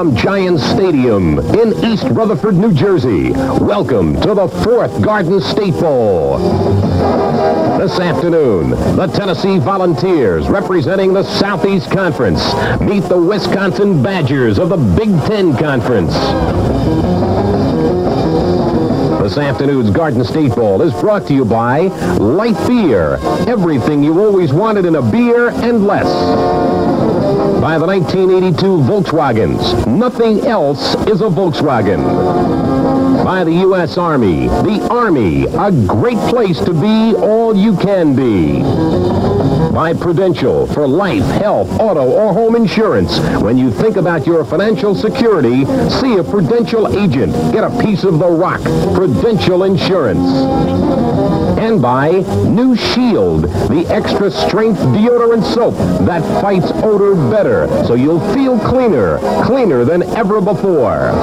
from Giants Stadium in East Rutherford, New Jersey. Welcome to the 4th Garden State Bowl. This afternoon, the Tennessee Volunteers, representing the Southeast Conference, meet the Wisconsin Badgers of the Big Ten Conference. This afternoon's Garden State Bowl is brought to you by Light Beer. Everything you always wanted in a beer and less. By the 1982 Volkswagens. Nothing else is a Volkswagen. By the U.S. Army. The Army, a great place to be all you can be. By Prudential, for life, health, auto, or home insurance. When you think about your financial security, see a Prudential agent. Get a piece of the rock. Prudential Insurance. And by New Shield, the extra strength deodorant soap that fights odor better, so you'll feel cleaner than ever before.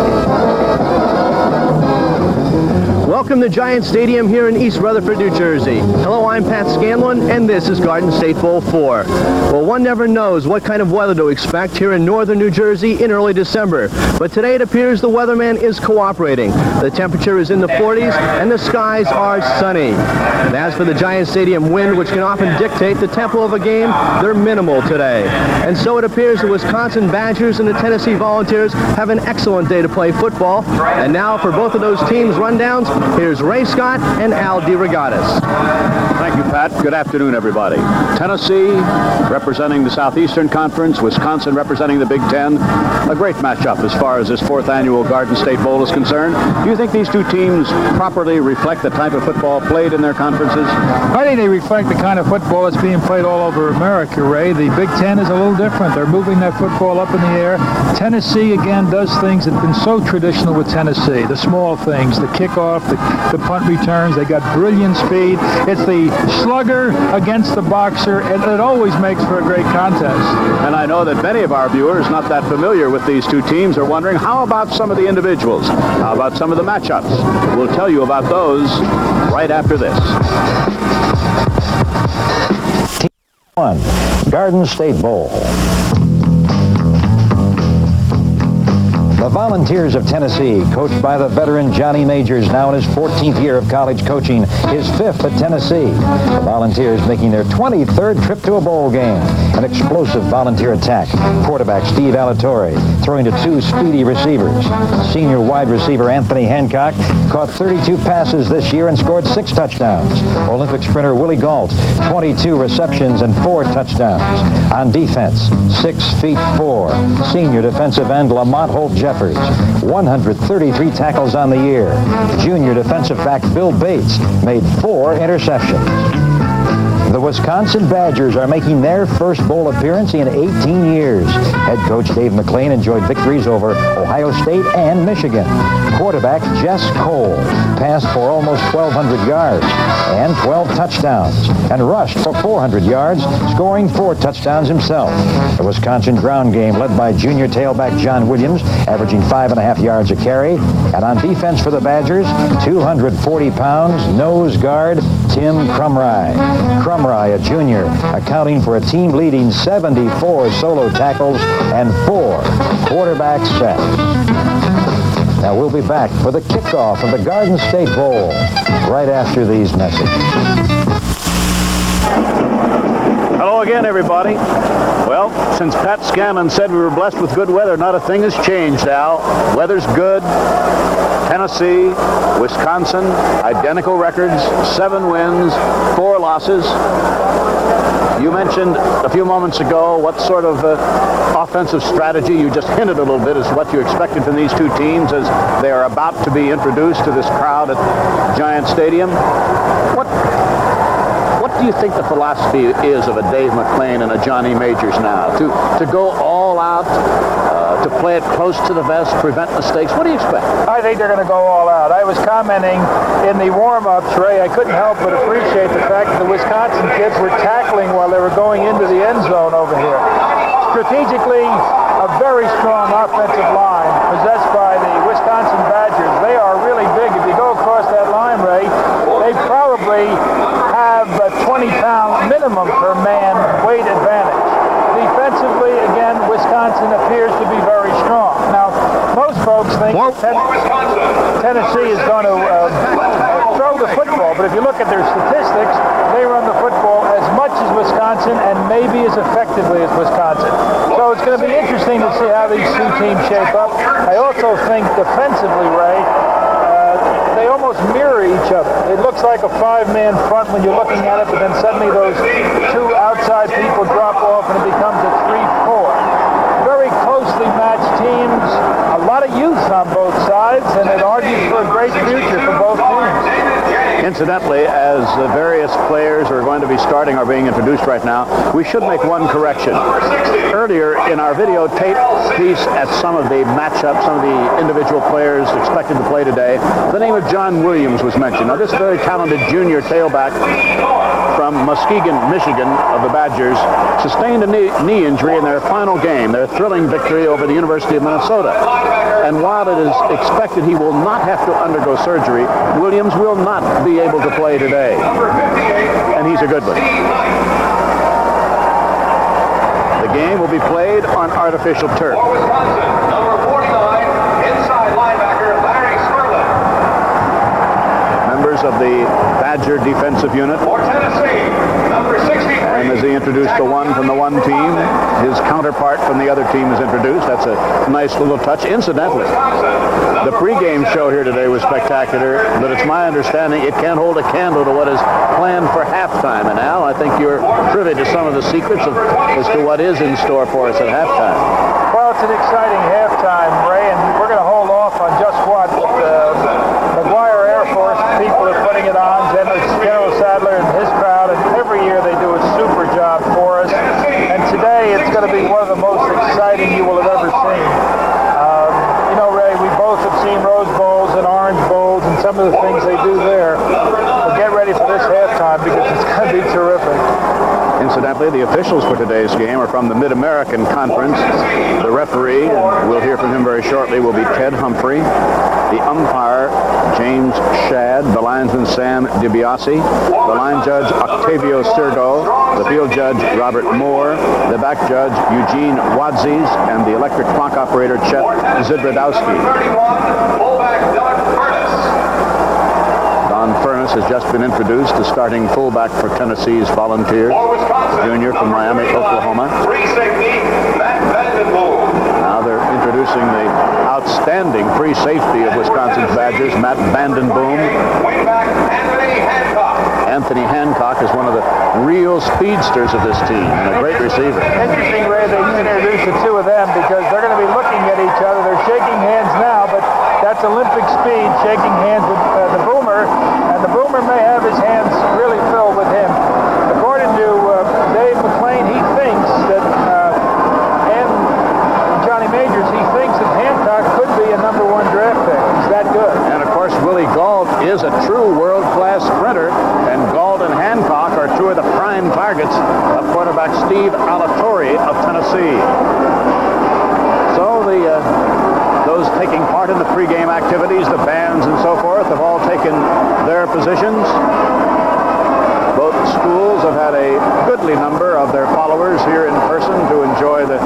Welcome to Giant Stadium here in East Rutherford, New Jersey. Hello, I'm Pat Scanlon, and this is Garden State Bowl 4. Well, one never knows what kind of weather to expect here in northern New Jersey in early December. But today it appears the weatherman is cooperating. The temperature is in the 40s, and the skies are sunny. And as for the Giant Stadium wind, which can often dictate the tempo of a game, they're minimal today. And so it appears the Wisconsin Badgers and the Tennessee Volunteers have an excellent day to play football. And now for both of those teams' rundowns, here's Ray Scott and Al DeRogatis. Thank you, Pat. Good afternoon, everybody. Tennessee representing the Southeastern Conference, Wisconsin representing the Big Ten. A great matchup as far as this 4th annual Garden State Bowl is concerned. Do you think these two teams properly reflect the type of football played in their conferences? I think they reflect the kind of football that's being played all over America, Ray. The Big Ten is a little different. They're moving that football up in the air. Tennessee, again, does things that have been so traditional with Tennessee. The small things, the kickoff, the punt returns. They got brilliant speed. It's the slugger against the boxer, and it always makes for a great contest. And I know that many of our viewers not that familiar with these two teams are wondering, how about some of the individuals? How about some of the matchups? We'll tell you about those right after this. Team 1, Garden State Bowl. The Volunteers of Tennessee, coached by the veteran Johnny Majors, now in his 14th year of college coaching, his 5th at Tennessee. The Volunteers making their 23rd trip to a bowl game. An explosive Volunteer attack. Quarterback Steve Alatorre throwing to 2 speedy receivers. Senior wide receiver Anthony Hancock caught 32 passes this year and scored 6 touchdowns. Olympic sprinter Willie Gault, 22 receptions and 4 touchdowns. On defense, 6'4", senior defensive end Lamont Holt Jeffers, 133 tackles on the year. Junior defensive back Bill Bates made 4 interceptions. The Wisconsin Badgers are making their first bowl appearance in 18 years. Head coach Dave McClain enjoyed victories over Ohio State and Michigan. Quarterback Jess Cole passed for almost 1,200 yards and 12 touchdowns and rushed for 400 yards, scoring 4 touchdowns himself. The Wisconsin ground game led by junior tailback John Williams, averaging 5.5 yards a carry. And on defense for the Badgers, 240 pounds, nose guard Tim Crumry. Crumry, a junior, accounting for a team-leading 74 solo tackles and 4 quarterback sacks. Now we'll be back for the kickoff of the Garden State Bowl right after these messages. Hello again, everybody. Well, since Pat Scanlon said we were blessed with good weather, not a thing has changed, Al. Weather's good. Tennessee, Wisconsin, identical records, 7 wins, 4 losses. You mentioned a few moments ago what sort of offensive strategy, you just hinted a little bit, as what you expected from these two teams as they are about to be introduced to this crowd at Giant Stadium. What do you think the philosophy is of a Dave McClain and a Johnny Majors now? To go all out, to play it close to the vest, prevent mistakes? What do you expect? I think they're going to go all out. I was commenting in the warm-ups, Ray, I couldn't help but appreciate the fact that the Wisconsin kids were tackling while they were going into the end zone over here. Strategically, a very strong offensive line possessed by the Wisconsin Badgers. They are really big. If you go across that line, Ray, they probably have a 20-pound minimum per man weight advantage. Defensively, again, Wisconsin appears to be very strong. Now, most folks think Tennessee is going to throw the football, but if you look at their statistics, they run the football as much as Wisconsin and maybe as effectively as Wisconsin. So it's going to be interesting to see how these two teams shape up. I also think defensively, Ray, they almost mirror each other. It looks like a five-man front when you're looking at it, but then suddenly those two outside people drop off and it becomes a 3-4. Very closely matched teams, a lot of youth on both sides, and it argues for a great future for both teams. Incidentally, as the various players who are going to be starting are being introduced right now, we should make one correction. Earlier in our videotape piece at some of the matchups, some of the individual players expected to play today, the name of John Williams was mentioned. Now, this very talented junior tailback from Muskegon, Michigan, of the Badgers, sustained a knee injury in their final game, their thrilling victory over the University of Minnesota. And while it is expected he will not have to undergo surgery, Williams will not be able to play today. And he's a good one. The game will be played on artificial turf. Number 49, inside linebacker Larry Smerlin. Members of the Badger defensive unit. For Tennessee, number 63. And as he introduced the one from the one team, his counterpart from the other team is introduced. That's a nice little touch. Incidentally, the pregame show here today was spectacular, but it's my understanding it can't hold a candle to what is planned for halftime. And Al, I think you're privy to some of the secrets as to what is in store for us at halftime. Well, it's an exciting halftime, Ray, and we're going to hold off on just what McGuire Air Force people are putting it on, General Sadler and his crowd, and every year they do a super job for us. And today it's going to be one of the most exciting you will have ever seen. You know, Ray, we both have seen Rose Bowls and Orange Bowls and some of the things they do there. But get ready for this halftime because it's going to be terrific. Incidentally, the officials for today's game are from the Mid-American Conference. The referee, and we'll hear from him very shortly, will be Ted Humphrey. The umpire, James Shadd. The linesman, Sam DiBiase. The line judge, Octavio Sirgo. The field judge, Robert Moore. The back judge, Eugene Wadzis. And the electric clock operator, Chet Zibradowski. 31, fullback Doug Furness. Don Furness has just been introduced, the starting fullback for Tennessee's Volunteers. For Wisconsin, Junior from Miami, Oklahoma. free safety Matt Vandenboom. Now they're introducing the outstanding free safety of Wisconsin's Badgers, Matt Vandenboom. Wingback Anthony Hancock. Anthony Hancock is one of the real speedsters of this team and a great receiver. Interesting, Ray, they introduced the two of them because they're going to be looking at each other. They're shaking hands now, but that's Olympic speed, shaking hands with the Boomer, and the Boomer may have his hands really filled with him. According to Dave McClain, he thinks that, and Johnny Majors, he thinks that Hancock could be a #1 draft pick. He's that good. And of course, Willie Gault is a true world-class sprinter, and Gault and Hancock are two of the prime targets of quarterback Steve Alatorre of Tennessee. So those taking part in the pregame activities, the bands and so forth, have all taken their positions. Both schools have had a goodly number of their followers here in person to enjoy the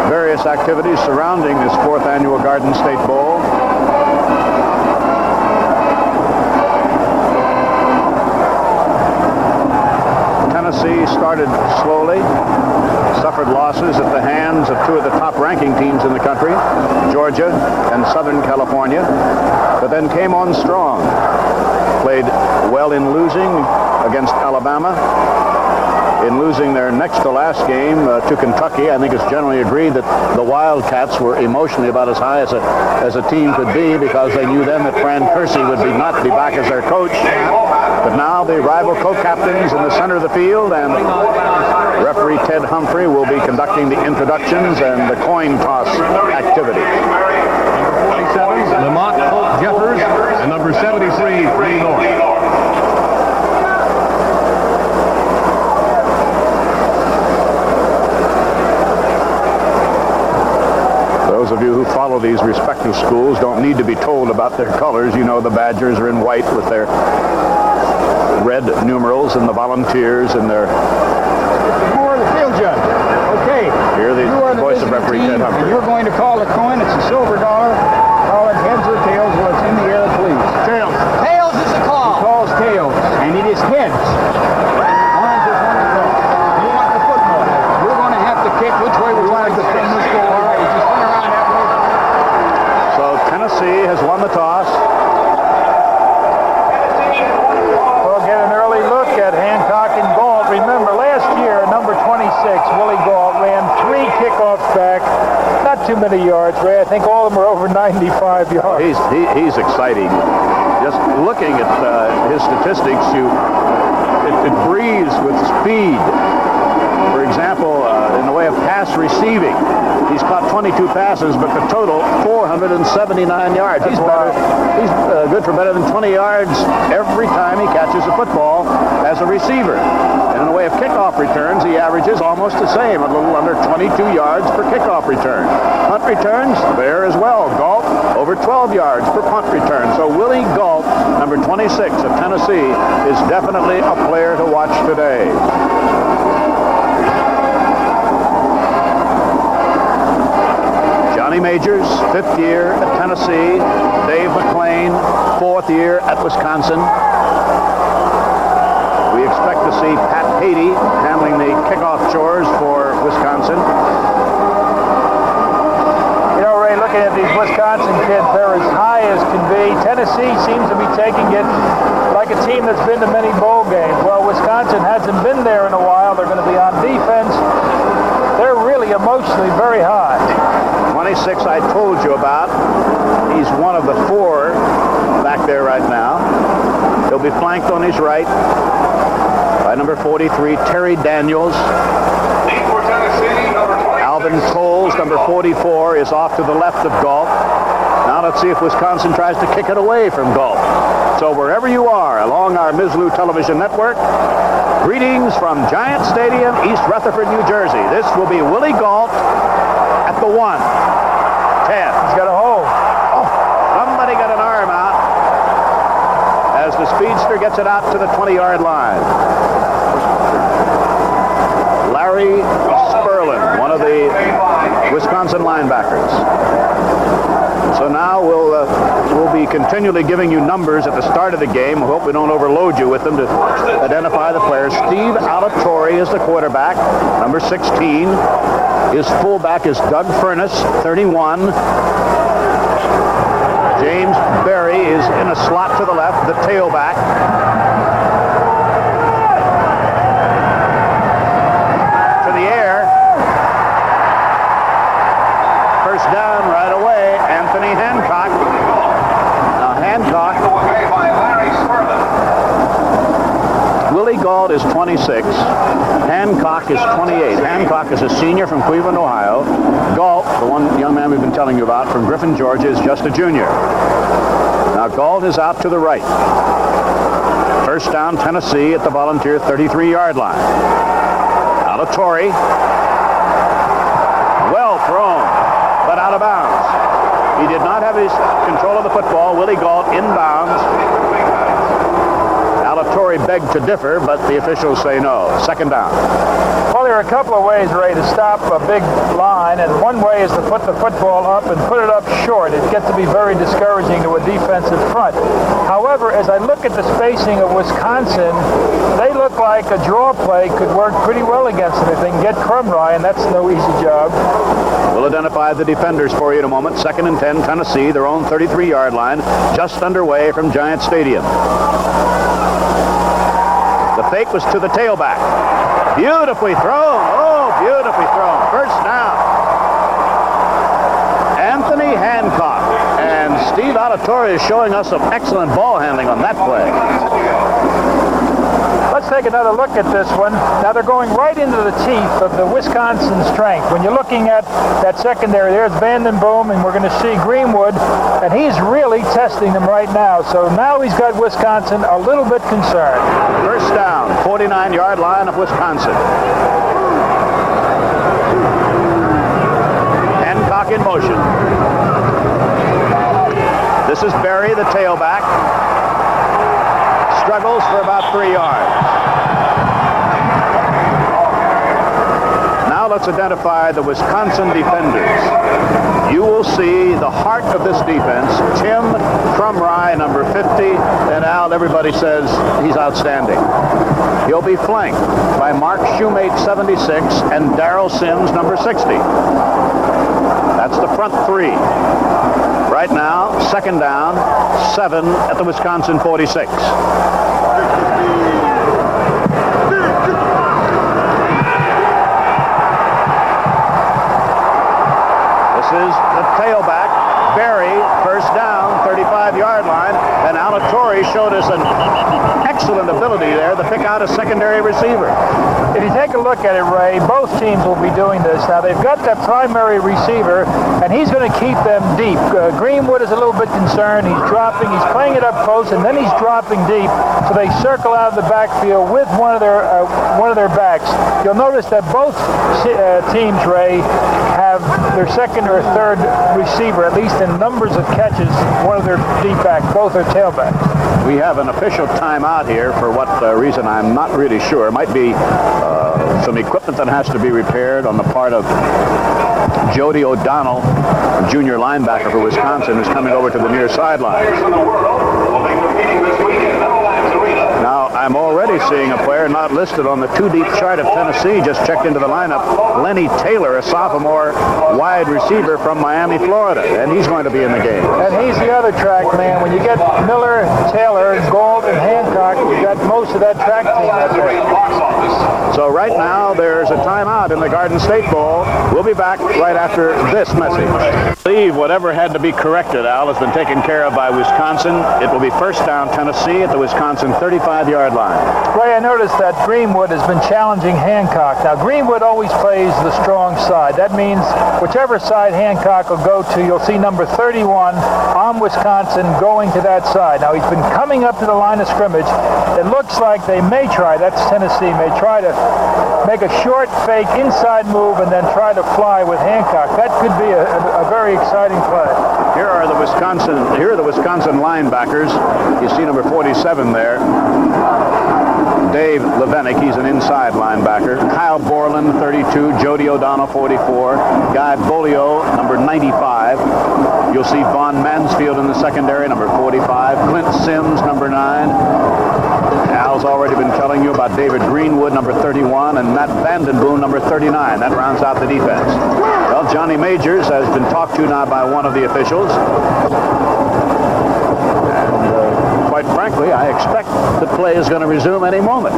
various activities surrounding this 4th annual Garden State Bowl. Tennessee started slowly, suffered losses at the hands of two of the top-ranking teams in the country, Georgia and Southern California, but then came on strong. Played well in losing against Alabama. In losing their next to last game to Kentucky, I think it's generally agreed that the Wildcats were emotionally about as high as a team could be because they knew then that Fran Kersey would not be back as their coach. But now the rival co-captains in the center of the field, and referee Ted Humphrey will be conducting the introductions and the coin toss activity. Number 47, Lamont Holt Jeffers, and number 73, Lee North. Those of you who follow these respective schools don't need to be told about their colors. You know the Badgers are in white with their red numerals, and the Volunteers in their... For the field judge. Okay. Hear the voice of referee Ted Humphrey. You're going to call the coin. It's a silver dollar. the toss. We'll get an early look at Hancock and Galt. Remember, last year, number 26, Willie Galt, ran 3 kickoffs back. Not too many yards, Ray. I think all of them are over 95 yards. He's exciting. Just looking at his statistics, it breathes with speed. For example, in the way of pass receiving, he's caught 22 passes, but the total 479 yards. He's good for better than 20 yards every time he catches a football as a receiver. And in the way of kickoff returns, he averages almost the same, a little under 22 yards per kickoff return. Punt returns, there as well. Galt, over 12 yards per punt return. So Willie Galt, number 26 of Tennessee, is definitely a player to watch today. Johnny Majors, 5th year at Tennessee. Dave McClain, 4th year at Wisconsin. We expect to see Pat Haiti handling the kickoff chores for Wisconsin. You know, Ray, looking at these Wisconsin kids, they're as high as can be. Tennessee seems to be taking it like a team that's been to many bowl games. Well, Wisconsin hasn't been there in a while. They're going to be on defense. They're really emotionally very high. 26 I told you about. He's one of the 4 back there right now. He'll be flanked on his right by number 43, Terry Daniels. Lead for Tennessee, number 20. Alvin Coles, number 44, is off to the left of Galt. Now let's see if Wisconsin tries to kick it away from Galt. So wherever you are along our Mizzlou television network, greetings from Giant Stadium, East Rutherford, New Jersey. This will be Willie Galt at the 1. 10. He's got a hole. Somebody got an arm out as the speedster gets it out to the 20-yard line. Larry Sperlin, one of the Wisconsin linebackers. So now we'll be continually giving you numbers at the start of the game. We hope we don't overload you with them to identify the players. Steve Alatorre is the quarterback, number 16. His fullback is Doug Furness, 31. James Berry is in a slot to the left, the tailback. To the air. First down right away, Anthony Hancock. Now Hancock. Willie Galt is 26. Hancock is 28. Hancock is a senior from Cleveland, Ohio. Galt, the one young man we've been telling you about from Griffin, Georgia, is just a junior. Now Galt is out to the right. First down, Tennessee at the Volunteer 33-yard line. Alatorre. Well thrown, but out of bounds. He did not have his control of the football. Willie Galt inbounds. Alatorre begged to differ, but the officials say no. Second down. Well, there are a couple of ways, Ray, to stop a big line, and one way is to put the football up and put it up short. It gets to be very discouraging to a defensive front. However, as I look at the spacing of Wisconsin, they look like a draw play could work pretty well against them if they can get Crumry, and that's no easy job. We'll identify the defenders for you in a moment. 2nd and 10, Tennessee, their own 33-yard line, just underway from Giant Stadium. The fake was to the tailback. Beautifully thrown. Oh, beautifully thrown. First down. Anthony Hancock. And Steve Alatorre is showing us some excellent ball handling on that play. Let's take another look at this one. Now they're going right into the teeth of the Wisconsin strength. When you're looking at that secondary, there's Vanden Boom, and we're going to see Greenwood, and he's really testing them right now. So now he's got Wisconsin a little bit concerned. First down, 49-yard line of Wisconsin. Hancock in motion. This is Berry, the tailback. Struggles for about 3 yards. Now let's identify the Wisconsin defenders. You will see the heart of this defense, Tim Crumry, number 50, and Al, everybody says he's outstanding. He'll be flanked by Mark Shoemate, 76, and Darrell Sims, number 60. That's the front 3. Right now, second down, 7 at the Wisconsin 46. This is the tailback, Berry, first down, 35-yard line, and Alatorre showed us an excellent ability there to pick out a secondary receiver. If you take a look at it, Ray, both teams will be doing this. Now, they've got that primary receiver, and he's going to keep them deep. Greenwood is a little bit concerned. He's dropping. He's playing it up close, and then he's dropping deep. So they circle out of the backfield with one of their backs. You'll notice that both teams, Ray, have their second or third receiver, at least in numbers of catches, one of their deep backs. Both are tailbacks. We have an official timeout here for what reason I'm not really sure. It might be some equipment that has to be repaired on the part of Jody O'Donnell, junior linebacker for Wisconsin, who's coming over to the near sideline. Now, I'm already seeing a player not listed on the two-deep chart of Tennessee just checked into the lineup. Lenny Taylor, a sophomore wide receiver from Miami, Florida, and he's going to be in the game. And he's the other track man. When you get Miller, Taylor, Gold, and Hancock, you got most of that track team out there. So right now, there's a timeout in the Garden State Bowl. We'll be back right after this message. I believe whatever had to be corrected, Al, has been taken care of by Wisconsin. It will be first down Tennessee at the Wisconsin 35-yard line. Ray, I noticed that Greenwood has been challenging Hancock. Now, Greenwood always plays the strong side. That means whichever side Hancock will go to, you'll see number 31 on Wisconsin going to that side. Now, he's been coming up to the line of scrimmage. It looks like they may try, that's Tennessee, may try to make a short fake inside move and then try to fly with Hancock. That could be a very exciting play. Here are the Wisconsin linebackers. You see number 47 there. Dave Levenick, he's an inside linebacker. Kyle Borland, 32. Jody O'Donnell, 44. Guy Bolio, number 95. You'll see Vaughn Mansfield in the secondary, number 45. Clint Sims, number 9. Al's already been telling you about David Greenwood, number 31, and Matt Vandenboom, number 39. That rounds out the defense. Well, Johnny Majors has been talked to now by one of the officials. And quite frankly, I expect the play is going to resume any moment.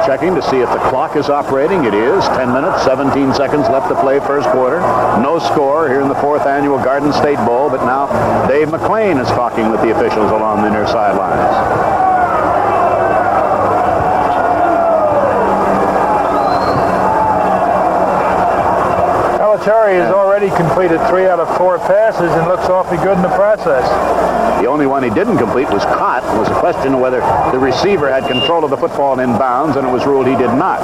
Checking to see if the clock is operating. It is. 10 minutes, 17 seconds left to play first quarter. No score here in the 4th annual Garden State Bowl, but now Dave McClain is talking with the officials along the near sidelines. Alatorre has already completed 3 out of 4 passes and looks awfully good in the process. The only one he didn't complete was caught. It was a question of whether the receiver had control of the football in bounds, and it was ruled he did not.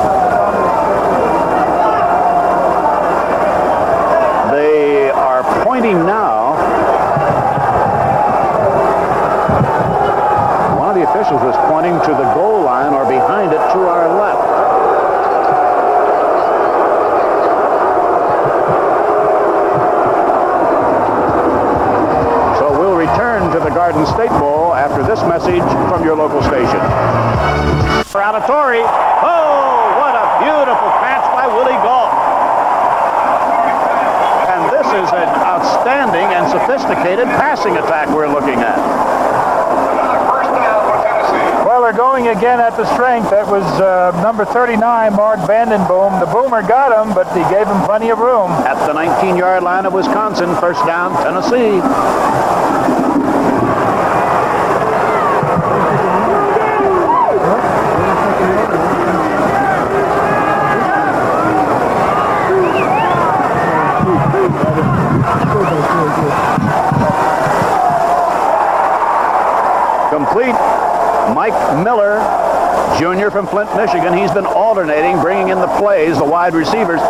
They are pointing now. One of the officials was pointing to the goal line or behind it to our left. To the Garden State Bowl after this message from your local station. For Alatorre. Oh, what a beautiful catch by Willie Gault. And this is an outstanding and sophisticated passing attack we're looking at. Well, they're going again at the strength. That was number 39, Mark Vandenboom. The boomer got him, but he gave him plenty of room. At the 19-yard line of Wisconsin, first down, Tennessee. Complete. Mike Miller, junior from Flint, Michigan. He's been alternating, bringing in the plays, the wide receivers.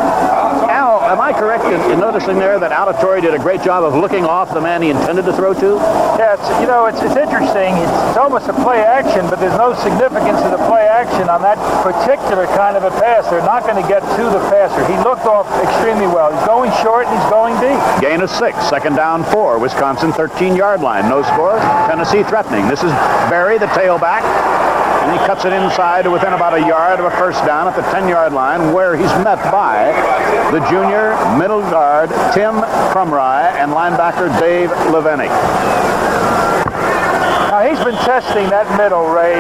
Al, am I correct in noticing there that Alatorre did a great job of looking off the man he intended to throw to? Yeah, it's interesting. It's almost a play action, but there's no significance to the play action on that particular kind of a pass. They're not going to get to the passer. He looked off extremely well. He's going short and he's going deep. Gain of 6, second down 4. Wisconsin 13-yard line. No score. Tennessee threatening. This is Berry, the tailback. And he cuts it inside to within about a yard of a first down at the 10-yard line, where he's met by the junior middle guard, Tim Crumry, and linebacker Dave Levenick. Now, he's been testing that middle, Ray,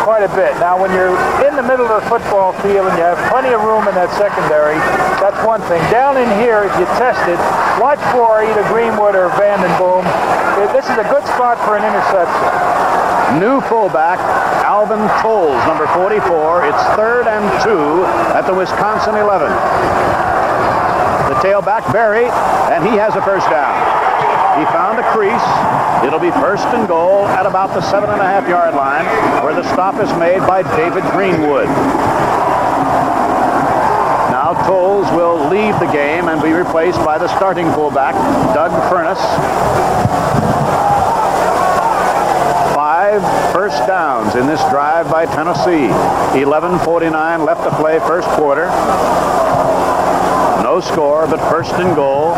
quite a bit. Now, when you're in the middle of the football field and you have plenty of room in that secondary, that's one thing. Down in here, if you test it, watch for either Greenwood or Vandenboom. This is a good spot for an interception. New fullback, Alvin Tolles, number 44. It's 3rd and 2 at the Wisconsin 11. The tailback, Barry, and he has a first down. He found a crease. It'll be 1st and goal at about the 7.5-yard line, where the stop is made by David Greenwood. Now Tolles will leave the game and be replaced by the starting fullback, Doug Furness. 5 first downs in this drive by Tennessee. 11:49 left to play, first quarter. No score, but 1st and goal.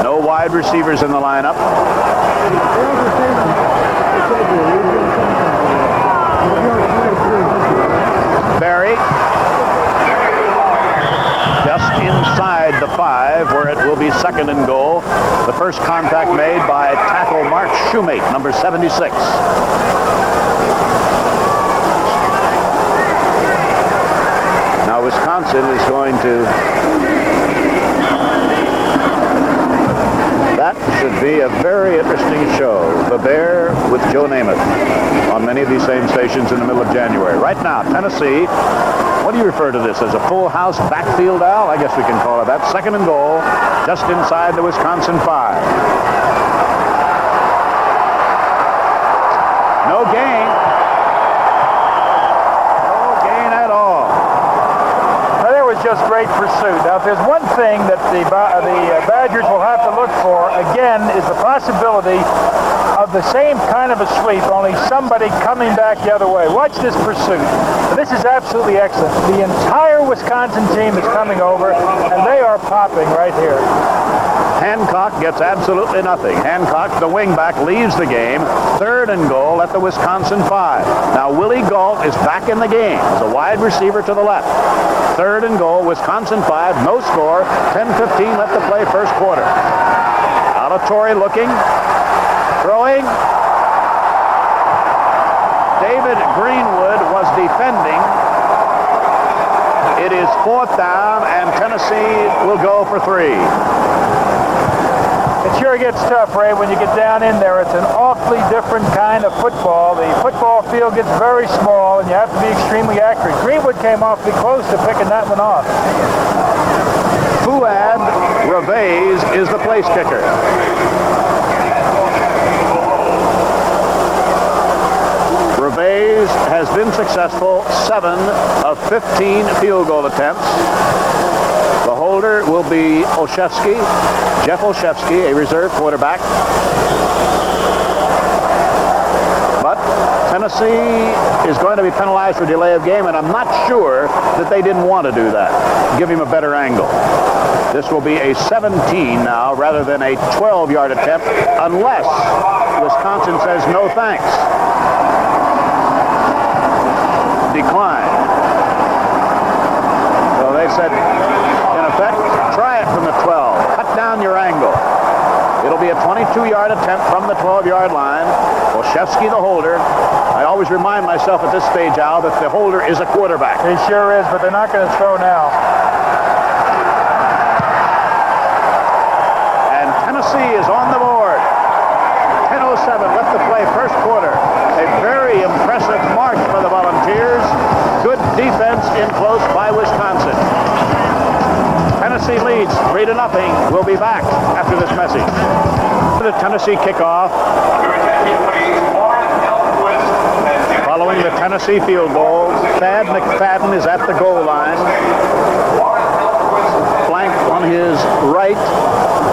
No wide receivers in the lineup. Barry just inside the 5, where it will be 2nd and goal. The first contact made by tackle Mark Shoemate, number 76. Now Wisconsin is going to... That should be a very interesting show. The Bear with Joe Namath on many of these same stations in the middle of January. Right now, Tennessee, what do you refer to this as, a full house backfield, Al? I guess we can call it that. 2nd and goal, just inside the Wisconsin 5. No gain. No gain at all. Now, there was just great pursuit. Now, if there's one thing that the Badgers will have to look for, again, is the possibility of the same kind of a sweep, only somebody coming back the other way. Watch this pursuit. This is absolutely excellent. The entire Wisconsin team is coming over, and they are popping right here. Hancock gets absolutely nothing. Hancock, the wingback, leaves the game. 3rd and goal at the Wisconsin 5. Now Willie Gault is back in the game as a wide receiver to the left. 3rd and goal, Wisconsin 5, no score. 10:15 left to play, first quarter. Auditory looking, throwing. David Greenwood was defending. It is 4th down, and Tennessee will go for 3. It sure gets tough, Ray, when you get down in there. It's an awfully different kind of football. The football field gets very small, and you have to be extremely accurate. Greenwood came awfully close to picking that one off. Fuad Reveiz is the place kicker. Reveiz has been successful, 7 of 15 field goal attempts. The holder will be Olszewski, Jeff Olszewski, a reserve quarterback. But Tennessee is going to be penalized for delay of game, and I'm not sure that they didn't want to do that. Give him a better angle. This will be a 17 now rather than a 12-yard attempt, unless Wisconsin says no thanks. Decline. So they said, in effect, try it from the 12. Cut down your angle. It'll be a 22-yard attempt from the 12-yard line. Olszewski, the holder. I always remind myself at this stage, Al, that the holder is a quarterback. He sure is, but they're not going to throw now. And Tennessee is on the board. 10:07 left to play, first quarter. A very impressive march for the Volunteers. Good defense in close by Wisconsin. Tennessee leads 3-0. We'll be back after this message. The Tennessee kickoff. Following the Tennessee field goal, Thad McFadden is at the goal line. Flanked on his right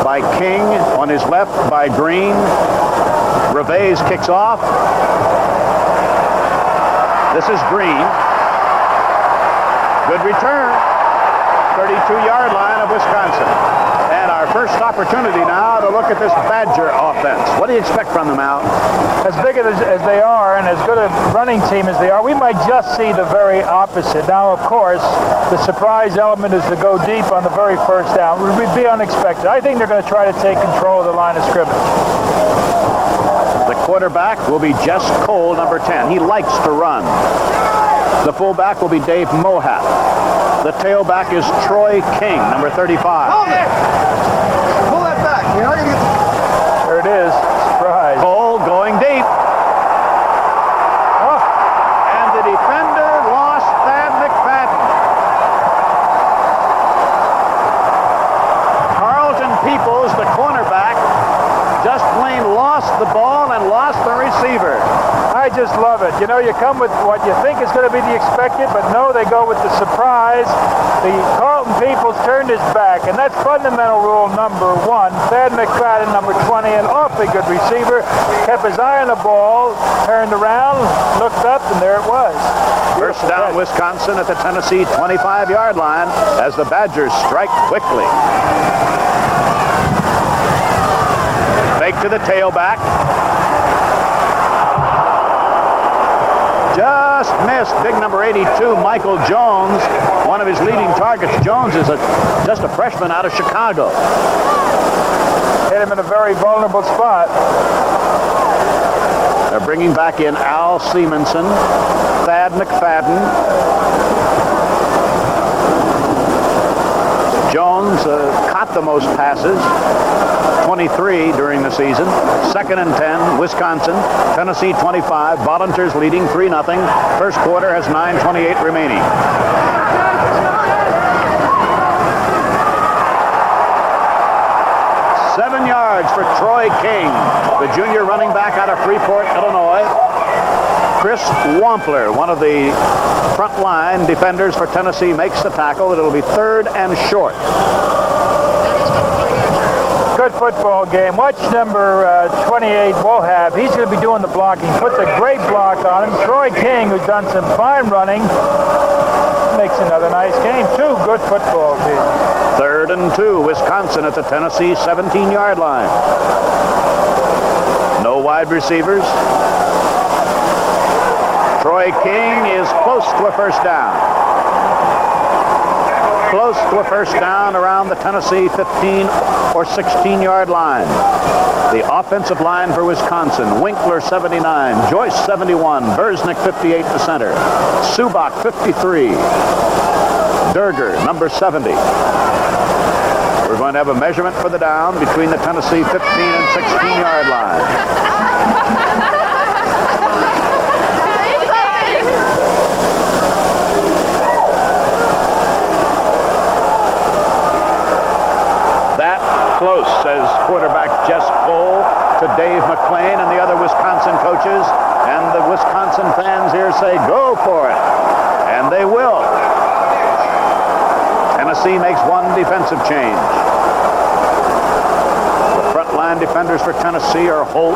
by King, on his left by Green. Reveiz kicks off. This is Green. Good return. 32-yard line of Wisconsin. And And our first opportunity now to look at this Badger offense. What do you expect from them, Al? As big as they are and as good a running team as they are, we might just see the very opposite. Now, of course, the surprise element is to go deep on the very first down. It would be unexpected. I think they're going to try to take control of the line of scrimmage. The quarterback will be Jess Cole, number 10. He likes to run. The fullback will be Dave Mohat. The tailback is Troy King, number 35. Hold it! Pull that back. You know, There it is. Surprise. Cole going deep. Oh, And the defender lost Thad McFadden. Carlton Peoples, the cornerback, just plain lost the ball and lost the receiver. I just love it. You know, you come with what you think is going to be the expected, but no, they go with the surprise. The Carlton Peoples turned his back, and that's fundamental rule number 1. Thad McFadden, number 20, an awfully good receiver, kept his eye on the ball, turned around, looked up, and there it was. First down, Wisconsin at the Tennessee 25-yard line as the Badgers strike quickly. Fake to the tailback. Just missed big number 82, Michael Jones, one of his leading targets. Jones is just a freshman out of Chicago. Hit him in a very vulnerable spot. They're bringing back in Al Simonson, Thad McFadden. Jones caught the most passes, 23 during the season. 2nd and 10, Wisconsin. Tennessee 25. Volunteers leading 3-0. First quarter has 9:28 remaining. Seven yards for Troy King, the junior running back out of Freeport, Illinois. Chris Wampler, one of the front line defenders for Tennessee, makes the tackle. It'll be 3rd and short. Good football game. Watch number 28, Wohab. He's going to be doing the blocking. Puts a great block on him. Troy King, who's done some fine running, makes another nice game. 2 good football teams. 3rd and 2, Wisconsin at the Tennessee 17-yard line. No wide receivers. Troy King is close to a first down. Close to a first down around the Tennessee 15 or 16-yard line. The offensive line for Wisconsin: Winkler 79, Joyce 71, Bersnick 58 to center, Subak 53, Durger number 70. We're going to have a measurement for the down between the Tennessee 15 and 16-yard line. Close, says quarterback Jess Cole to Dave McClain and the other Wisconsin coaches. And the Wisconsin fans here say, go for it. And they will. Tennessee makes one defensive change. The front line defenders for Tennessee are Holt,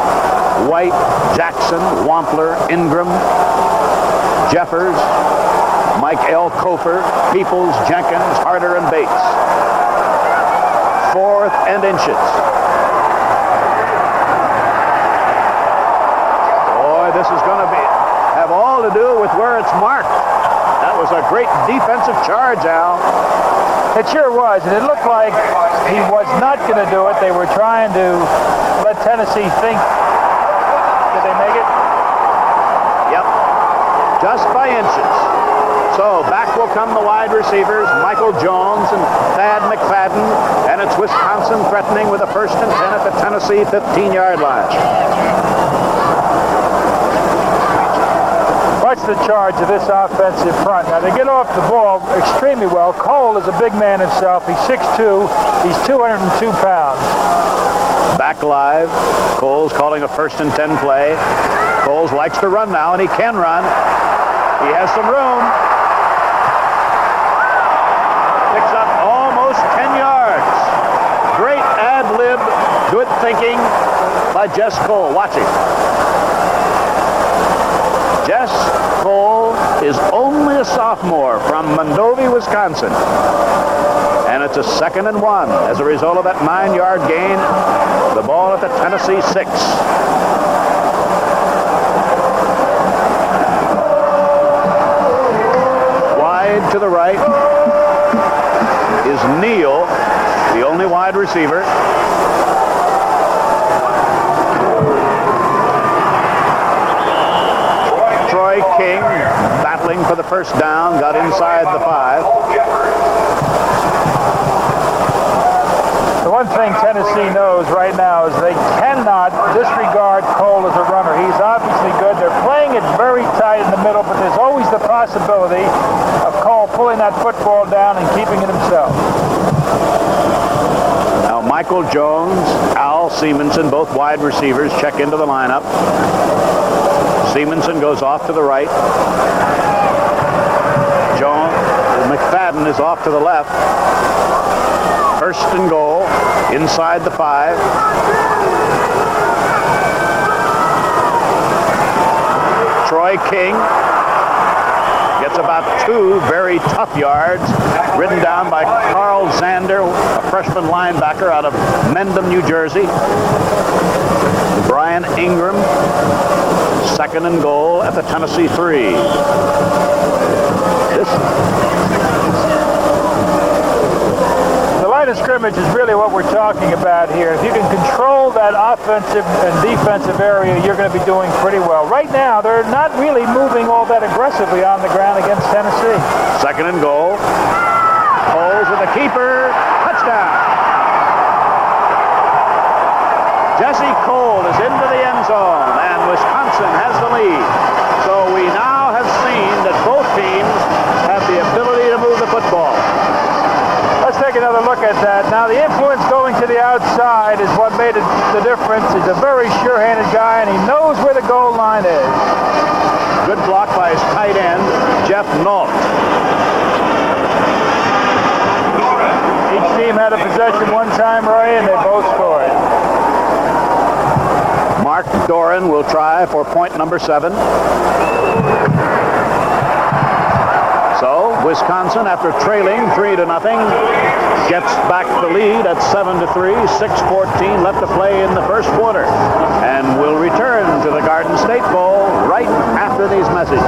White, Jackson, Wampler, Ingram, Jeffers, Mike L. Kofer, Peoples, Jenkins, Harder, and Bates. 4th and inches. Boy, this is going to have all to do with where it's marked. That was a great defensive charge, Al. It sure was, and it looked like he was not going to do it. They were trying to let Tennessee think. Did they make it? Yep, just by inches. So back will come the wide receivers, Michael Jones and Thad McFadden, and it's Wisconsin threatening with a 1st and 10 at the Tennessee 15-yard line. Watch the charge of this offensive front. Now, they get off the ball extremely well. Cole is a big man himself. He's 6'2". He's 202 pounds. Back live. Cole's calling a 1st and 10 play. Coles likes to run now, and he can run. He has some room. Picks up almost 10 yards. Great ad-lib, good thinking by Jess Cole. Watch it. Jess Cole is only a sophomore from Mondovi, Wisconsin. And it's a 2nd and 1. As a result of that 9-yard gain, the ball at the Tennessee 6. Wide to the right is Neal, the only wide receiver. Troy King battling for the first down, got inside the 5. The one thing Tennessee knows right now is they cannot disregard Cole as a runner. He's obviously good. They're playing it very tight in the middle, but there's always the possibility of Cole pulling that football down and keeping it himself. Now Michael Jones, Al Simonson, both wide receivers, check into the lineup. Simonson goes off to the right. McFadden is off to the left. 1st and goal, inside the 5. Troy King gets about 2 very tough yards, ridden down by Carl Zander, a freshman linebacker out of Mendham, New Jersey. Brian Ingram, 2nd and goal at the Tennessee 3. The line of scrimmage is really what we're talking about here. If you can control that offensive and defensive area, you're going to be doing pretty well. Right now, they're not really moving all that aggressively on the ground against Tennessee. 2nd and goal. Holes with the keeper. Touchdown. Jesse Cole is into the end zone, and Wisconsin has the lead. So we now have seen that both teams have the ability to move the football. Let's take another look at that. Now, the influence going to the outside is what made the difference. He's a very sure-handed guy, and he knows where the goal line is. Good block by his tight end, Jeff Nault. Each team had a possession one time, Ray, and they both scored. Mark Doran will try for point number 7. So Wisconsin, after trailing 3-0, gets back the lead at 7-3. 6:14 left to play in the first quarter, and we'll return to the Garden State Bowl right after these messages.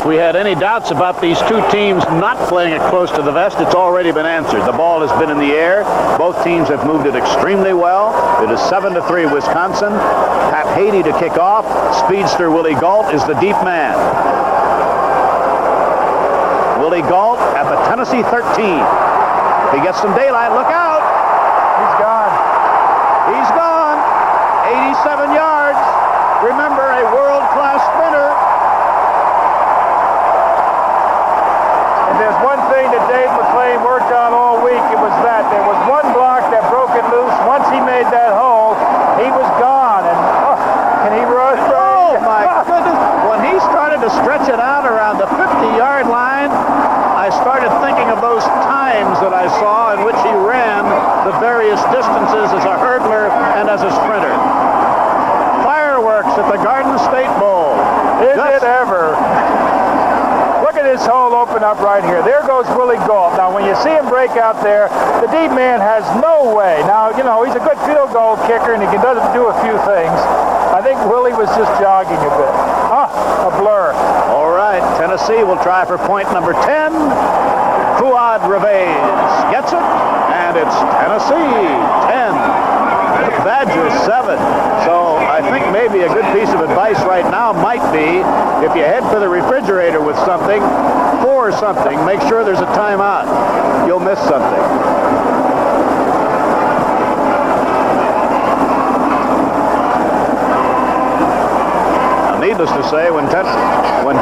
If we had any doubts about these two teams not playing it close to the vest, it's already been answered. The ball has been in the air. Both teams have moved it extremely well. It is 7-3 Wisconsin. Pat Haiti to kick off. Speedster Willie Gault is the deep man. Willie Gault at the Tennessee 13. If he gets some daylight, look out. He's gone. He's gone. 87 yards. Remember, a world-class sprinter. And there's one thing that Dave McClain worked on all week. It was that. There was one block that broke it loose. Once he made that hole, he was gone. And can he rush? Oh, my goodness. When he started to stretch it out around the 50-yard line, I started thinking of those times that I saw in which he ran the various distances as a hurdler and as a sprinter. Fireworks at the Garden State Bowl. Is it ever? Look at this hole open up right here. There goes Willie Gault. Now, when you see him break out there, the deep man has no way. Now, you know, he's a good field goal kicker, and he can do a few things. I think Willie was just jogging a bit. A blur. All right, Tennessee will try for point number 10. Fuad Reveiz gets it, and it's Tennessee 10. The Badgers 7. So I think maybe a good piece of advice right now might be, if you head for the refrigerator with something, pour something, make sure there's a timeout. You'll miss something. Needless to say, when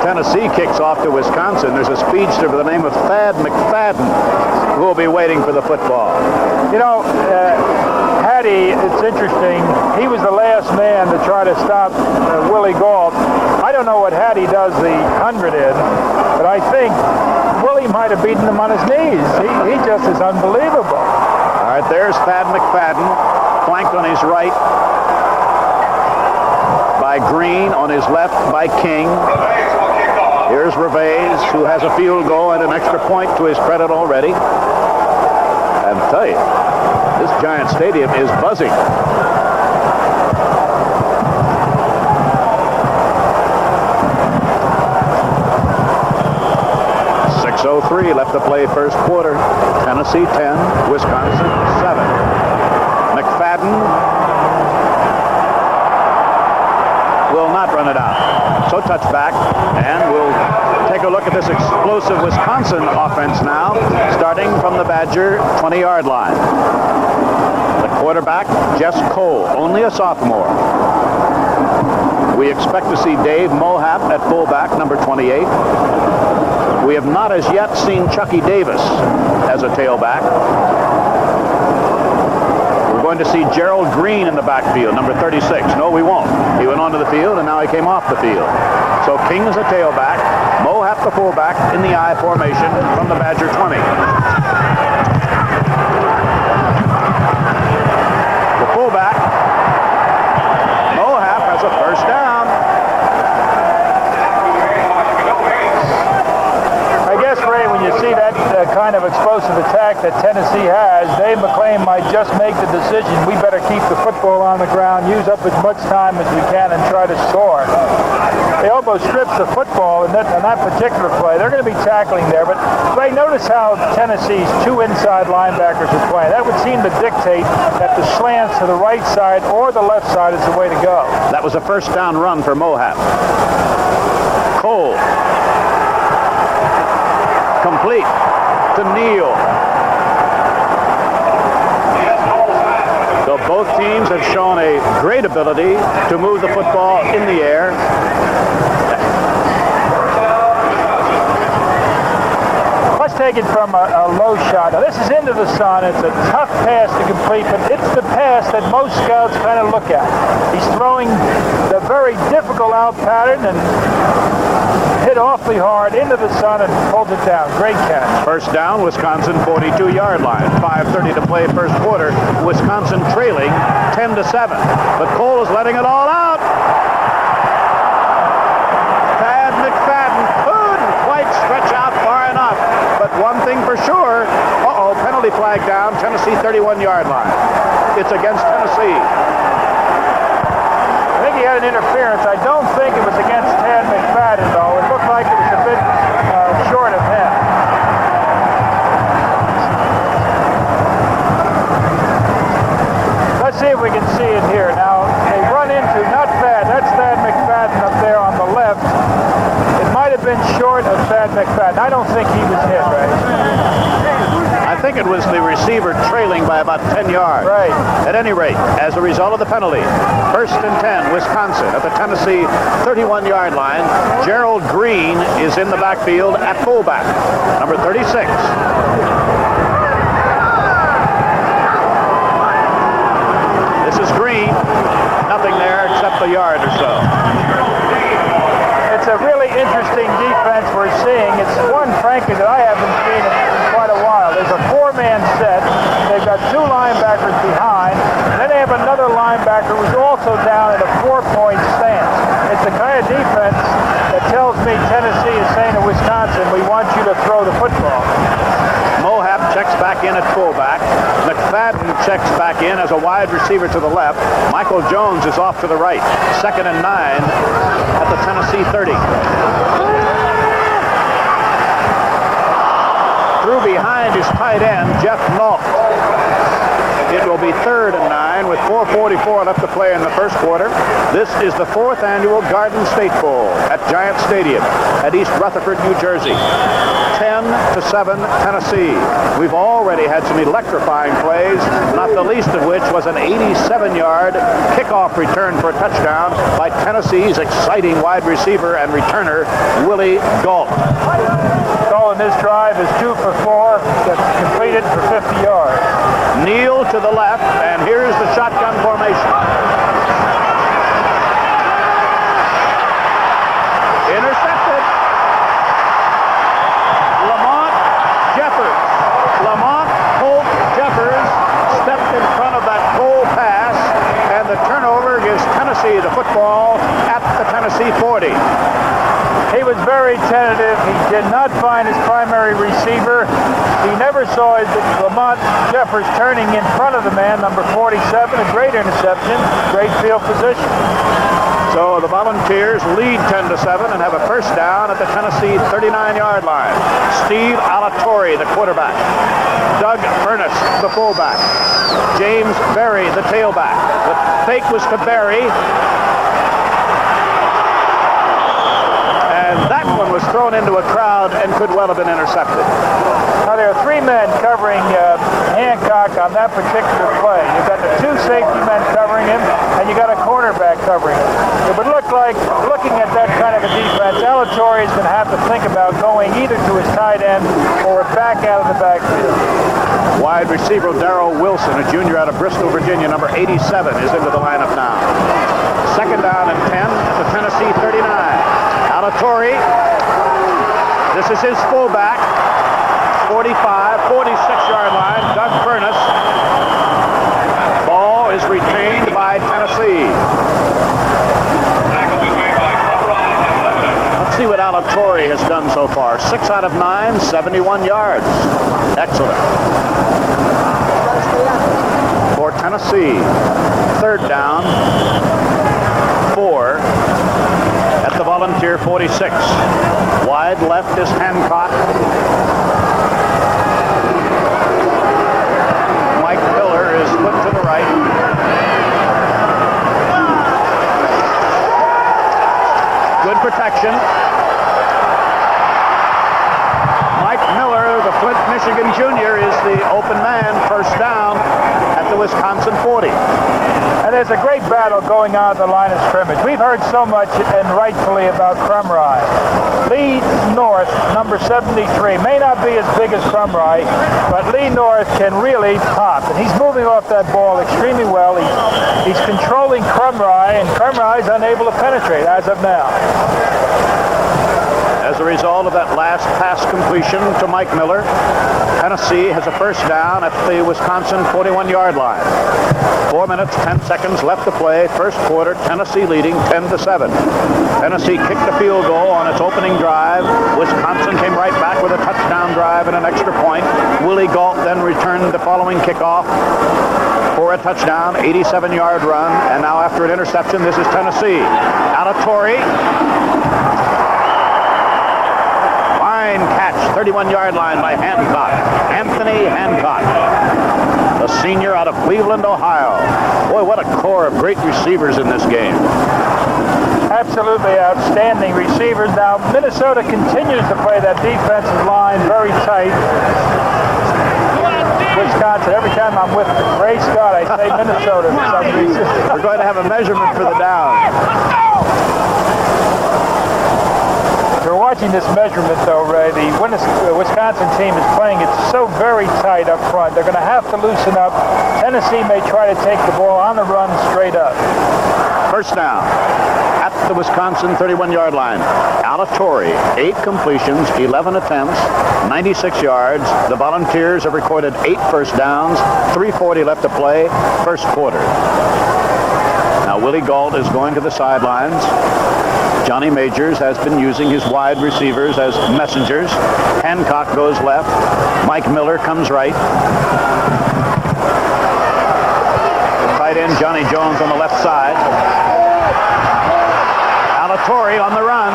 Tennessee kicks off to Wisconsin, there's a speedster by the name of Thad McFadden who will be waiting for the football. You know, Hattie, it's interesting. He was the last man to try to stop Willie Gault. I don't know what Hattie does the 100 in, but I think Willie might have beaten him on his knees. He just is unbelievable. All right, there's Thad McFadden, flanked on his right by by Green, on his left by King. Here's Reveiz, who has a field goal and an extra point to his credit already. And I tell you, this Giant Stadium is buzzing. .6:03 left to play first quarter. Tennessee 10, Wisconsin 7. McFadden will not run it out. So touchback, and we'll take a look at this explosive Wisconsin offense now, starting from the Badger 20-yard line. The quarterback, Jess Cole, only a sophomore. We expect to see Dave Mohap at fullback, number 28. We have not as yet seen Chucky Davis as a tailback. We're going to see Gerald Green in the backfield, number 36. No, we won't. He went onto the field, and now he came off the field. So King is a tailback, Mohap the fullback in the I formation from the Badger 20. The fullback, Mohap, has a first down. When you see that kind of explosive attack that Tennessee has, Dave McClain might just make the decision, we better keep the football on the ground, use up as much time as we can, and try to score. They almost stripped the football in that particular play. They're going to be tackling there, but Ray, notice how Tennessee's two inside linebackers are playing. That would seem to dictate that the slants to the right side or the left side is the way to go. That was a first down run for Mohap. Cole. Complete to Neal. So both teams have shown a great ability to move the football in the air. Let's take it from a low shot. Now, this is into the sun. It's a tough pass to complete, but it's the pass that most scouts kind of look at. He's throwing the very difficult out pattern and hit awfully hard into the sun and pulls it down. Great catch. First down, Wisconsin 42-yard line. 5:30 to play first quarter. Wisconsin trailing 10-7. But Cole is letting it all out. Thad McFadden couldn't quite stretch out far enough. But one thing for sure, penalty flag down, Tennessee 31-yard line. It's against Tennessee. I think he had an interference. I don't think it was against Thad McFadden, though. It looked like it was a bit short of him. Let's see if we can see it here. Now, they run into, not Thad, that's Thad McFadden up there on the left. It might have been short of Thad McFadden. I don't think he was hit, right? I think it was the receiver trailing by about 10 yards. Right. At any rate, as a result of the penalty, 1st and 10, Wisconsin at the Tennessee 31-yard line. Gerald Green is in the backfield at fullback, number 36. This is Green. Nothing there except a yard or so. It's a really interesting defense we're seeing. It's one, frankly, that I haven't seen in quite a while. There's a four-man set. They've got two linebackers behind. And then they have another linebacker who's also down in a four-point stance. It's the kind of defense that tells me Tennessee is saying to Wisconsin, we want you to throw the football. Mohap checks back in at fullback. McFadden checks back in as a wide receiver to the left. Michael Jones is off to the right. 2nd and 9 at the Tennessee 30. Through behind his tight end, Jeff Nault. It will be 3rd and 9 with 4:44 left to play in the first quarter. This is the 4th annual Garden State Bowl at Giant Stadium at East Rutherford, New Jersey. 10-7 Tennessee. We've already had some electrifying plays, not the least of which was an 87-yard kickoff return for a touchdown by Tennessee's exciting wide receiver and returner, Willie Gault. Gault in this drive is 2 for 4. That's completed for 50 yards. Neal to the left, and here's the shotgun formation. Intercepted. Lamont Holt Jeffers stepped in front of that Cole pass, and the turnover gives Tennessee the football 40. He was very tentative. He did not find his primary receiver. He never saw Lamont Jeffers turning in front of the man, number 47, a great interception, great field position. So the Volunteers lead 10-7 and have a first down at the Tennessee 39-yard line. Steve Alatorre, the quarterback. Doug Furness, the fullback. James Berry, the tailback. The fake was to Berry. And that one was thrown into a crowd and could well have been intercepted. Now there are three men covering Hancock on that particular play. You've got the two safety men covering him, and you got a cornerback covering him. It would look like, looking at that kind of a defense, Alatorre is going to have to think about going either to his tight end or back out of the backfield. Wide receiver Darrell Wilson, a junior out of Bristol, Virginia, number 87, is into the lineup now. Second down and 10 at the Tennessee 39. Alatorre, this is his fullback, 45, 46-yard line, Doug Furness. Ball is retained by Tennessee. Let's see what Alatorre has done so far. 6 out of 9, 71 yards. Excellent. For Tennessee, third down, 4 at the Volunteer 46. Wide left is Hancock. Mike Miller is put to the right. Good protection. Mike Miller, the Flint, Michigan junior, is the open man. First down at the Wisconsin 40. And there's a great battle going on at the line of scrimmage. We've heard so much, and rightfully, about Crumry. Lee North, number 73, may not be as big as Crumry, but Lee North can really pop. And he's moving off that ball extremely well. He's controlling Crumry, and Crumry's unable to penetrate as of now. As a result of that last pass completion to Mike Miller, Tennessee has a first down at the Wisconsin 41-yard line. 4 minutes, 10 seconds left to play. First quarter, Tennessee leading 10-7. Tennessee kicked a field goal on its opening drive. Wisconsin came right back with a touchdown drive and an extra point. Willie Gault then returned the following kickoff for a touchdown, 87-yard run. And now after an interception, this is Tennessee. Alatorre. Fine catch, 31-yard line by Hancock. Anthony Hancock, a senior out of Cleveland, Ohio. Boy, what a core of great receivers in this game. Absolutely outstanding receivers. Now, Minnesota continues to play that defensive line very tight. Wisconsin, every time I'm with Ray Scott, I say Minnesota for some reason. We're going to have a measurement for the down. We're watching this measurement, though, Ray. The Wisconsin team is playing it so very tight up front. They're going to have to loosen up. Tennessee may try to take the ball on the run straight up. First down at the Wisconsin 31-yard line. Alatorre, 8 completions, 11 attempts, 96 yards. The Volunteers have recorded 8 first downs, 3:40 left to play, first quarter. Now Willie Gault is going to the sidelines. Johnny Majors has been using his wide receivers as messengers. Hancock goes left. Mike Miller comes right. Tight end Johnny Jones on the left side. Alatorre on the run.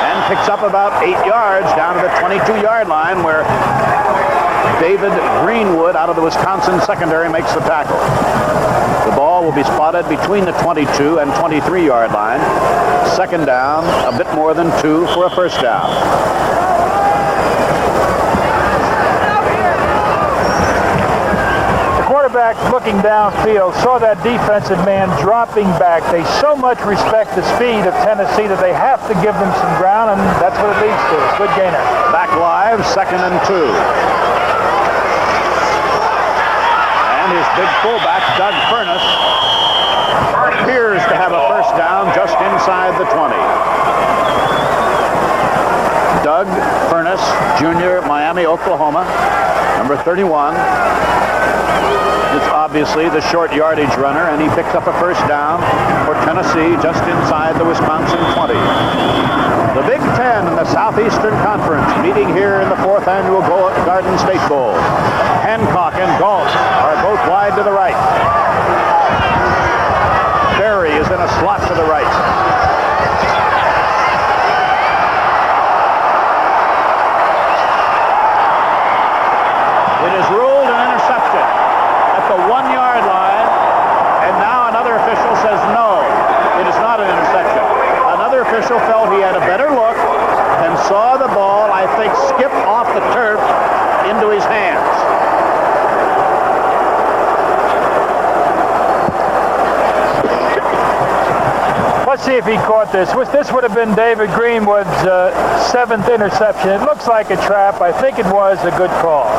And picks up about 8 yards down to the 22-yard line where David Greenwood out of the Wisconsin secondary makes the tackle. The ball will be spotted between the 22 and 23-yard line. Second down, a bit more than 2 for a first down. The quarterback looking downfield saw that defensive man dropping back. They so much respect the speed of Tennessee that they have to give them some ground, and that's what it leads to. Good gainer. Back live, 2nd and 2. His big fullback, Doug Furness, appears to have a first down just inside the 20. Doug Furness, junior, Miami, Oklahoma, number 31. It's obviously the short yardage runner, and he picks up a first down for Tennessee just inside the Wisconsin 20. The Big Ten in the Southeastern Conference meeting here in the 4th annual Garden State Bowl. Hancock and Galt are both wide to the right. Berry is in a slot to the right. It is ruled an interception at the 1-yard line, and now another official says no, it is not an interception. Another official felt he had a better look and saw the ball, I think, skip off the turf into his hands. Let's see if he caught this. This would have been David Greenwood's 7th interception. It looks like a trap. I think it was a good call.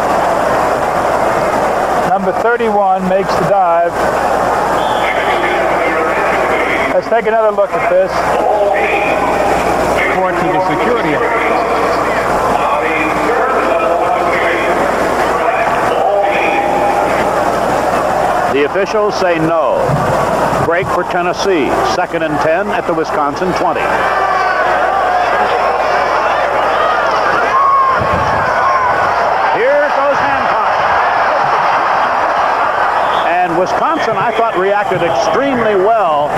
Number 31 makes the dive. Let's take another look at this. Report to the security. The officials say no. Break for Tennessee. 2nd and 10 at the Wisconsin 20. Here goes Hancock. And Wisconsin, I thought, reacted extremely well.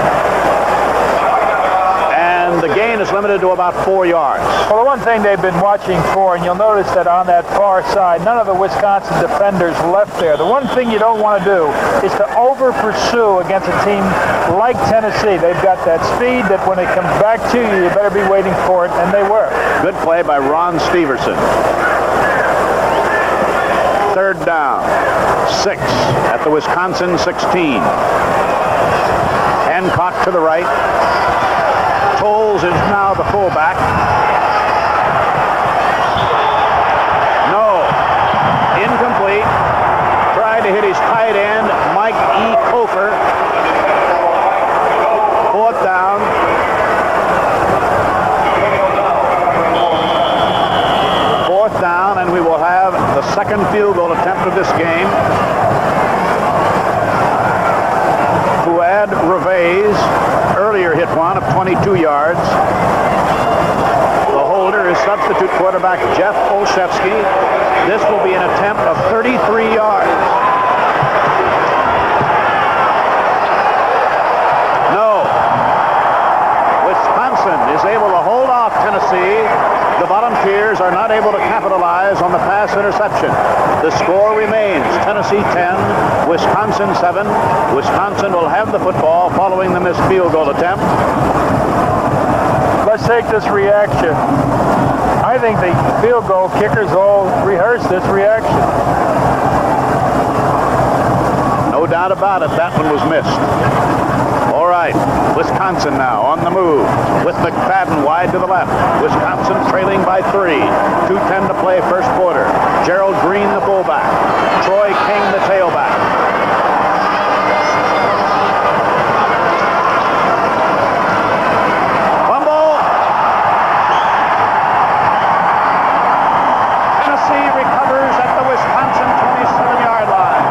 And the gain is limited to about 4 yards. Well, the one thing they've been watching for, and you'll notice that on that far side, none of the Wisconsin defenders left there. The one thing you don't want to do is to over-pursue against a team like Tennessee. They've got that speed that when they come back to you, you better be waiting for it, and they were. Good play by Ron Steverson. 3rd down. 6 at the Wisconsin 16. Hancock to the right. Tolles is now the fullback. No. Incomplete. Tried to hit his tight end, Mike E. Cofer. 4th down. Fourth down, and we will have the second field goal attempt of this game. Fuad Reveiz earlier hit one of 22 yards. The holder is substitute quarterback Jeff Olszewski. This will be an attempt of 33 yards. No. Wisconsin is able to hold off Tennessee. The Volunteers are not able to capitalize on the pass interception. The score remains Tennessee 10, Wisconsin 7. Wisconsin will have the football following the missed field goal attempt. Let's take this reaction. I think the field goal kickers all rehearsed this reaction. No doubt about it, that one was missed. All right, Wisconsin now on the move with McFadden wide to the left. Wisconsin trailing by 3. 2:10 to play first quarter. Gerald Green the fullback. Troy King the tailback. Fumble. Tennessee recovers at the Wisconsin 27-yard line.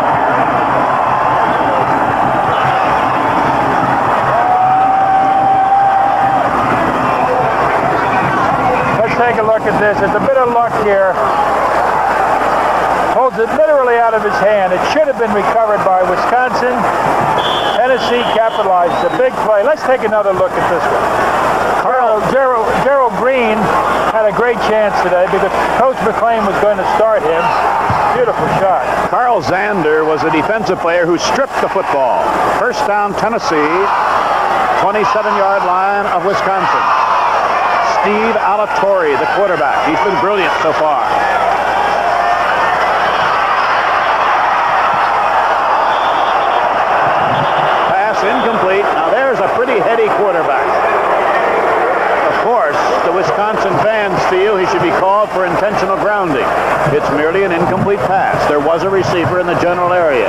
Take a look at this. There's a bit of luck here. Holds it literally out of his hand. It should have been recovered by Wisconsin. Tennessee capitalized. A big play. Let's take another look at this one. Gerald Green had a great chance today because Coach McLean was going to start him. Beautiful shot. Carl Zander was a defensive player who stripped the football. First down, Tennessee. 27-yard line of Wisconsin. Steve Alatorre, the quarterback. He's been brilliant so far. Pass incomplete. Now there's a pretty heady quarterback. Of course, the Wisconsin fans feel he should be called for intentional grounding. It's merely an incomplete pass. There was a receiver in the general area.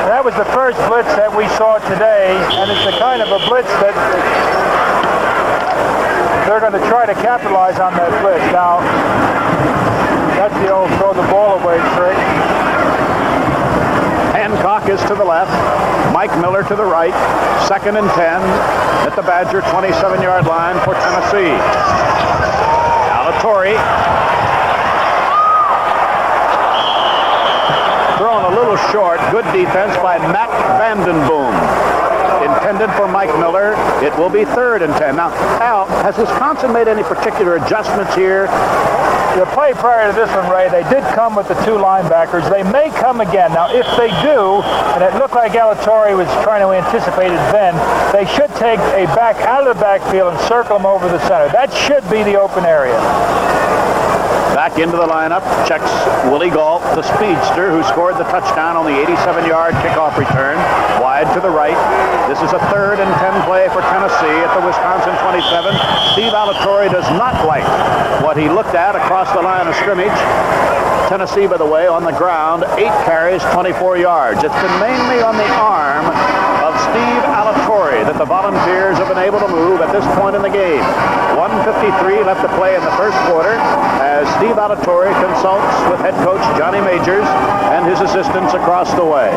That was the first blitz that we saw today, and it's the kind of a blitz that they're going to try to capitalize on that blitz. Now, that's the old throw the ball away trick. Hancock is to the left. Mike Miller to the right. 2nd and 10 at the Badger 27-yard line for Tennessee. Alatorre thrown a little short. Good defense by Matt Vandenboom. Intended for Mike Miller. It will be 3rd and 10. Now, Al, has Wisconsin made any particular adjustments here? The play prior to this one, Ray, they did come with the 2 linebackers. They may come again. Now, if they do, and it looked like Alatorre was trying to anticipate it then, they should take a back out of the backfield and circle him over the center. That should be the open area. Back into the lineup, checks Willie Gault, the speedster who scored the touchdown on the 87-yard kickoff return. Wide to the right. This is a 3rd and 10 play for Tennessee at the Wisconsin 27. Steve Alatorre does not like what he looked at across the line of scrimmage. Tennessee, by the way, on the ground, 8 carries, 24 yards. It's been mainly on the arm of Steve Alatorre that the Volunteers have been able to move at this point in the game. 1:53 left to play in the first quarter as Steve Alatorre consults with head coach Johnny Majors and his assistants across the way.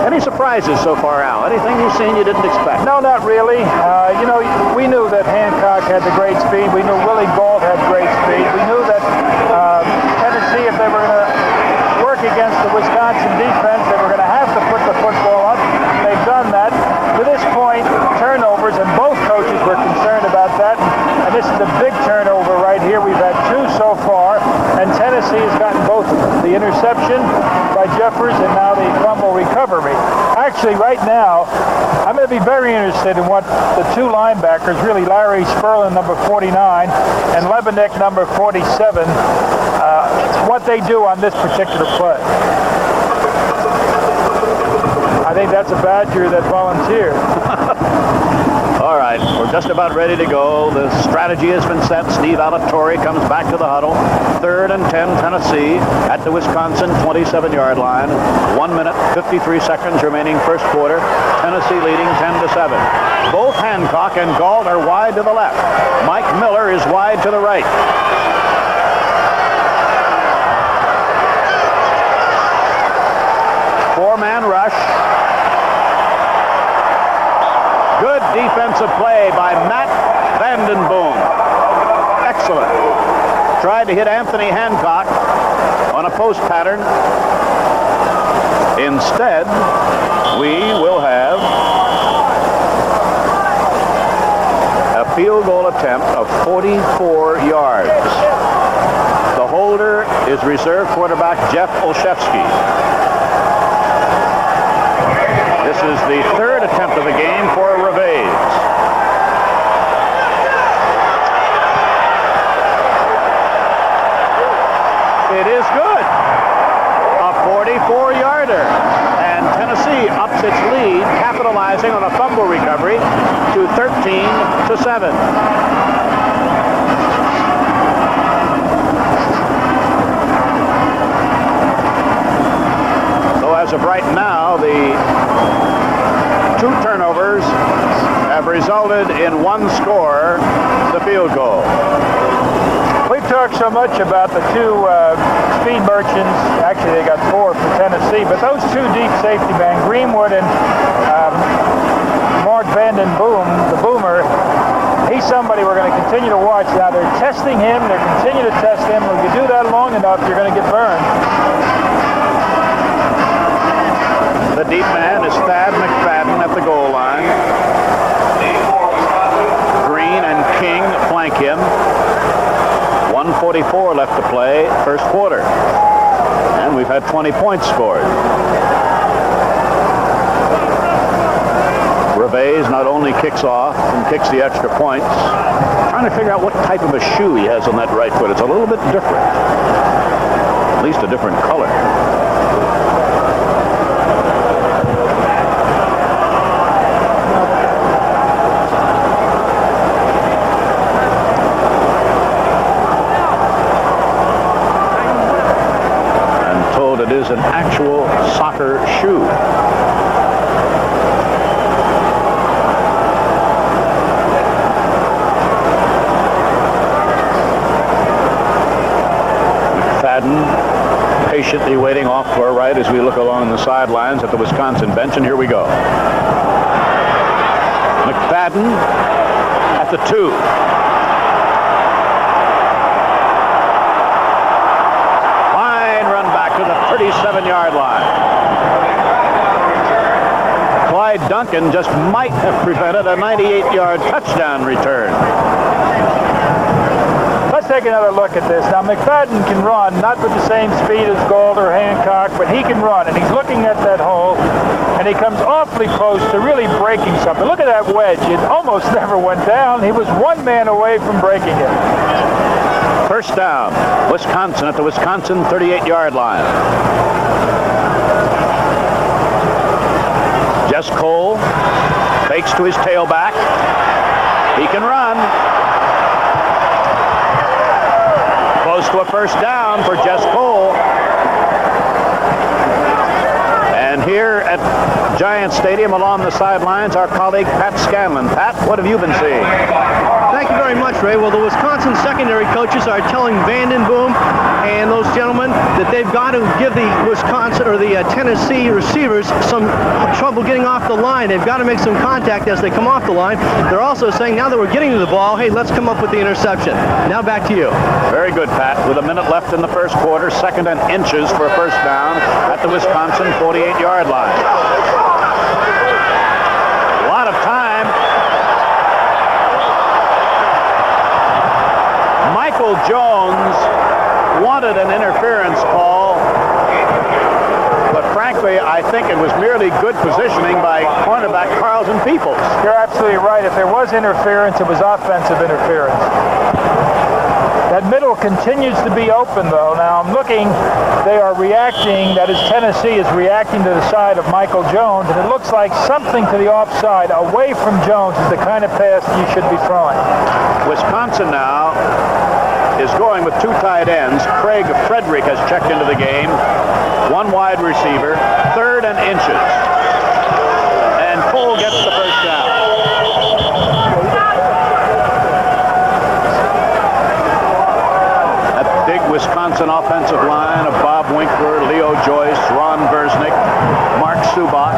Any surprises so far, Al? Anything you've seen you didn't expect? No, not really. You know, we knew that Hancock had the great speed. We knew Willie Gault had great speed. We knew that Tennessee, if they were going to work against the Wisconsin defense, they were going to have to put the football up. They've done that. To this point, turnovers, and both coaches were concerned about that. And this is a big turnover right here. We've had 2 so far, and Tennessee has gotten both of them. The interception by Jeffers and now the fumble recovery. Actually, right now, I'm going to be very interested in what the 2 linebackers, really Larry Spurlin, number 49, and Lebenick, number 47, what they do on this particular play. I think that's a Badger that volunteered. All right, we're just about ready to go. The strategy has been set. Steve Alatorre comes back to the huddle. 3rd and 10 Tennessee at the Wisconsin 27-yard line. 1 minute, 53 seconds remaining first quarter. Tennessee leading 10-7. Both Hancock and Gault are wide to the left. Mike Miller is wide to the right. Four-man rush. Good defensive play by Matt Vandenboom. Excellent. Tried to hit Anthony Hancock on a post pattern. Instead, we will have a field goal attempt of 44 yards. The holder is reserve quarterback Jeff Olszewski. This is the 3rd attempt of the game for Reveiz. It is good. A 44-yarder. And Tennessee ups its lead, capitalizing on a fumble recovery to 13-7. As of right now, the 2 turnovers have resulted in 1 score, the field goal. We've talked so much about the 2 speed merchants. Actually, they got 4 for Tennessee, but those 2 deep safety men, Greenwood and Mark Vandenboom, the boomer, he's somebody we're going to continue to watch. Now, they're testing him. They're continuing to test him. If you do that long enough, you're going to get burned. The deep man is Thad McFadden at the goal line. Green and King flank him. 1:44 left to play, first quarter. And we've had 20 points scored. Reveiz not only kicks off and kicks the extra points, trying to figure out what type of a shoe he has on that right foot. It's a little bit different. At least a different color. It is an actual soccer shoe. McFadden patiently waiting off to our right as we look along the sidelines at the Wisconsin bench, and here we go. McFadden at the 2. Fine run back to the 37-yard line. Clyde Duncan just might have prevented a 98-yard touchdown return. Let's take another look at this. Now, McFadden can run, not with the same speed as Gold or Hancock, but he can run, and he's looking at that hole, and he comes awfully close to really breaking something. Look at that wedge. It almost never went down. He was one man away from breaking it. First down, Wisconsin at the Wisconsin 38-yard line. Jess Cole fakes to his tailback. He can run. Close to a first down for Jess Cole. And here at Giant Stadium along the sidelines, our colleague Pat Scanlon. Pat, what have you been seeing? Thank you very much, Ray. Well, the Wisconsin secondary coaches are telling Vandenboom and those gentlemen that they've got to give the Wisconsin or the Tennessee receivers some trouble getting off the line. They've got to make some contact as they come off the line. They're also saying now that we're getting to the ball, hey, let's come up with the interception. Now back to you. Very good, Pat. With a minute left in the first quarter, 2nd and inches for a first down at the Wisconsin 48-yard line. A lot of time. Michael Jones wanted an interference call, but frankly, I think it was merely good positioning by cornerback Carlton Peoples. You're absolutely right. If there was interference, it was offensive interference. That middle continues to be open, though. Now, I'm looking. They are reacting. That is, Tennessee is reacting to the side of Michael Jones, and it looks like something to the offside away from Jones is the kind of pass you should be throwing. Wisconsin now is going with 2 tight ends. Craig Frederick has checked into the game. 1 wide receiver, 3rd and inches. And Cole gets the first down. That big Wisconsin offensive line of Bob Winkler, Leo Joyce, Ron Versnick, Mark Subak,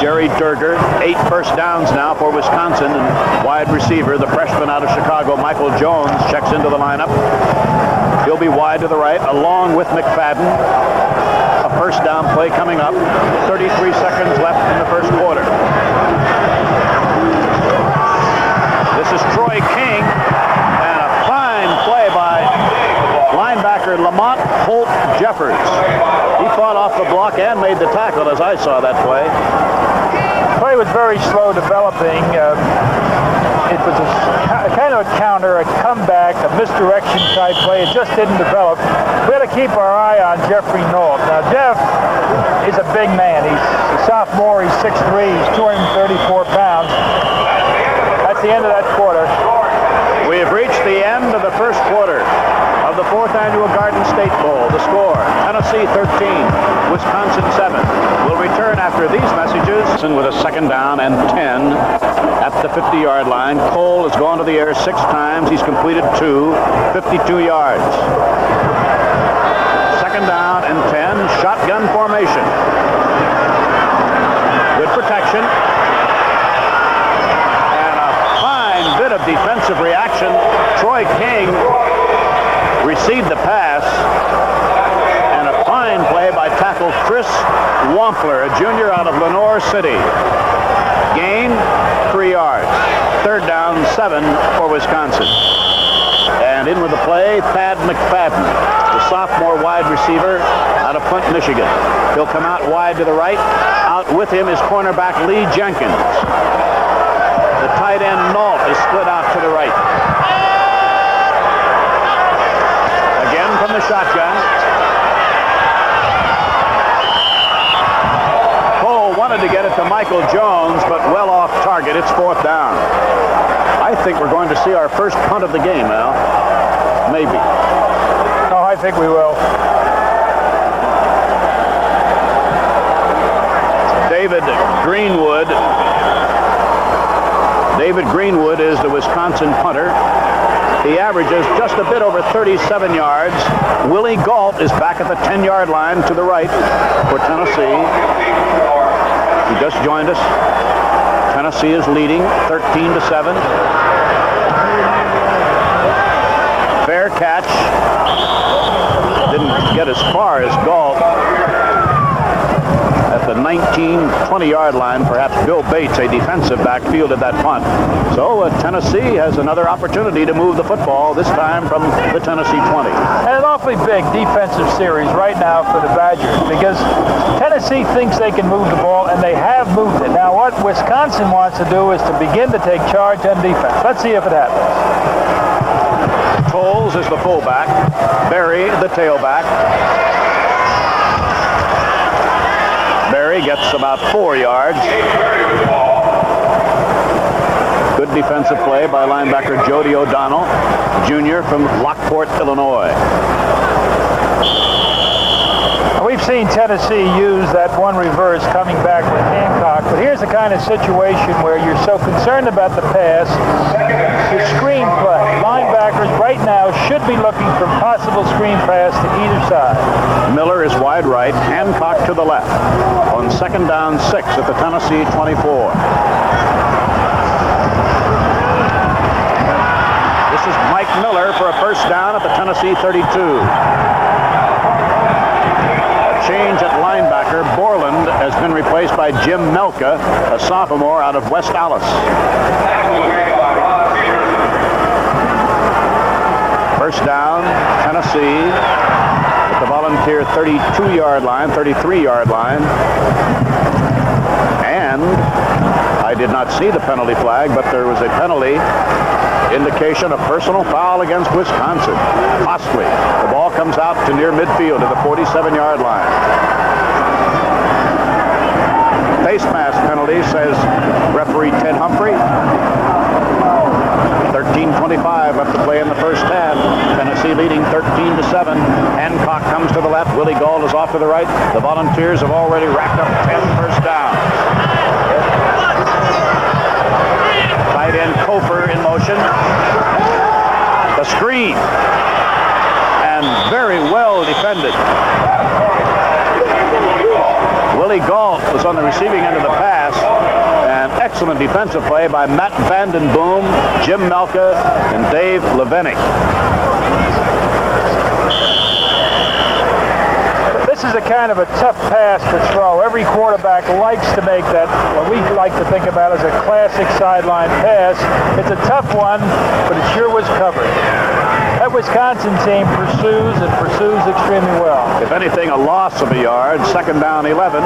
Jerry Durger. 8 first downs now for Wisconsin, and wide receiver, the freshman out of Chicago, Michael Jones, checks into the lineup. He'll be wide to the right, along with McFadden. A first down play coming up. 33 seconds left in the first quarter. This is Troy King, and a fine play by linebacker Lamont Holt Jeffers. He fought off the block and made the tackle as I saw that play. The play was very slow developing. It was a kind of a counter, a comeback, a misdirection type play. It just didn't develop. We had to keep our eye on Jeffrey Knoll. Now, Jeff is a big man. He's a sophomore. He's 6'3". He's 234 pounds. That's the end of that quarter. We have reached the end of the first quarter of the 4th annual Garden State Bowl. The score, Tennessee 13, Wisconsin 7. We'll return after these messages. With a 2nd down and 10 at the 50-yard line. Cole has gone to the air 6 times. He's completed 2, 52 yards. 2nd down and 10, shotgun formation. Good protection. And a fine bit of defensive reaction. Troy King received the pass, and a fine play by tackle Chris Wampler, a junior out of Lenore City. Gain 3 yards. 3rd down, 7 for Wisconsin. And in with the play, Thad McFadden, the sophomore wide receiver out of Flint, Michigan. He'll come out wide to the right. Out with him is cornerback Lee Jenkins. The tight end Nault is split out to the right. From the shotgun. Cole wanted to get it to Michael Jones, but well off target. It's 4th down. I think we're going to see our first punt of the game now. Maybe. No, I think we will. David Greenwood. David Greenwood is the Wisconsin punter. He averages just a bit over 37 yards. Willie Galt is back at the 10-yard line to the right for Tennessee. He just joined us. Tennessee is leading 13-7. Fair catch. Didn't get as far as Galt. At the 19-20-yard line, perhaps Bill Bates, a defensive back, fielded that punt. So Tennessee has another opportunity to move the football, this time from the Tennessee 20. And an awfully big defensive series right now for the Badgers, because Tennessee thinks they can move the ball, and they have moved it. Now what Wisconsin wants to do is to begin to take charge on defense. Let's see if it happens. Tolles is the fullback. Berry, the tailback. Berry gets about 4 yards. Good defensive play by linebacker Jody O'Donnell, Jr. from Lockport, Illinois. We've seen Tennessee use that one reverse coming back with Hancock, but here's the kind of situation where you're so concerned about the pass, the screen play. Linebackers right now should be looking for possible screen pass to either side. Miller is wide right, Hancock to the left. On 2nd down 6 at the Tennessee 24. This is Mike Miller for a first down at the Tennessee 32. Change at linebacker. Borland has been replaced by Jim Melka, a sophomore out of West Allis. First down, Tennessee at the Volunteer 32-yard line, 33-yard line. And I did not see the penalty flag, but there was a penalty indication of personal foul against Wisconsin. Costly. The ball comes out to near midfield at the 47-yard line. Face mask penalty, says referee Ted Humphrey. 13:25 left to play in the first half. Tennessee leading 13-7. Hancock comes to the left. Willie Galt is off to the right. The Volunteers have already racked up 10 first downs. Tight end Kofer in motion. The screen. And very well defended. Willie Galt was on the receiving end of the pass. And excellent defensive play by Matt Vanden Boom, Jim Melka, and Dave Levenik. This is a kind of a tough pass to throw. Every quarterback likes to make that, what we like to think about as a classic sideline pass. It's a tough one, but it sure was covered. That Wisconsin team pursues and pursues extremely well. If anything, a loss of a yard. 2nd down 11.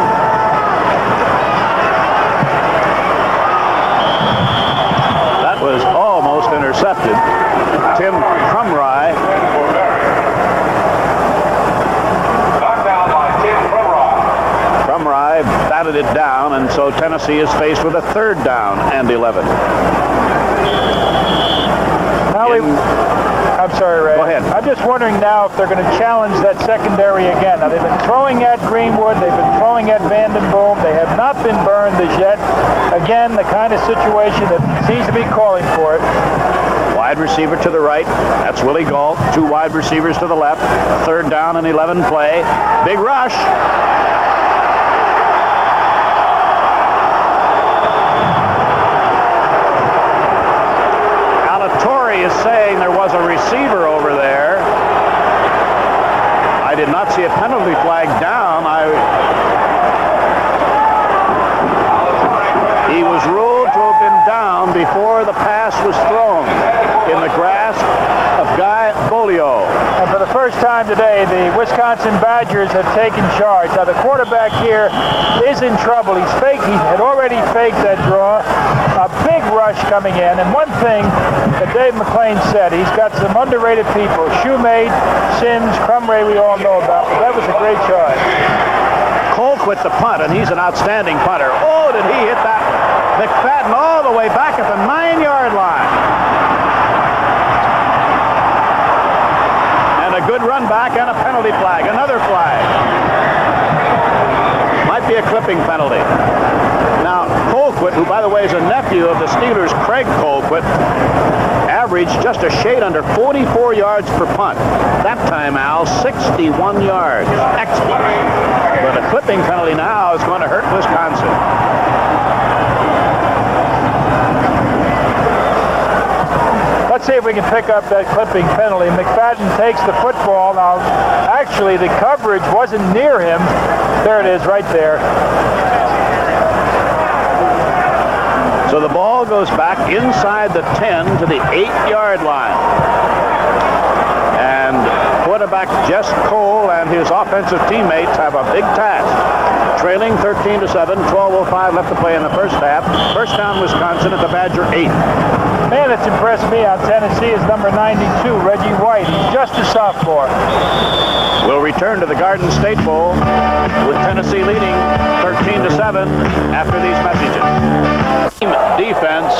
That was almost intercepted. Tim Crumry. Crumry batted it down, and so Tennessee is faced with a 3rd down and 11. Now I'm sorry, Ray. Go ahead. I'm just wondering now if they're going to challenge that secondary again. Now, they've been throwing at Greenwood. They've been throwing at Vanden Boom. They have not been burned as yet. Again, the kind of situation that seems to be calling for it. Wide receiver to the right. That's Willie Galt. 2 wide receivers to the left. 3rd down and 11 play. Big rush. Is saying there was a receiver over there. I did not see a penalty flag down. He was ruled to have been down before the pass was thrown in the grasp of Guy Bolio. And for the first time today, the Wisconsin Badgers have taken charge. Now, the quarterback here is in trouble. He had already faked that draw. A big rush coming in. And one thing that Dave McClain said, he's got some underrated people. Shoemate, Sims, Crumry, we all know about. But that was a great charge. Kolk with the punt, and he's an outstanding punter. Oh, did he hit that one? McFadden all the way back at the 9-yard line. And a good run back and a penalty flag. Another flag. Might be a clipping penalty. Now, Colquitt who, by the way, is a nephew of the Steelers' Craig Colquitt, averaged just a shade under 44 yards per punt. That time, Al, 61 yards. Excellent. But a clipping penalty now is going to hurt Wisconsin. Let's see if we can pick up that clipping penalty. McFadden takes the football. Now, actually, the coverage wasn't near him. There it is, right there. So the ball goes back inside the 10 to the 8-yard line. And quarterback Jess Cole and his offensive teammates have a big task. Trailing 13-7, 12:05 left to play in the first half. First down, Wisconsin at the Badger 8. Man, that's impressed me on Tennessee is number 92, Reggie White. He's just a sophomore. We'll return to the Garden State Bowl with Tennessee leading 13-7 after these messages. Defense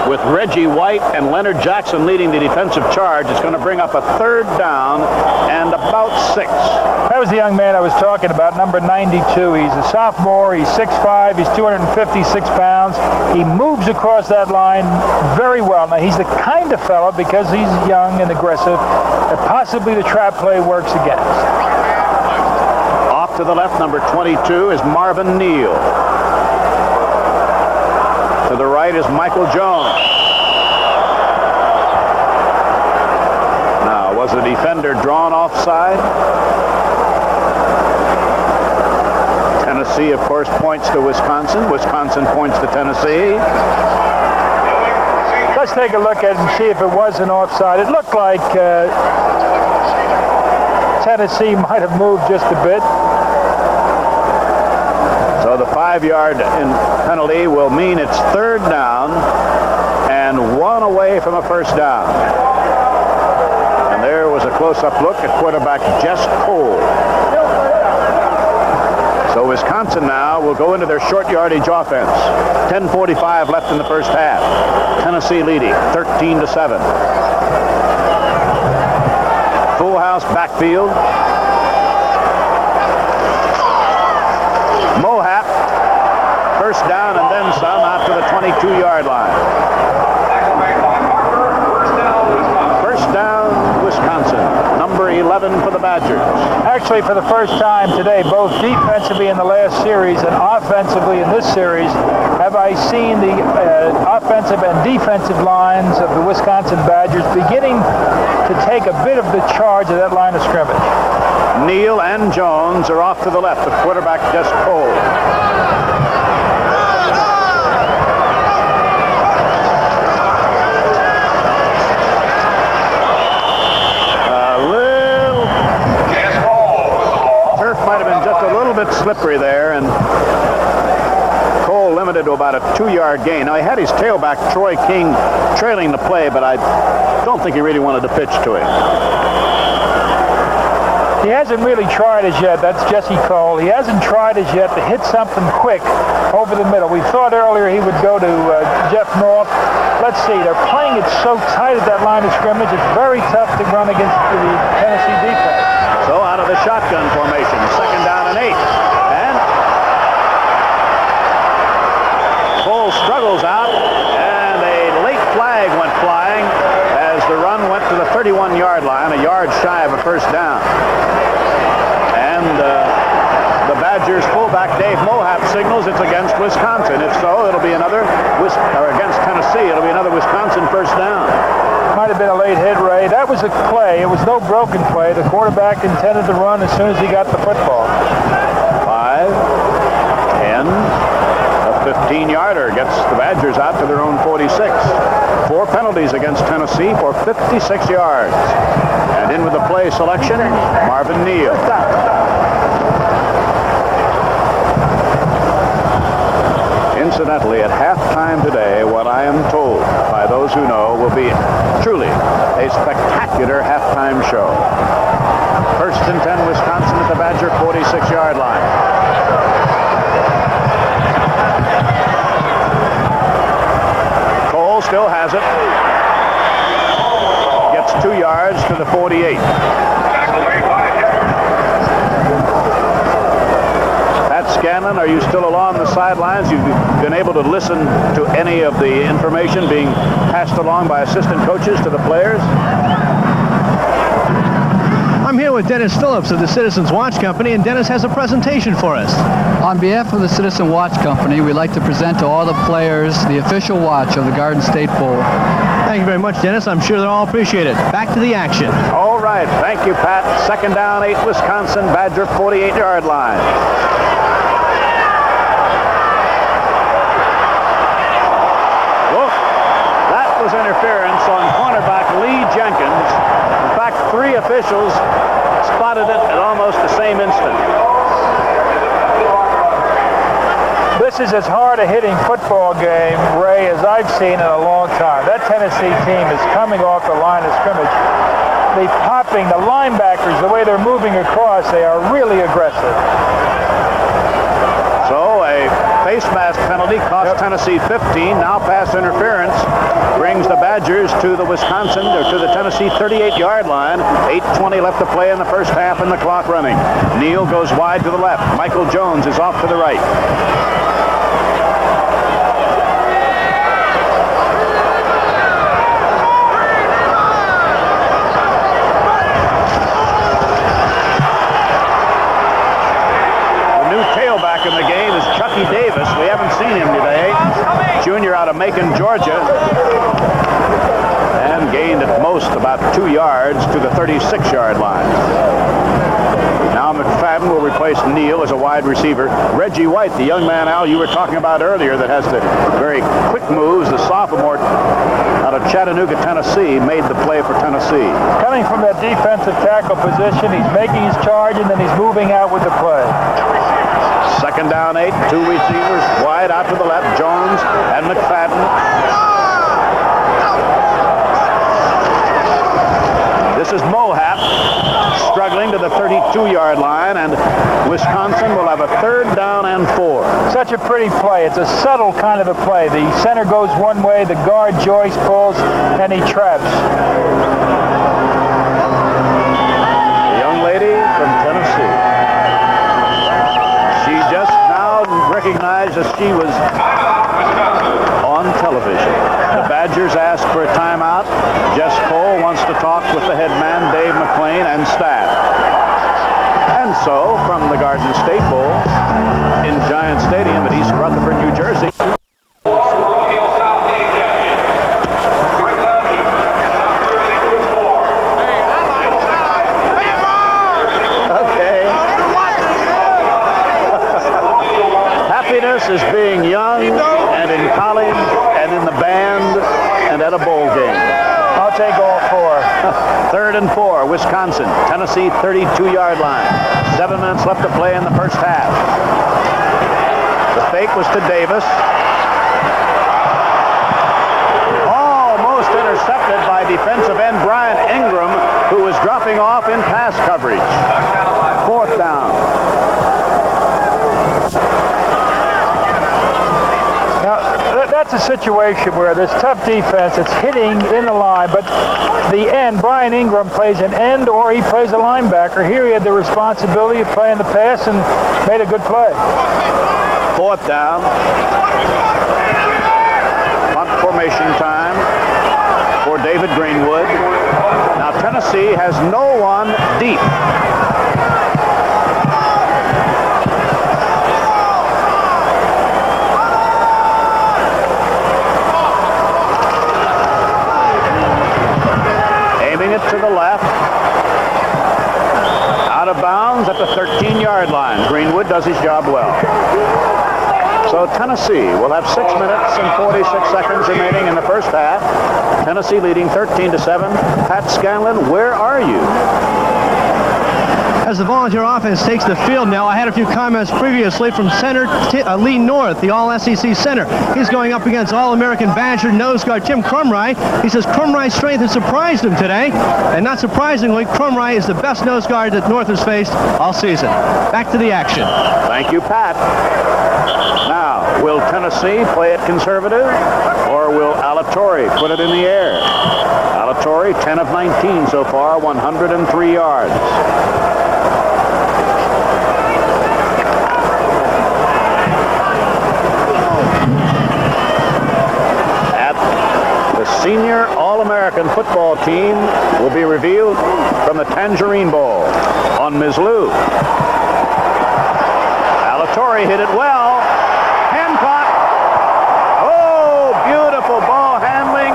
with Reggie White and Leonard Jackson leading the defensive charge. It's going to bring up a third down and about 6. That was the young man I was talking about, number 92. He's a sophomore. He's 6'5". He's 256 pounds. He moves across that line very well. Now, he's the kind of fellow, because he's young and aggressive, that possibly the trap play works against. Off to the left, number 22 is Marvin Neal. To the right is Michael Jones. Now, was the defender drawn offside? Tennessee, of course, points to Wisconsin. Wisconsin points to Tennessee. Let's take a look at it and see if it was an offside. It looked like Tennessee might have moved just a bit. So the 5-yard penalty will mean it's third down and 1 away from a first down. And there was a close-up look at quarterback Jess Cole. So Wisconsin now will go into their short yardage offense. 10:45 left in the first half. Tennessee leading 13-7. Full house backfield. Mohap, first down and then some out to the 22-yard line. First down, Wisconsin. Number 11 for the Badgers. Actually, for the first time today, both defensively in the last series and offensively in this series, have I seen the offensive and defensive lines of the Wisconsin Badgers beginning to take a bit of the charge of that line of scrimmage. Neal and Jones are off to the left of quarterback Jess Cole. Turf might have been just a little bit slippery there, and Cole limited to about a 2-yard gain. Now, he had his tailback, Troy King, trailing the play, but I don't think he really wanted to pitch to him. He hasn't really tried as yet. That's Jesse Cole. He hasn't tried as yet to hit something quick over the middle. We thought earlier he would go to Jeff North. Let's see. They're playing it so tight at that line of scrimmage. It's very tough to run against the Tennessee defense. So out of the shotgun formation, second down and 8. And Cole struggles out, and a late flag went flying as the run went to the 31-yard line, a yard shy of a first down. And the Badgers fullback Dave Mohap signals it's against Wisconsin. If so, it'll be another, or against Tennessee, it'll be another Wisconsin first down. Might have been a late hit, Ray. That was a play. It was no broken play. The quarterback intended to run as soon as he got the football. 5, 10, a 15-yarder gets the Badgers out to their own 46. 4 penalties against Tennessee for 56 yards. And in with the play selection, Marvin Neal. Incidentally, at halftime today, what I am told by those who know will be truly a spectacular halftime show. First and 10, Wisconsin at the Badger 46-yard line. Cole still has it. Gets 2 yards to the 48. Pat Scanlon Scanlon, are you still along the sidelines? You've been able to listen to any of the information being passed along by assistant coaches to the players? I'm here with Dennis Phillips of the Citizens Watch Company, and Dennis has a presentation for us. On behalf of the Citizen Watch Company, we'd like to present to all the players the official watch of the Garden State Bowl. Thank you very much, Dennis. I'm sure they'll all appreciate it. Back to the action. All right. Thank you, Pat. Second down, 8, Wisconsin. Badger 48-yard line. Whoa. That was interference on cornerback Lee Jenkins. In fact, 3 officials spotted it at almost the same instant. This is as hard a hitting football game, Ray, as I've seen in a long time. That Tennessee team is coming off the line of scrimmage. The popping, the linebackers, the way they're moving across, they are really aggressive. So a face mask penalty cost Tennessee 15. Now pass interference brings the Badgers to the Wisconsin, or to the Tennessee 38-yard line. 8:20 left to play in the first half and the clock running. Neal goes wide to the left. Michael Jones is off to the right. In the game is Chucky Davis. We haven't seen him today. Junior out of Macon, Georgia. And gained at most about 2 yards to the 36-yard line. Now McFadden will replace Neal as a wide receiver. Reggie White, the young man, Al, you were talking about earlier, that has the very quick moves, the sophomore out of Chattanooga, Tennessee, made the play for Tennessee. Coming from that defensive tackle position, he's making his charge and then he's moving out with the play. Second down, 8, 2 receivers wide out to the left, Jones and McFadden. This is Mohap struggling to the 32-yard line, and Wisconsin will have a third down and 4. Such a pretty play. It's a subtle kind of a play. The center goes one way, the guard Joyce pulls, and he traps. The young lady from Tennessee. She just now recognized that she was on television. The Badgers asked for a timeout. Jess Cole wants to talk with the head man, Dave McClain, and staff. And so, from the Garden State Bowl in Giant Stadium at East Rutherford, New Jersey. Happiness is being young and in college and in the band and at a bowl game. I'll take all 4. Third and 4, Wisconsin, Tennessee 32-yard line. 7 minutes left to play in the first half. The fake was to Davis. Almost intercepted by defensive end Brian Ingram, who was dropping off in pass coverage. 4th down. Now, that's a situation where there's tough defense. It's hitting in the line, but the end, Brian Ingram plays an end or he plays a linebacker. Here he had the responsibility of playing the pass and made a good play. 4th down. Punt formation time for David Greenwood. Now Tennessee has no one deep. To the left, out of bounds at the 13-yard line. Greenwood does his job well. So Tennessee will have 6 minutes and 46 seconds remaining in the first half. Tennessee leading 13-7. Pat Scanlon, where are you? As the Volunteer offense takes the field now, I had a few comments previously from center Lee North, the All-SEC center. He's going up against All-American Badger nose guard Tim Crumry. He says Crumry's strength has surprised him today. And not surprisingly, Crumry is the best nose guard that North has faced all season. Back to the action. Thank you, Pat. Now, will Tennessee play it conservative, or will Alatorre put it in the air? Alatorre, 10 of 19 so far, 103 yards. All-American football team will be revealed from the Tangerine Bowl on Ms. Lou. Alatorre hit it well. Hancock. Oh, beautiful ball handling.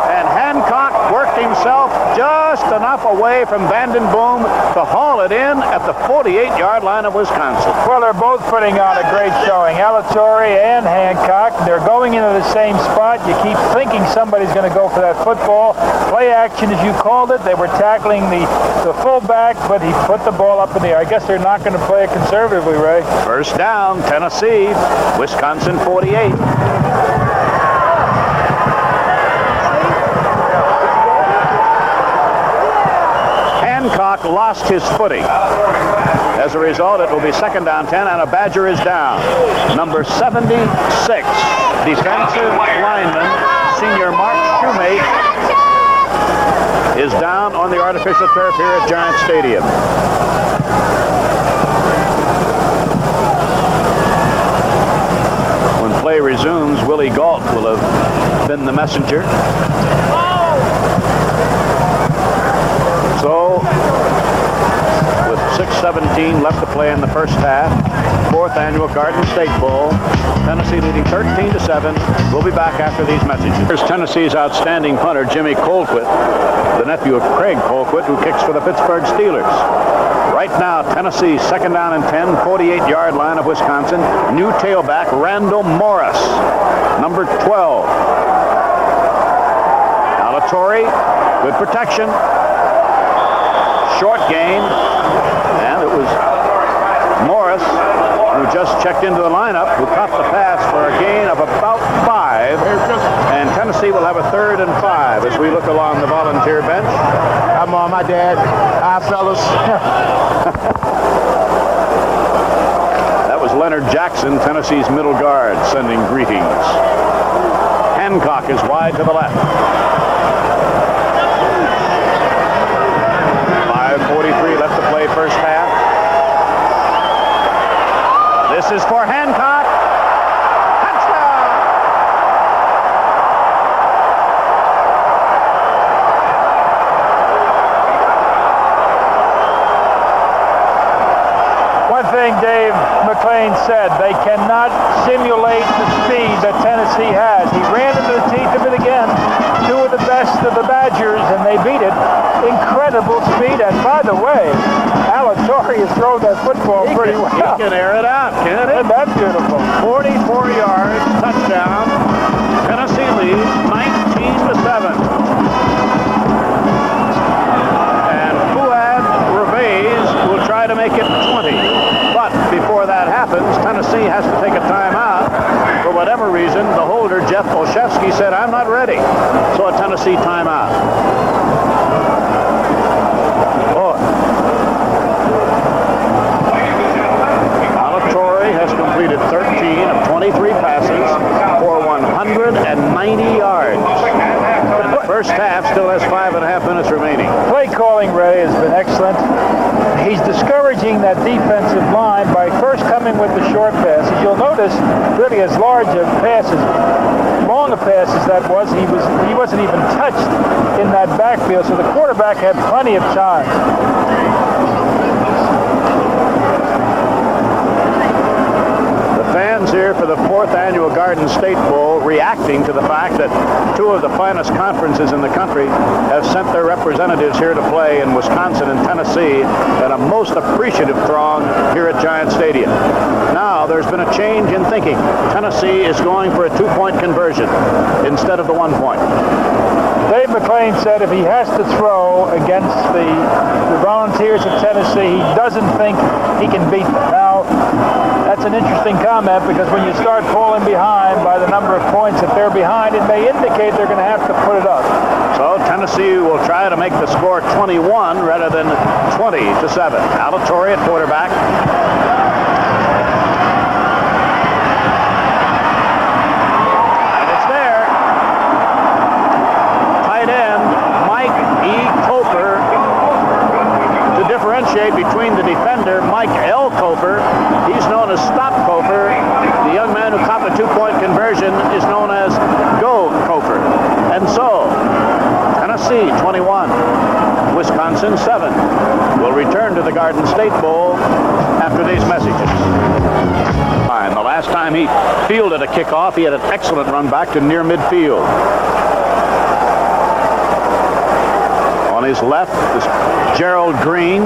And Hancock worked himself just enough away from Vanden Boom to haul it in at the 48-yard line of Wisconsin. Well, they're both putting on a great showing. Alatorre and Hancock. They're going into the same spot. You keep thinking somebody's going to go for that football. Play action, as you called it. They were tackling the fullback, but he put the ball up in the air. I guess they're not going to play it conservatively, Ray. First down, Tennessee, Wisconsin 48. Hancock lost his footing. As a result, it will be second down 10, and a Badger is down. Number 76, defensive lineman, senior Mark Shoemate, is down on the artificial turf here at Giant Stadium. When play resumes, Willie Galt will have been the messenger. So, with 6:17 left to play in the first half, fourth annual Garden State Bowl, Tennessee leading 13-7. We'll be back after these messages. Here's Tennessee's outstanding punter, Jimmy Colquitt, the nephew of Craig Colquitt, who kicks for the Pittsburgh Steelers. Right now, Tennessee second down and 10, 48-yard line of Wisconsin. New tailback, Randall Morris, number 12. Alatorre, good protection. Short gain, and it was Morris, who just checked into the lineup, who caught the pass for a gain of about 5. And Tennessee will have a 3rd and 5 as we look along the volunteer bench. I'm on my dad. Hi, fellas. That was Leonard Jackson, Tennessee's middle guard, sending greetings. Hancock is wide to the left. 5:43 left to play first half. This is for Hancock. Touchdown! One thing Dave McClain said, they cannot simulate the speed that Tennessee has. He ran into the teeth of it again. Two of the best of the Badgers, and they beat it. Incredible speed, and by the way, Alatorre has thrown that football pretty well. He can air it out, can't he? Isn't that beautiful? 44 yards, touchdown. Tennessee leads 19-7. And Fuad Reveiz will try to make it 20. But before that happens, Tennessee has to take a timeout. For whatever reason, the holder, Jeff Olszewski, said, I'm not ready. So a Tennessee timeout. Alatorre has completed 13 of 23 passes for 190 yards. And the first half still has 5.5 minutes remaining. Play calling, Ray, has been excellent. He's discouraging that defensive line by first coming with the short passes. You'll notice really as large of passes, long a pass as that was, he wasn't even touched in that backfield, so the quarterback had plenty of time. Fans here for the 4th annual Garden State Bowl reacting to the fact that 2 of the finest conferences in the country have sent their representatives here to play in Wisconsin and Tennessee, and a most appreciative throng here at Giant Stadium. Now there's been a change in thinking. Tennessee is going for a 2-point conversion instead of the 1 point. Dave McClain said if he has to throw against the Volunteers of Tennessee, he doesn't think he can beat them. Now, that's an interesting comment because when you start falling behind by the number of points that they're behind, it may indicate they're going to have to put it up. So Tennessee will try to make the score 21 rather than 20-7. Alatorre at quarterback. Between the defender, Mike L. Cofer. He's known as Stop Cofer. The young man who caught the 2-point conversion is known as Go Cofer. And so, Tennessee Tennessee 21, Wisconsin 7. We'll return to the Garden State Bowl after these messages. And the last time he fielded a kickoff, he had an excellent run back to near midfield. On his left is Gerald Green.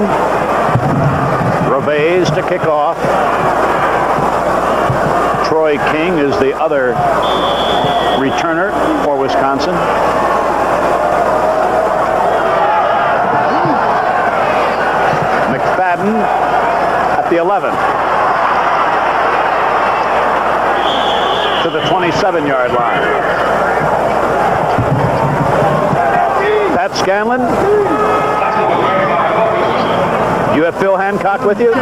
Reves to kick off. Troy King is the other returner for Wisconsin. McFadden at the 11. To the 27-yard line. Pat Scanlon. You have Phil Hancock with you?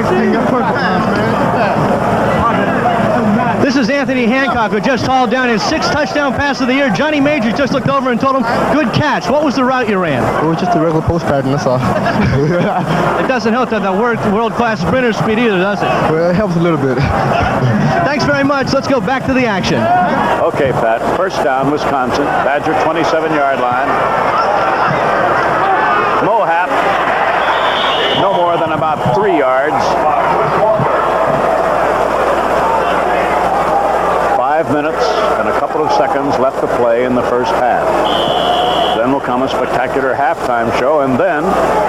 This is Anthony Hancock, who just hauled down his 6th touchdown pass of the year. Johnny Majors just looked over and told him, good catch. What was the route you ran? It was just a regular post pattern, that's all. It doesn't help that the world-class sprinter speed either, does it? Well, it helps a little bit. Thanks very much. Let's go back to the action. Okay, Pat. First down, Wisconsin. Badger 27-yard line. Mohap, no more than about 3 yards. 5 minutes and a couple of seconds left to play in the first half. Then will come a spectacular halftime show, and then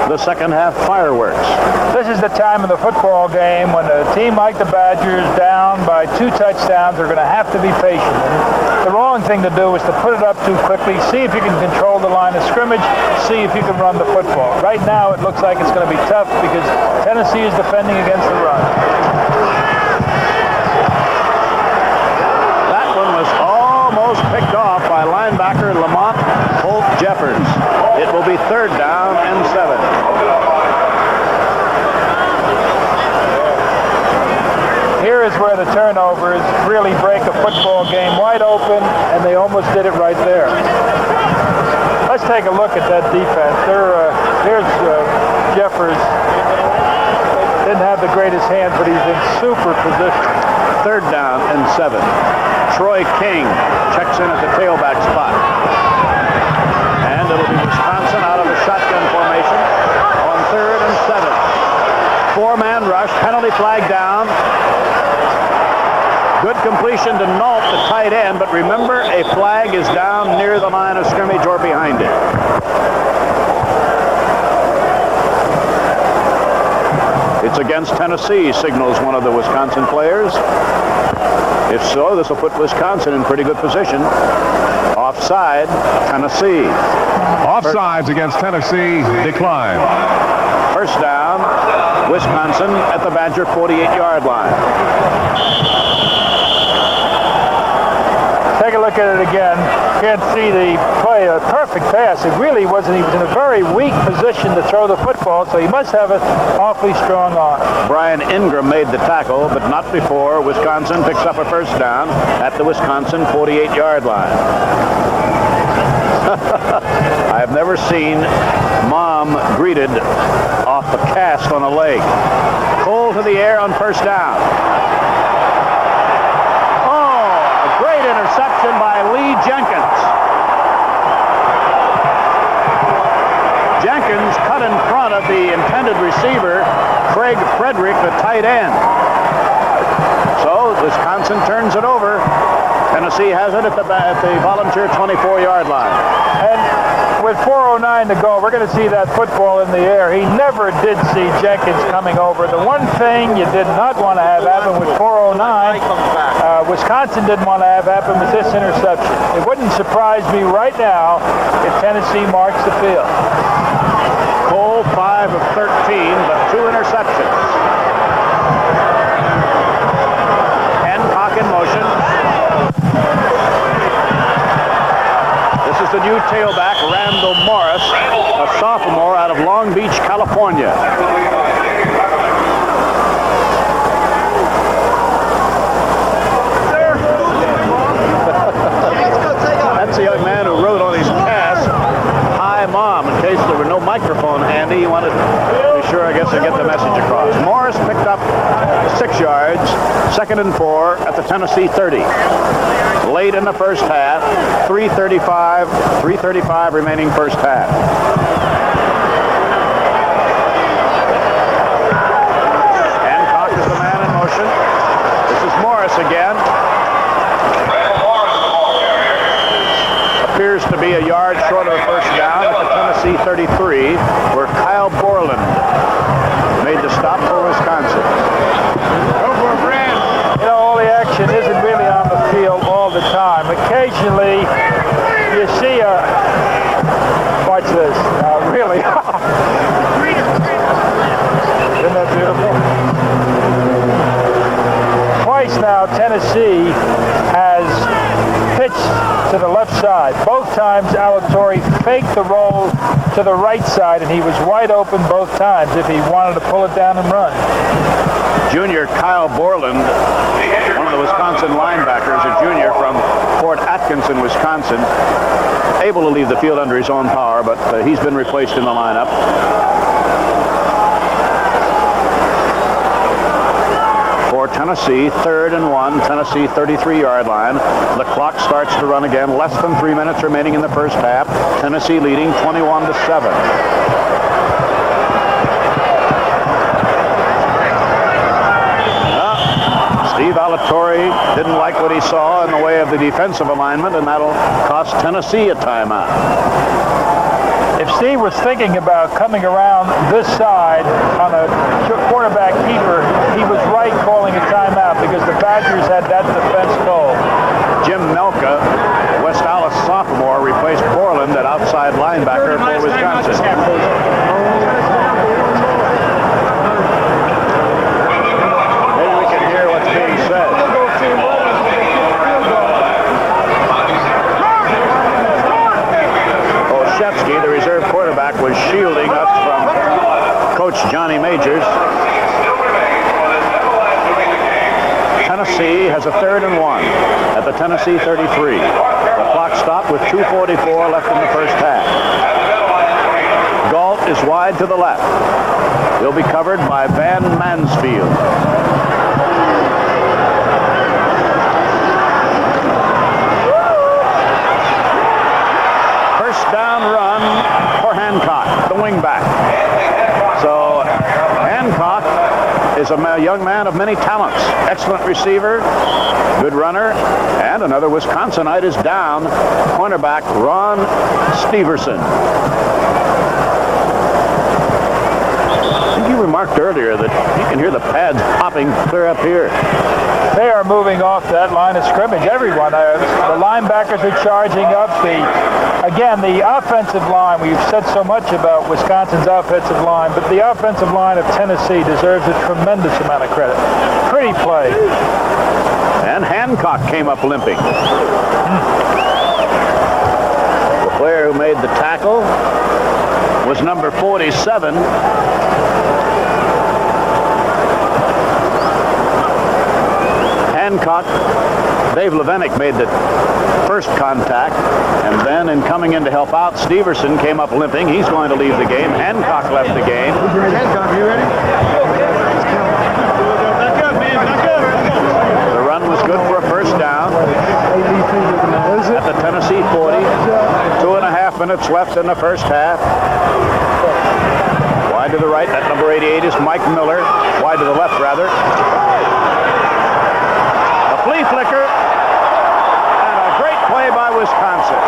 the second half fireworks. This is the time of the football game when a team like the Badgers, down by 2 touchdowns, are going to have to be patient. And the wrong thing to do is to put it up too quickly. See if you can control the line of scrimmage. See if you can run the football. Right now, it looks like it's going to be tough because Tennessee is defending against the run. That one was almost picked off by linebacker Lamont Holt Jeffers. It will be 3rd down and 7. Here is where the turnovers really break a football game wide open, and they almost did it right there. Let's take a look at that defense. Here's Jeffers. Didn't have the greatest hands, but he's in super position. 3rd down and 7. Troy King checks in at the tailback spot. And it'll be Wisconsin out of the shotgun formation on 3rd and 7. 4-man rush, penalty flag down. Good completion to Nault, the tight end, but remember, a flag is down near the line of scrimmage or behind it. It's against Tennessee, signals one of the Wisconsin players. If so, this will put Wisconsin in pretty good position. Offside, Tennessee. Offsides against Tennessee decline. First down, Wisconsin at the Badger 48-yard line. Take a look at it again. Can't see the play. A perfect pass. It really wasn't. He was in a very weak position to throw the football, so he must have an awfully strong arm. Brian Ingram made the tackle, but not before Wisconsin picks up a first down at the Wisconsin 48-yard line. I have never seen Mom greeted off a cast on a leg. Cole to the air on first down. Interception by Lee Jenkins. Jenkins cut in front of the intended receiver, Craig Frederick, the tight end. So Wisconsin turns it over. Tennessee has it at the Volunteer 24-yard line. And with 4:09 to go, we're going to see that football in the air. He never did see Jenkins coming over. The one thing you did not want to have happen with 4:09, Wisconsin didn't want to have happen with this interception. It wouldn't surprise me right now if Tennessee marks the field. Cole 5 of 13, but 2 interceptions. Hancock in motion. This is the new tailback, Randall Morris, a sophomore out of Long Beach, California. That's the young man who wrote on his cast, "Hi, Mom," in case there were no microphone handy. He wanted to be sure, I guess, to get the message across. Morris picked up 6 yards. 2nd and 4 at the Tennessee 30. Late in the first half, 3:35 remaining first half. Hancock is the man in motion. This is Morris again. Appears to be a yard short of a first down at the Tennessee 33, where Kyle Borland made the stop for Wisconsin. You know, all the action isn't really on the field all the time. Occasionally, you see a... Watch this. Really? Isn't that beautiful? Twice now, Tennessee has pitched to the left side. Both times, Alatorre faked the roll to the right side, and he was wide open both times if he wanted to pull it down and run. Junior Kyle Borland, one of the Wisconsin linebackers, a junior from Fort Atkinson, Wisconsin, able to leave the field under his own power, but he's been replaced in the lineup. For Tennessee, 3rd and 1, Tennessee 33-yard line. The clock starts to run again. Less than 3 minutes remaining in the first half. Tennessee leading 21-7. Steve Alatorre didn't like what he saw in the way of the defensive alignment, and that'll cost Tennessee a timeout. If Steve was thinking about coming around this side on a quarterback keeper, he was right calling a timeout because the Badgers had that defense called. Jim Melka, West Allis sophomore, replaced Borland at outside linebacker for Wisconsin. Maybe we can hear what's being said. Olszewski, the reserve quarterback, was shielding us from Coach Johnny Majors. Tennessee has a 3rd and 1 at the Tennessee 33. The clock stopped with 2:44 left in the first half. Galt is wide to the left. He'll be covered by Van Mansfield. First down run for Hancock, the wingback. So Hancock is a young man of many talents. Excellent receiver, good runner, and another Wisconsinite is down, cornerback Ron Steverson. I think you remarked earlier that you can hear the pads popping clear up here. They are moving off that line of scrimmage. Everyone, the linebackers are charging up. Again, the offensive line, we've said so much about Wisconsin's offensive line, but the offensive line of Tennessee deserves a tremendous amount of credit. Pretty play. And Hancock came up limping. The player who made the tackle was number 47. Hancock, Dave Levenik made the first contact, and then in coming in to help out, Steverson came up limping. He's going to leave the game. Hancock left the game. Hancock, you ready? The run was good for a first down at the Tennessee 40. 2.5 minutes left in the first half. Wide to the right, that number 88 is Mike Miller. Wide to the left, rather. Flea flicker, and a great play by Wisconsin.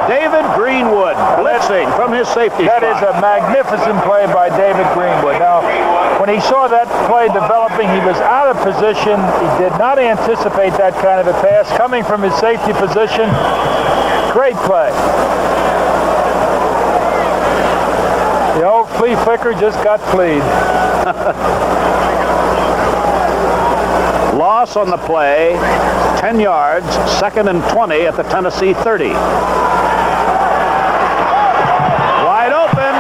David Greenwood blitzing from his safety spot. That is a magnificent play by David Greenwood. Now, when he saw that play developing, he was out of position. He did not anticipate that kind of a pass coming from his safety position. Great play. The old flea flicker just got fleed. Loss on the play, 10 yards, 2nd and 20 at the Tennessee 30. Wide open.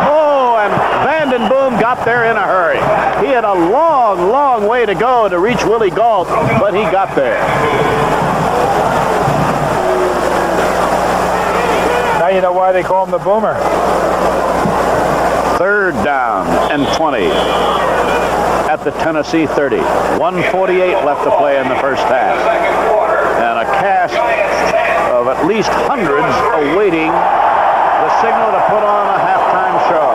Oh, and Vanden Boom got there in a hurry. He had a long, long way to go to reach Willie Galt, but he got there. Now you know why they call him the Boomer. 3rd down and 20. At the Tennessee 30. 1:48 left to play in the first half. And a cast of at least hundreds awaiting the signal to put on a halftime show.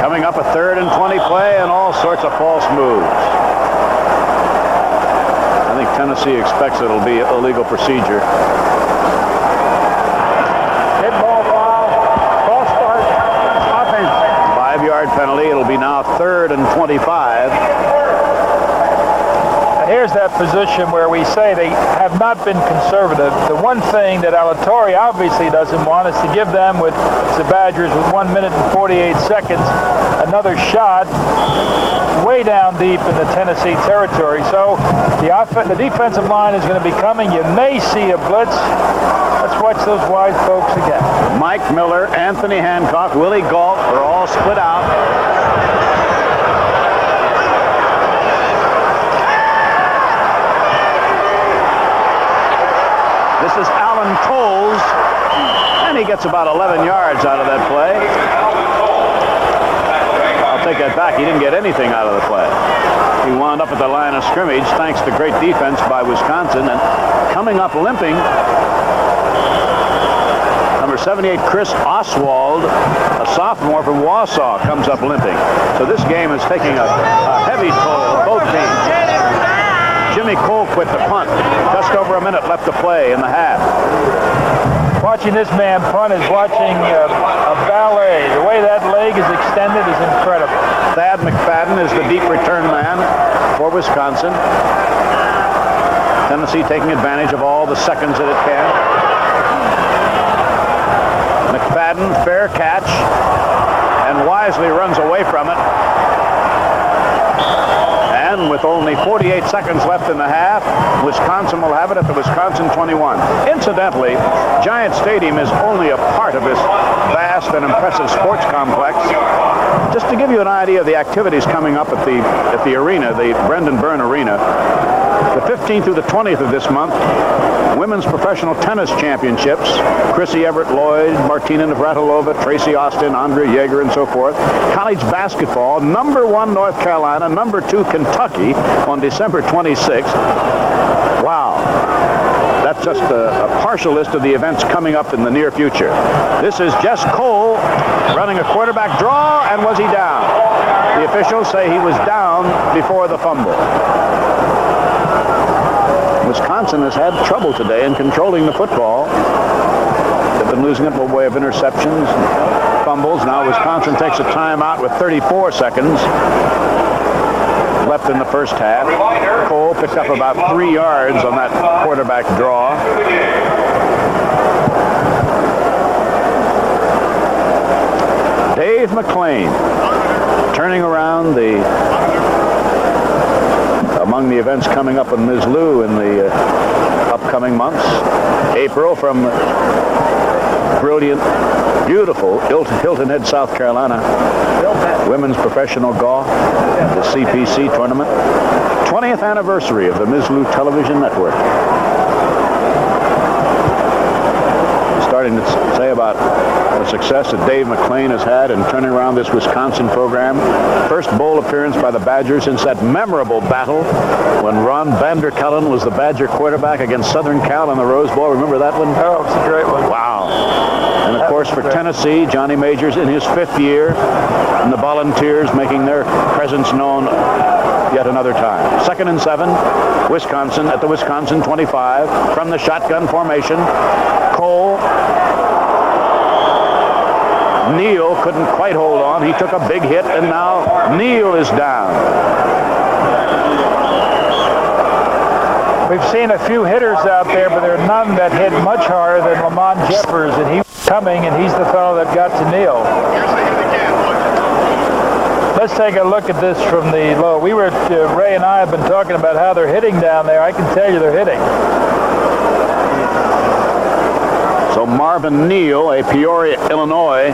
Coming up a 3rd and 20 play and all sorts of false moves. I think Tennessee expects it'll be illegal procedure. Hit ball foul. False start. Offense. 5-yard penalty. It'll be now 3rd and 25. Here's that position where we say they have not been conservative. The one thing that Alatorre obviously doesn't want is to give them, with the Badgers, with 1 minute and 48 seconds, another shot way down deep in the Tennessee territory. So the defensive line is going to be coming. You may see a blitz. Let's watch those wise folks again. Mike Miller, Anthony Hancock, Willie Gault are all split out. This is Alan Coles, and he gets about 11 yards out of that play. I'll take that back. He didn't get anything out of the play. He wound up at the line of scrimmage thanks to great defense by Wisconsin. And coming up limping, number 78, Chris Oswald, a sophomore from Wausau, comes up limping. So this game is taking a heavy toll of both teams. Jimmy Colquitt, the punt. Just over a minute left to play in the half. Watching this man punt is watching a ballet. The way that leg is extended is incredible. Thad McFadden is the deep return man for Wisconsin. Tennessee taking advantage of all the seconds that it can. McFadden, fair catch, and wisely runs away from it. And with only 48 seconds left in the half, Wisconsin will have it at the Wisconsin 21. Incidentally, Giant Stadium is only a part of this vast and impressive sports complex. Just to give you an idea of the activities coming up at the arena, the Brendan Byrne Arena, the 15th through the 20th of this month, Women's Professional Tennis Championships. Chrissy Everett Lloyd, Martina Navratilova, Tracy Austin, Andrea Jaeger, and so forth. College basketball, number 1 North Carolina, number 2 Kentucky on December 26th. Wow. That's just a partial list of the events coming up in the near future. This is Jess Cole running a quarterback draw, and was he down? The officials say he was down before the fumble. Wisconsin has had trouble today in controlling the football. They've been losing it by way of interceptions, fumbles. Now Wisconsin takes a timeout with 34 seconds left in the first half. Cole picked up about 3 yards on that quarterback draw. Dave McClain turning around among the events coming up in Ms. Lou in the upcoming months. April from brilliant, beautiful Hilton Head, South Carolina. Women's professional golf, the CPC tournament. 20th anniversary of the Ms. Lou television network. Starting to say about the success that Dave McClain has had in turning around this Wisconsin program. First bowl appearance by the Badgers since that memorable battle when Ron Vanderkellen was the Badger quarterback against Southern Cal in the Rose Bowl. Remember that one? Oh, it's a great one. Wow. And of course for Tennessee, Johnny Majors in his 5th year, and the Volunteers making their presence known yet another time. 2nd and 7, Wisconsin at the Wisconsin 25 from the shotgun formation. Cole. Neal couldn't quite hold on. He took a big hit, and now Neal is down. We've seen a few hitters out there, but there are none that hit much harder than Lamont Jeffers, and he was coming, and he's the fellow that got to Neal. Let's take a look at this from the low. Ray and I have been talking about how they're hitting down there. I can tell you they're hitting. So Marvin Neal, a Peoria, Illinois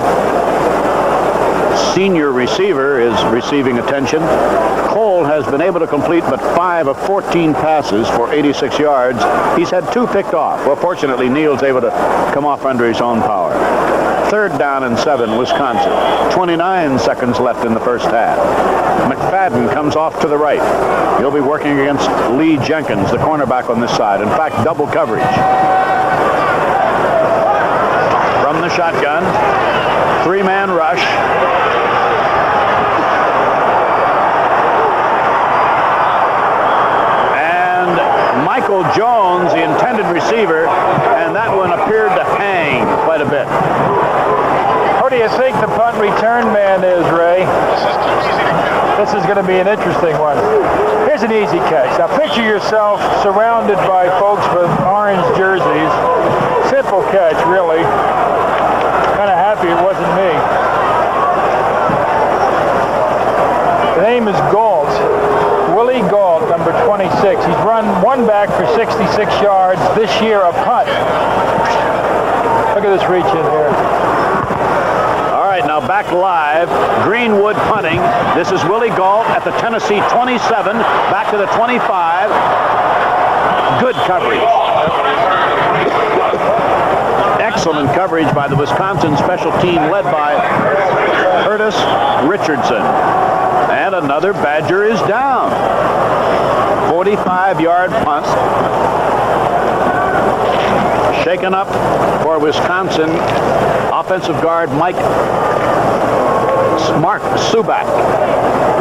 senior receiver is receiving attention. Cole has been able to complete but 5 of 14 passes for 86 yards. He's had 2 picked off. Well, fortunately, Neal's able to come off under his own power. 3rd down and 7, Wisconsin. 29 seconds left in the first half. McFadden comes off to the right. He'll be working against Lee Jenkins, the cornerback on this side. In fact, double coverage. From the shotgun, 3-man rush. And Michael Jones, the intended receiver, and that one appeared to hang quite a bit. Who do you think the punt return man is, Ray? This is going to be an interesting one. Here's an easy catch. Now picture yourself surrounded by folks with orange jerseys. Simple catch, really. Kind of happy it wasn't me. The name is Galt. Willie Galt, number 26. He's run one back for 66 yards. This year, a punt. Look at this reach in here. All right, now back live. Greenwood punting. This is Willie Galt at the Tennessee 27. Back to the 25. Good coverage. Excellent coverage by the Wisconsin special team led by Curtis Richardson. And another Badger is down. 45-yard punt. Shaken up for Wisconsin. Offensive guard Mark Subak.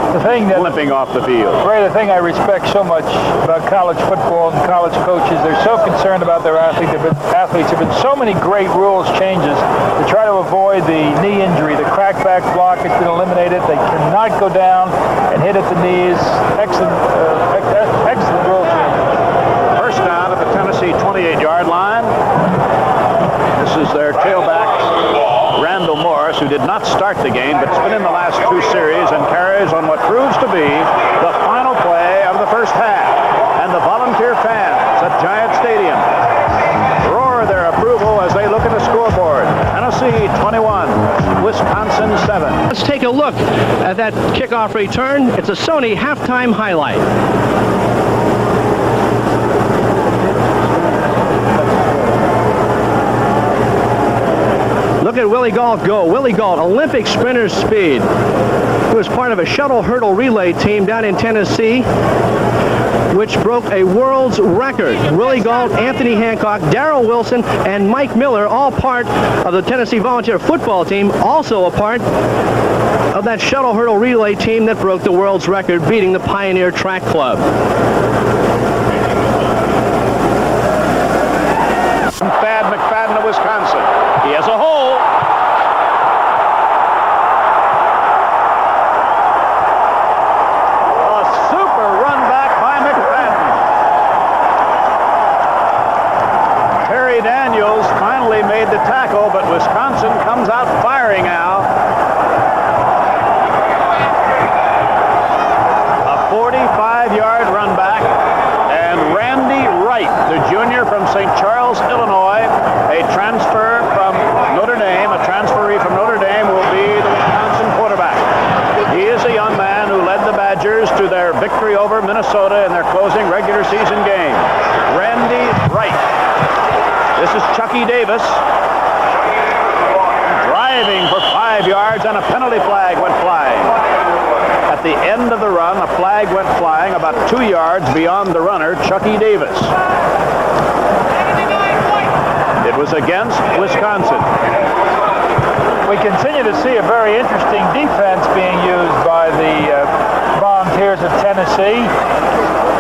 The thing that limping off the field. Ray, the thing I respect so much about college football and college coaches, they're so concerned about their athletes. There have been so many great rules changes to try to avoid the knee injury. The crackback block has been eliminated. They cannot go down and hit at the knees. Excellent rule change. First down at the Tennessee 28-yard line. This is their tailback, Randall Morris, who did not start the game, but has been in the last 2 series and carries on what proves to be the final play of the first half. And the Volunteer fans at Giant Stadium roar their approval as they look at the scoreboard. Tennessee 21, Wisconsin 7. Let's take a look at that kickoff return. It's a Sony halftime highlight. Look at Willie Galt go. Willie Galt, Olympic sprinter speed. He was part of a shuttle hurdle relay team down in Tennessee, which broke a world's record. Willie Galt, Anthony Hancock, Darrell Wilson, and Mike Miller, all part of the Tennessee Volunteer football team, also a part of that shuttle hurdle relay team that broke the world's record, beating the Pioneer Track Club. Thad McFadden of Wisconsin. He has a hole. A super run back by McFadden. Terry Daniels finally made the tackle, but Wisconsin comes out firing now. A 45-yard run back. And Randy Wright, the junior from St. Charles, Illinois, a transfer from Notre Dame, a transferee from Notre Dame, will be the Wisconsin quarterback. He is a young man who led the Badgers to their victory over Minnesota in their closing regular season game. Randy Wright. This is Chucky Davis. Driving for 5 yards, and a penalty flag went flying. At the end of the run, a flag went flying about 2 yards beyond the runner, Chucky Davis. It was against Wisconsin. We continue to see a very interesting defense being used by the Volunteers of Tennessee.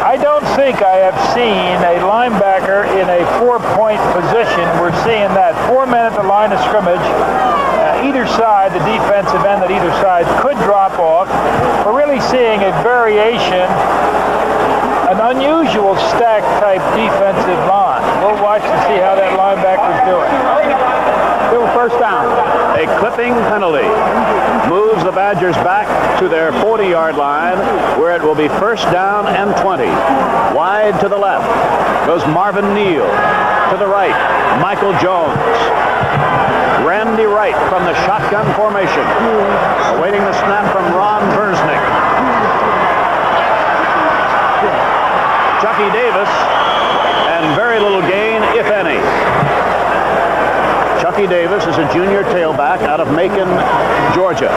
I don't think I have seen a linebacker in a 4-point position. We're seeing that 4 men at the line of scrimmage. Either side, the defensive end at either side could drop off. We're really seeing a variation, an unusual stack type defensive line. We'll watch and see how that linebacker's doing. First down. A clipping penalty moves the Badgers back to their 40-yard line, where it will be first down and 20. Wide to the left goes Marvin Neal. To the right, Michael Jones. Randy Wright from the shotgun formation. Awaiting the snap from Ron Versnick. Chucky Davis, and very little gain, if any. Chucky Davis is a junior tailback out of Macon, Georgia.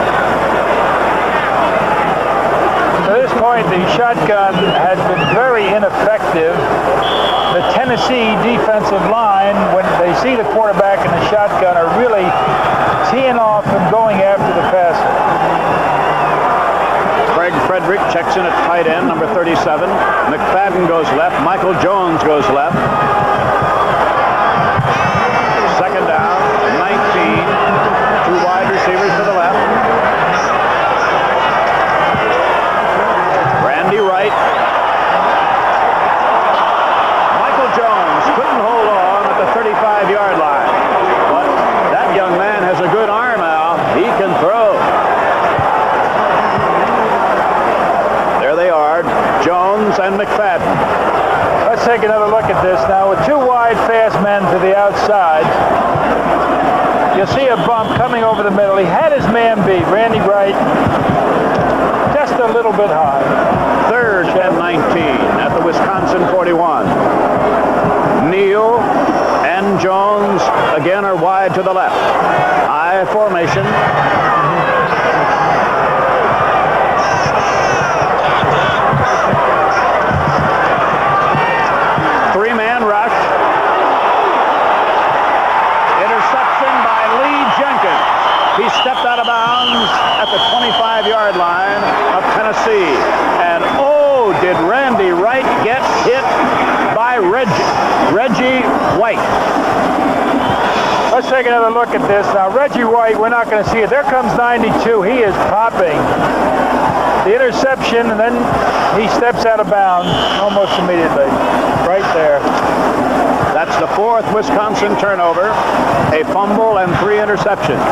To this point, the shotgun has been very ineffective. The Tennessee defensive line, when they see the quarterback in the shotgun, are really teeing off and going after the passer. Craig Frederick checks in at tight end, number 37. McFadden goes left. Michael Jones goes left. Second down, 19. Two wide receivers to the left. Randy Wright. Michael Jones couldn't hold on at the 35-yard line. But that young man has a good arm, Al. He can throw. There they are, Jones and McFadden. Let's take another look at this now. With two wide, fast men to the outside, you'll see a bump coming over the middle. He had his man beat, Randy Wright, just a little bit high. Third and 19 at the Wisconsin 41. Neal and Jones again are wide to the left. High formation. Three-man rush. Interception by Lee Jenkins. He stepped out of bounds at the 25-yard line of Tennessee. And oh, did Randy Wright get hit by Reggie White. Let's take another look at this. Now, Reggie White, we're not going to see it. There comes 92. He is popping. The interception, and then he steps out of bounds almost immediately. Right there. That's the fourth Wisconsin turnover, a fumble, and 3 interceptions.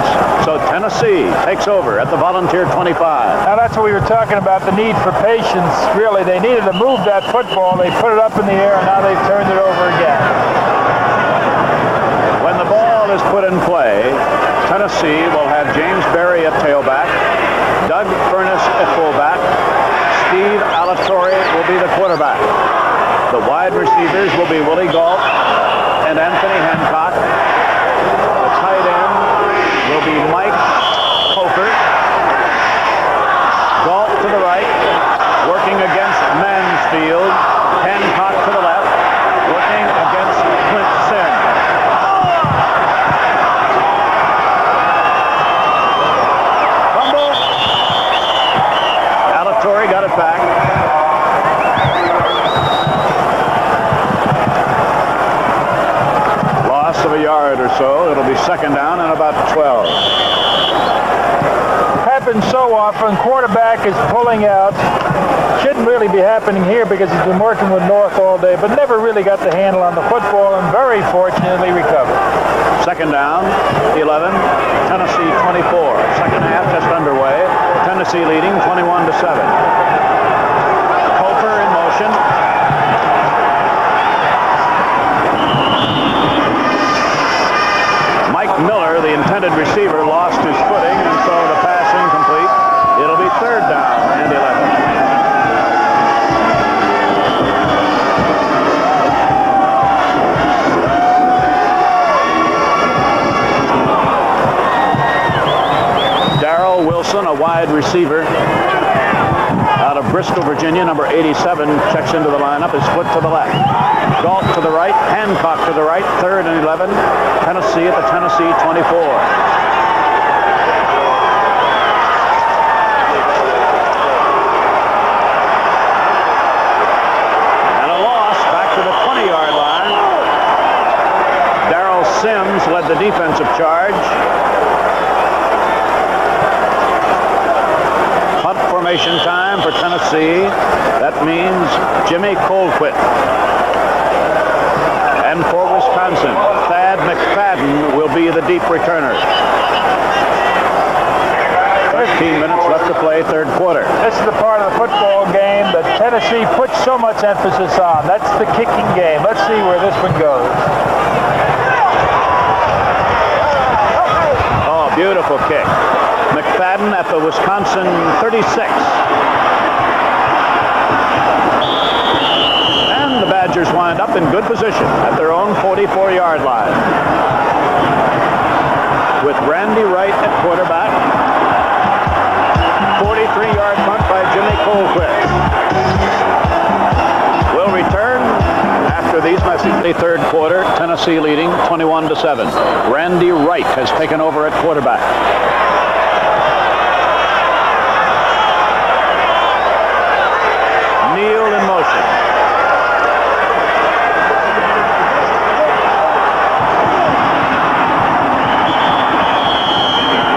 So Tennessee takes over at the Volunteer 25. Now that's what we were talking about, the need for patience. Really, they needed to move that football. They put it up in the air, and now they've turned it over again. When the ball is put in play, Tennessee will have James Berry at tailback, Doug Furness at fullback, Steve Alatorre will be the quarterback. The wide receivers will be Willie Galt and Anthony Hancock. The tight end will be Mike Coker. Galt to the right, working against Mansfield. Hancock to the left, working against Clint Sin. Fumble. Alatorre got it back. Of a yard or so. It'll be second down and about 12. Happens so often. Quarterback is pulling out. Shouldn't really be happening here because he's been working with North all day, but never really got the handle on the football and very fortunately recovered. Second down, 11, Tennessee 24. Second half just underway. Tennessee leading 21-7. Cofer in motion. Miller, the intended receiver, lost his footing, and so the pass incomplete. It'll be third down and 11. Darrell Wilson, a wide receiver out of Bristol, Virginia, number 87, checks into the lineup, his foot to the left. Galt to the right, Hancock to the right, third and 11. Tennessee at the Tennessee 24. And a loss back to the 20-yard line. Darrell Sims led the defensive charge. Punt formation time for Tennessee. That means Jimmy Colquitt. And for Wisconsin, Thad McFadden will be the deep returner. 13 minutes left to play, third quarter. This is the part of the football game that Tennessee puts so much emphasis on. That's the kicking game. Let's see where this one goes. Beautiful kick. McFadden at the Wisconsin 36. And the Badgers wind up in good position at their own 44-yard line. With Randy Wright at quarterback. 43-yard punt by Jimmy Colquitt. Will return after these messages. The third quarter, Tennessee leading 21-7. Randy Wright has taken over at quarterback. Neal in motion.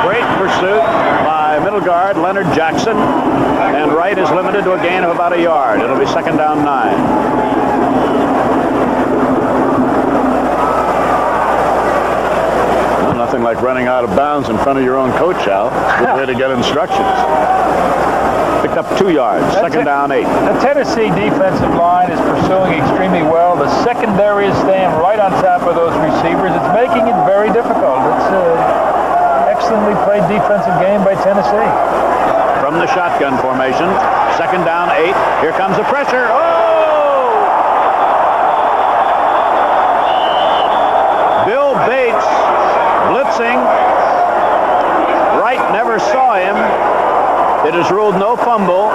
Great pursuit by middle guard Leonard Jackson, and Wright is limited to a gain of about a yard. It'll be second down 9. Nothing like running out of bounds in front of your own coach, Al. Good way to get instructions. Picked up 2 yards. Second down 8. The Tennessee defensive line is pursuing extremely well. The secondary is staying right on top of those receivers. It's making it very difficult. It's an excellently played defensive game by Tennessee. From the shotgun formation. Second down 8. Here comes the pressure. Oh! Bill Bates blitzing. Wright never saw him. It is ruled no fumble,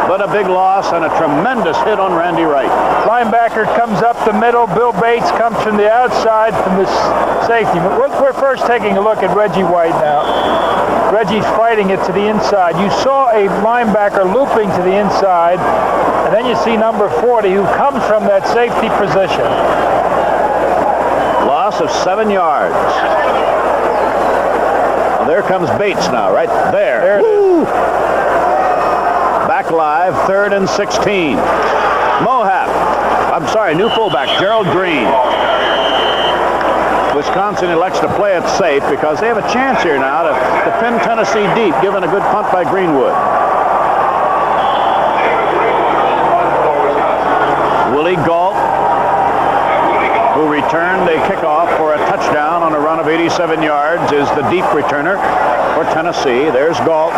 but a big loss and a tremendous hit on Randy Wright. Linebacker comes up the middle. Bill Bates comes from the outside from the safety. We're first taking a look at Reggie White now. Reggie's fighting it to the inside. You saw a linebacker looping to the inside, and then you see number 40 who comes from that safety position. Loss of 7 yards. Well, there comes Bates now, right there. Woo! Back live, 3rd and 16. New fullback, Gerald Green. Wisconsin elects to play it safe because they have a chance here now to pin Tennessee deep, given a good punt by Greenwood. Willie Galt, who returned a kickoff for a touchdown on a run of 87 yards, is the deep returner for Tennessee. There's Galt.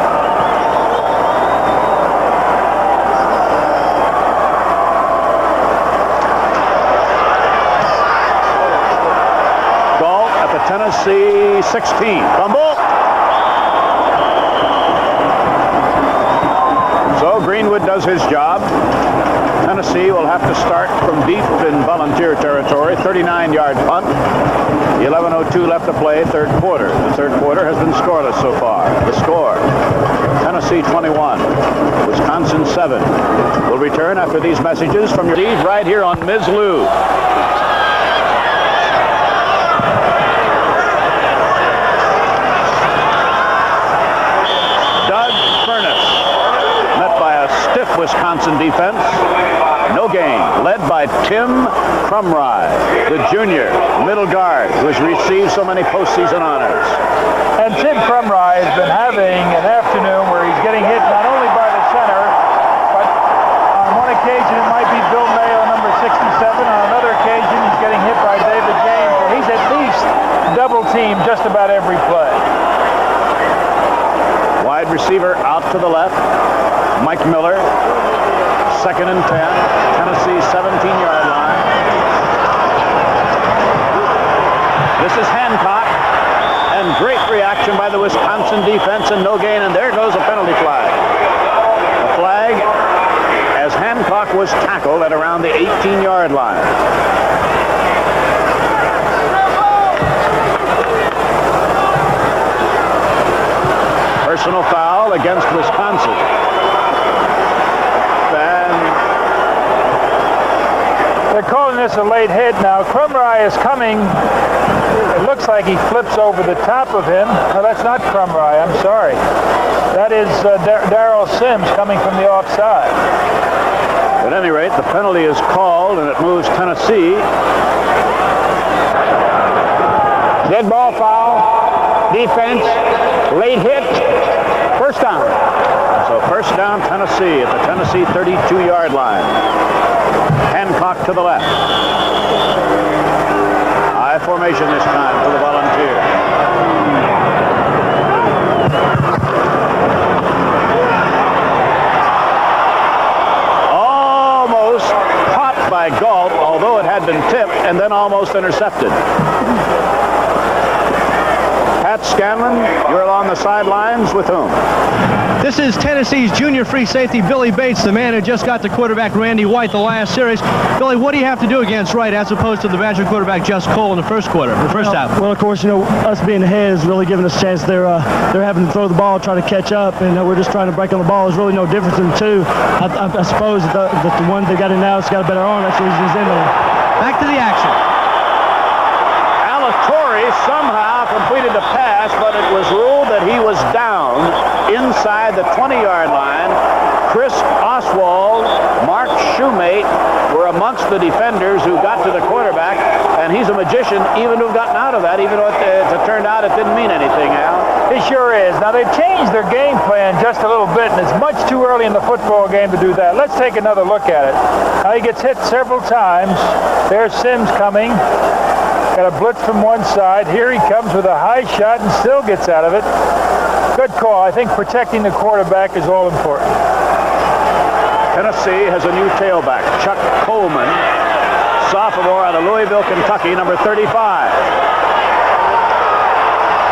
Galt at the Tennessee 16. Fumble. So Greenwood does his job. Tennessee will have to start from deep in Volunteer territory. 39-yard punt. 11:02 left to play, third quarter. The third quarter has been scoreless so far. The score, Tennessee 21, Wisconsin 7. We'll return after these messages from your Steve right here on Ms. Lou. Doug Furness, met by a stiff Wisconsin defense. No gain, led by Tim Crumry, the junior middle guard who has received so many postseason honors. And Tim Crumry has been having an afternoon where he's getting hit not only by the center, but on one occasion it might be Bill Mayo, number 67. On another occasion he's getting hit by David James. So he's at least double teamed just about every play. Wide receiver out to the left, Mike Miller. 2nd and 10, Tennessee 17-yard line. This is Hancock, and great reaction by the Wisconsin defense, and no gain, and there goes a penalty flag. A flag as Hancock was tackled at around the 18-yard line. Personal foul against Wisconsin. They're calling this a late hit now. Crumry is coming. It looks like he flips over the top of him. No, that's not Crumry. I'm sorry. That is Darrell Sims coming from the offside. At any rate, the penalty is called, and it moves Tennessee. Dead ball foul. Defense. Late hit. First down. So first down, Tennessee at the Tennessee 32-yard line. Hancock to the left. High formation this time for the Volunteers. and then almost intercepted. Pat Scanlon, you're on the sidelines with whom? This is Tennessee's junior free safety, Billy Bates, the man who just got the quarterback, Randy White, the last series. Billy, what do you have to do against Wright as opposed to the Badger quarterback, Just Cole, in the first quarter, the first half? Well, of course, us being ahead is really giving us a chance. They're having to throw the ball, try to catch up, and we're just trying to break on the ball. There's really no difference in the two. I suppose that the one they got in now has got a better arm. That's the reason he's in there. Back to the action. Alatorre somehow completed the pass, but it was ruled that he was down inside the 20-yard line. Chris Oswald, Mark Shoemate were amongst the defenders who got to the quarterback, and he's a magician even to have gotten out of that, even though it turned out it didn't mean anything, Al. He sure is. Now, they've changed their game plan just a little bit, and it's much too early in the football game to do that. Let's take another look at it. Now, he gets hit several times. There's Sims coming. Got a blitz from one side. Here he comes with a high shot and still gets out of it. Good call. I think protecting the quarterback is all important. Tennessee has a new tailback, Chuck Coleman, sophomore out of Louisville, Kentucky, number 35.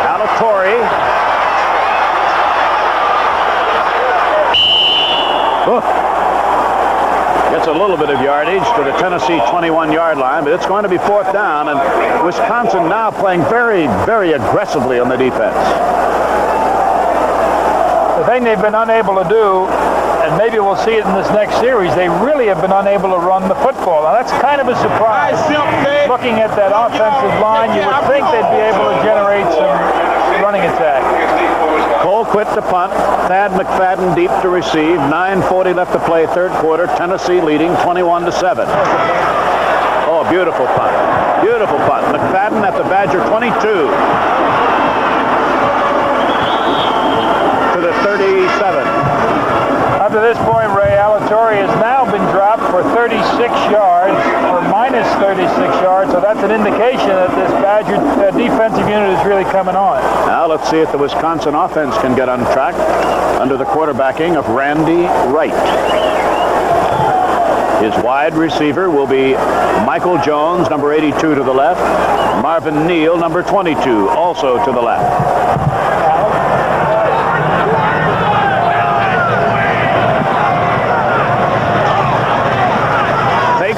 Alatorre. Gets a little bit of yardage to the Tennessee 21-yard line, but it's going to be fourth down, and Wisconsin now playing very, very aggressively on the defense. The thing they've been unable to do, and maybe we'll see it in this next series, they really have been unable to run the football. Now, that's kind of a surprise. Looking at that offensive line, you would think they'd be able to generate some running attack. Cole quit to punt. Thad McFadden deep to receive. 9:40 left to play, third quarter. Tennessee leading 21-7. Oh, beautiful punt. Beautiful punt. McFadden at the Badger 22. To the 37. Up to this point, Ray, Alatorre has now been dropped for 36 yards, or minus 36 yards, so that's an indication that this Badger defensive unit is really coming on. Now let's see if the Wisconsin offense can get on track under the quarterbacking of Randy Wright. His wide receiver will be Michael Jones, number 82 to the left. Marvin Neal, number 22, also to the left.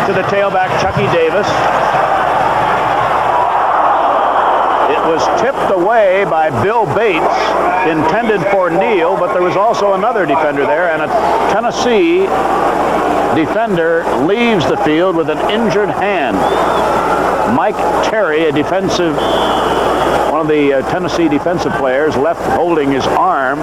To the tailback, Chucky Davis. It was tipped away by Bill Bates, intended for Neal, but there was also another defender there, and a Tennessee defender leaves the field with an injured hand. Mike Terry, one of the Tennessee defensive players, left holding his arm.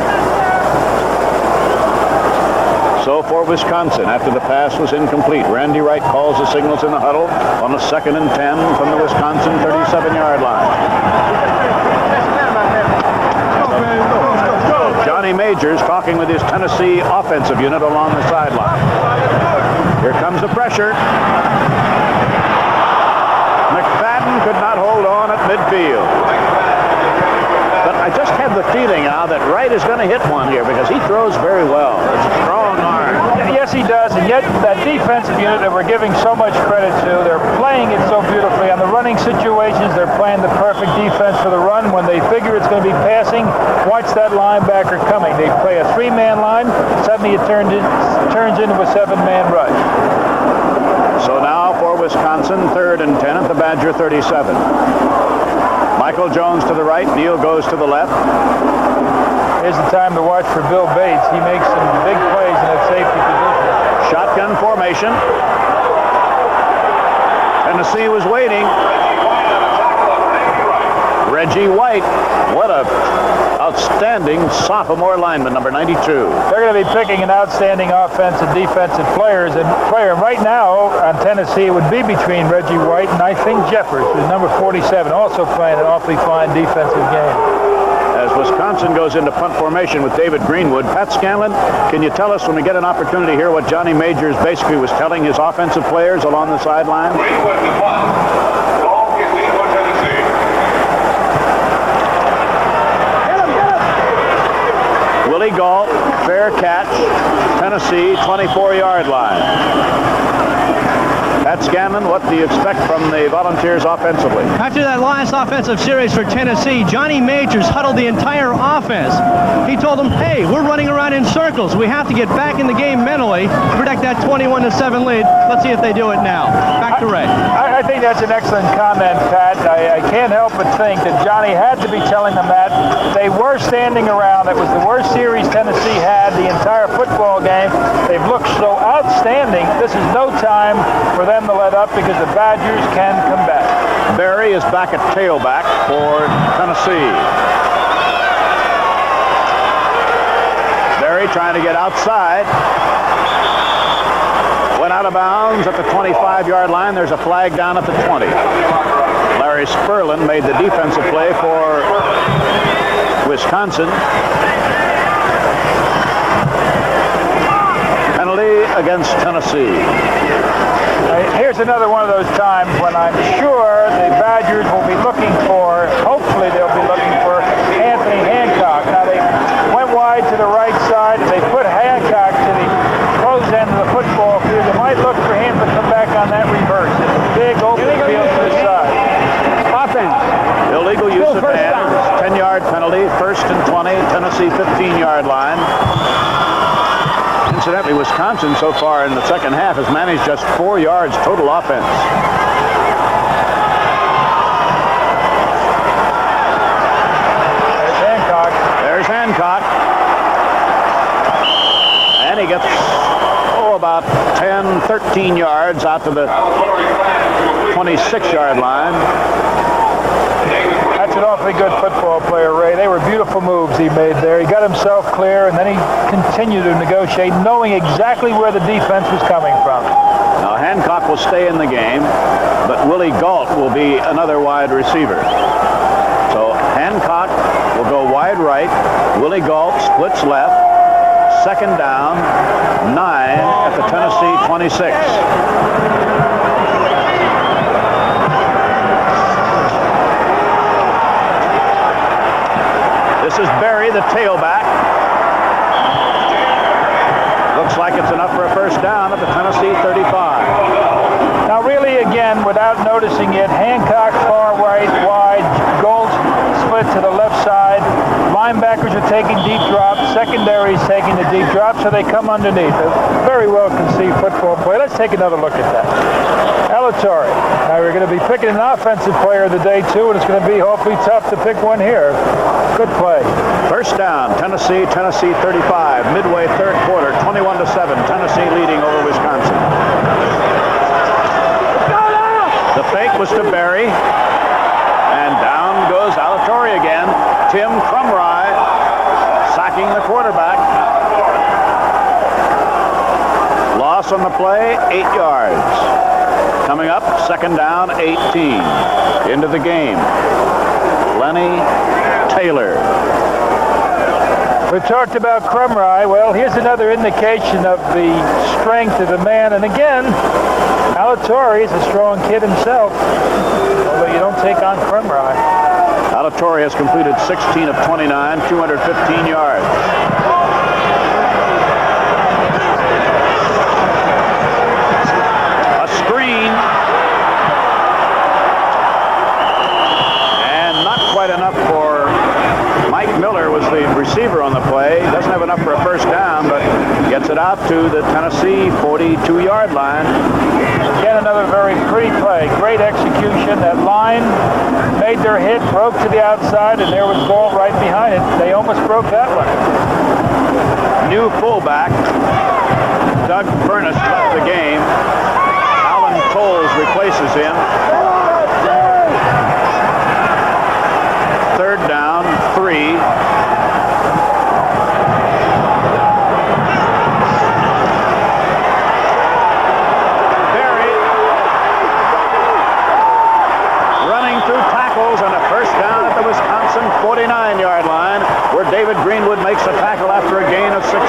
So for Wisconsin, after the pass was incomplete, Randy Wright calls the signals in the huddle on a 2nd and 10 from the Wisconsin 37-yard line. Johnny Majors talking with his Tennessee offensive unit along the sideline. Here comes the pressure. McFadden could not hold on at midfield. But I just have the feeling now that Wright is going to hit one here because he throws very well. It's a strong arm. Yes, he does, and yet that defensive unit that we're giving so much credit to, they're playing it so beautifully. On the running situations, they're playing the perfect defense for the run. When they figure it's going to be passing, watch that linebacker coming. They play a 3-man line, suddenly it turns into a 7-man rush. So now for Wisconsin, 3rd and 10 at the Badger 37. Michael Jones to the right, Neal goes to the left. Here's the time to watch for Bill Bates. He makes some big plays in that safety position. Shotgun formation. Tennessee was waiting. Reggie White, what a outstanding sophomore lineman, number 92. They're going to be picking an outstanding offensive, defensive player. And right now on Tennessee, it would be between Reggie White and I think Jeffers, who's number 47, also playing an awfully fine defensive game. As Wisconsin goes into punt formation with David Greenwood. Pat Scanlon, can you tell us when we get an opportunity to hear what Johnny Majors basically was telling his offensive players along the sideline? Willie Gault, fair catch, Tennessee 24-yard line. Pat Scanlon, what do you expect from the Volunteers offensively? After that last offensive series for Tennessee, Johnny Majors huddled the entire offense. He told them, hey, we're running around in circles. We have to get back in the game mentally to protect that 21-7 lead. Let's see if they do it now. Back to Ray. I think that's an excellent comment, Pat. I can't help but think that Johnny had to be telling them that. They were standing around. It was the worst series Tennessee had the entire football game. They've looked so outstanding. This is no time for them to let up because the Badgers can come back. Berry is back at tailback for Tennessee. Berry trying to get outside. Went out of bounds at the 25-yard line. There's a flag down at the 20. Larry Spurlin made the defensive play for Wisconsin. Penalty against Tennessee. Here's another one of those times when I'm sure the Badgers will be looking for, hopefully they'll be looking for Anthony Hancock. Now they went wide to the right side and they put Hancock to the close end of the football field. They might look for him to come back on that reverse. It's a big open field to the side. Offense. Illegal use of hands. 10-yard penalty. 1st and 20. Tennessee 15-yard line. Incidentally, Wisconsin so far in the second half has managed just 4 yards total offense. There's Hancock. There's Hancock. And he gets, about 10, 13 yards out to the 26-yard line. That's an awfully good football player, Ray. They were beautiful moves he made there. He got himself clear, and then he continued to negotiate, knowing exactly where the defense was coming from. Now, Hancock will stay in the game, but Willie Galt will be another wide receiver. So Hancock will go wide right. Willie Galt splits left. 2nd down, 9 at the Tennessee 26. This is Berry, the tailback. Looks like it's enough for a first down at the Tennessee 35. Now really, again, without noticing it, Hancock far right, wide, Gold split to the left side. Linebackers are taking deep drops. Secondary is taking the deep drop, so they come underneath. A very well conceived football play. Let's take another look at that. Alatorre. Now we're going to be picking an offensive player of the day, too, and it's going to be hopefully tough to pick one here. Good play. First down, Tennessee 35. Midway third quarter, 21-7. Tennessee leading over Wisconsin. The fake was to Berry. And down goes Alatorre again. Tim Crumry sacking the quarterback. Loss on the play, 8 yards. Coming up, 2nd down, 18. Into the game. Lenny Taylor. We talked about Crumry. Well, here's another indication of the strength of the man. And again, Alatorre is a strong kid himself, although you don't take on Crumry. Alatorre has completed 16 of 29, 215 yards. A screen. And not quite enough for Mike Miller was the receiver on the play. Doesn't have enough for a first down, but gets it out to the Tennessee 42-yard line. Again, another very pretty play. Great execution. That line made their hit, broke to the outside, and there was Galt right behind it. They almost broke that one. New fullback, Doug Furness, left the game. Alan Coles replaces him. 3rd down, 3. And a first down at the Wisconsin 49-yard line, where David Greenwood makes a tackle after a gain of 16.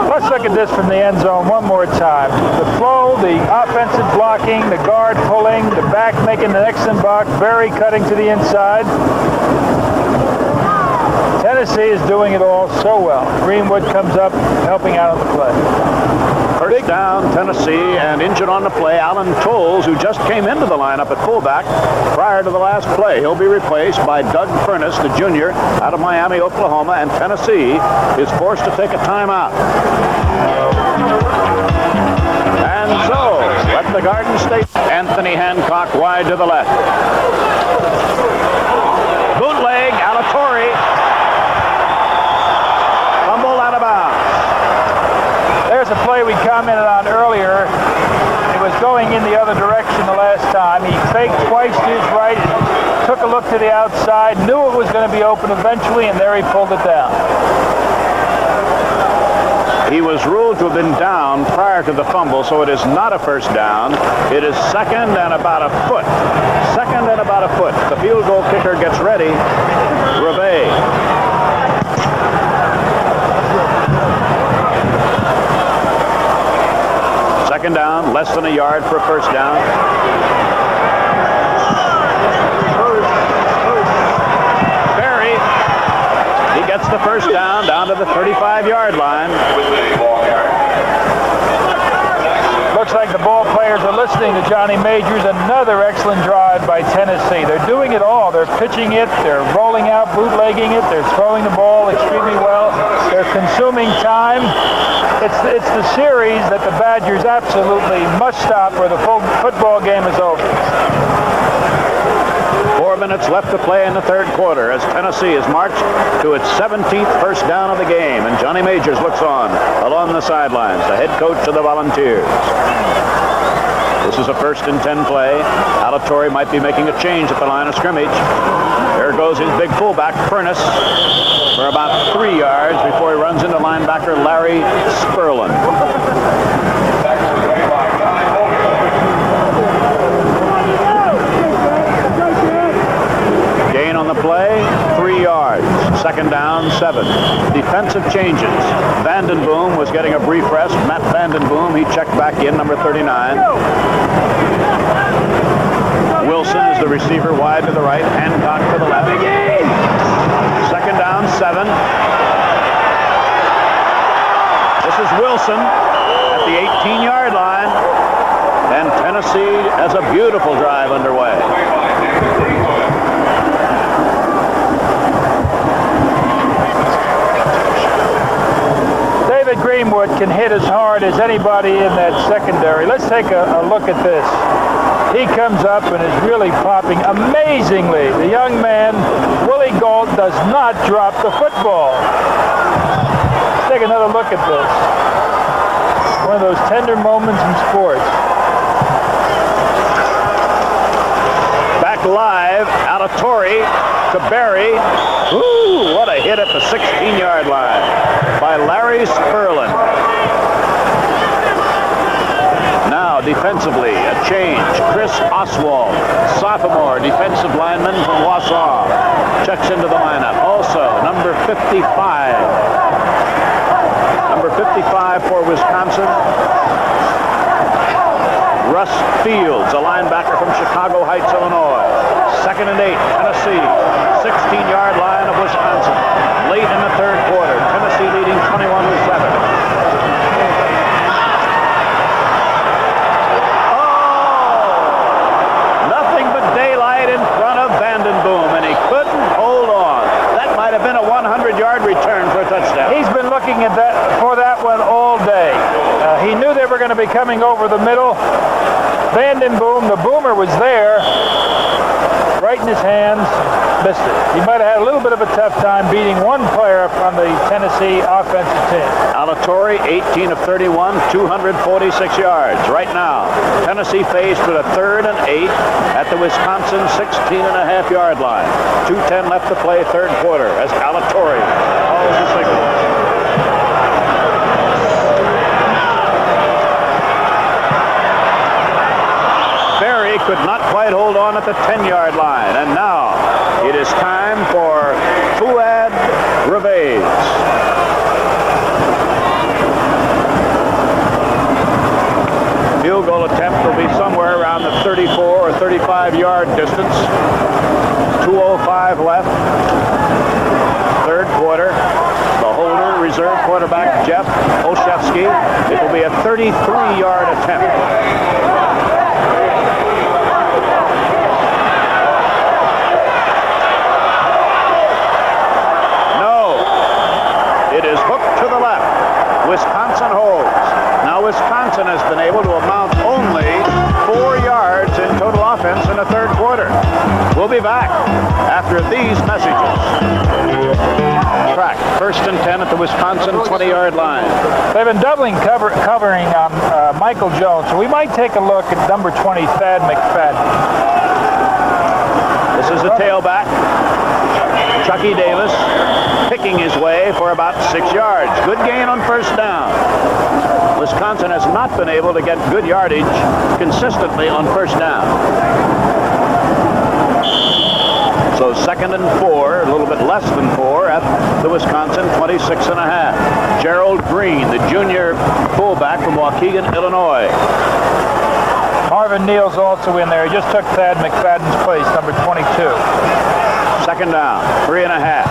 Let's look at this from the end zone one more time. The flow, the offensive blocking, the guard pulling, the back making the next block, Berry cutting to the inside. Tennessee is doing it all so well. Greenwood comes up, helping out on the play. First down, Tennessee, and injured on the play, Alan Tolles, who just came into the lineup at fullback prior to the last play. He'll be replaced by Doug Furness, the junior, out of Miami, Oklahoma, and Tennessee is forced to take a timeout. And so, let the Garden State, Anthony Hancock wide to the left. Bootleg, Alatorre. Fumble out of bounds. There's a play we commented on earlier. It was going in the other direction the last time. He faked twice to his right, took a look to the outside, knew it was going to be open eventually, and there he pulled it down. He was ruled to have been down prior to the fumble, so it is not a first down. It is second and about a foot. Second and about a foot. The field goal kicker gets ready. Reve. Second down, less than a yard for a first down. Barry, he gets the first down to the 35-yard line. Looks like the ball players are listening to Johnny Majors. Another excellent drive by Tennessee. They're doing it all. They're pitching it, they're rolling out, bootlegging it, they're throwing the ball extremely well. They're consuming time. It's the series that the Badgers absolutely must stop or the football game is over. 4 minutes left to play in the third quarter as Tennessee has marched to its 17th first down of the game, and Johnny Majors looks on along the sidelines, the head coach of the Volunteers. This is a 1st and 10 play. Alatorre might be making a change at the line of scrimmage. There goes his big fullback, Furness, for about 3 yards before he runs into linebacker Larry Spurlin. Gain on the play, 3 yards. Second down, 7. Defensive changes. Vandenboom was getting a brief rest. Matt Vandenboom, he checked back in, number 39. Wilson is the receiver wide to the right. Hancock to the left. Second down, 7. This is Wilson at the 18-yard line. And Tennessee has a beautiful drive underway. David Greenwood can hit as hard as anybody in that secondary. Let's take a look at this. He comes up and is really popping amazingly. The young man, Willie Gault, does not drop the football. Let's take another look at this. One of those tender moments in sports. Back live, Alatorre to Barry. Ooh, what a hit at the 16-yard line by Larry Spurlin. Now, defensively, a change. Chris Oswald, sophomore defensive lineman from Wausau, checks into the lineup. Also, number 55. Number 55 for Wisconsin, Russ Fields, a linebacker from Chicago Heights, Illinois. Second and 8, Tennessee, 16-yard line of Wisconsin. Late in the third quarter, Tennessee leading 21-7. He's been looking at for that one all day. He knew they were going to be coming over the middle. Vandenboom, the boomer, was there, right in his hands, missed it. He might have had a little bit of a tough time beating one player on the Tennessee offensive team. Alatorre, 18 of 31, 246 yards. Right now, Tennessee faced with a 3rd and 8 at the Wisconsin 16.5-yard line. 2:10 left to play, third quarter, as Alatorre calls the signal. Barry could not quite hold on at the 10-yard line, and now it is time for Fouad Reveiz. Field goal attempt will be somewhere around the 34 or 35-yard distance. 2:05 left. Third quarter. Wisconsin holds. Now Wisconsin has been able to amount only 4 yards in total offense in the third quarter. We'll be back after these messages. Track, 1st and 10 at the Wisconsin 20-yard line. They've been doubling covering on Michael Jones, so we might take a look at number 20, Thad McFadden. This is the tailback, Chucky Davis, picking his way for about 6 yards. Good gain on first down. Wisconsin has not been able to get good yardage consistently on first down. So 2nd and 4, a little bit less than 4 at the Wisconsin 26.5. Gerald Green, the junior fullback from Waukegan, Illinois. Marvin Neal's also in there. He just took Thad McFadden's place, number 22. 2nd down, 3.5.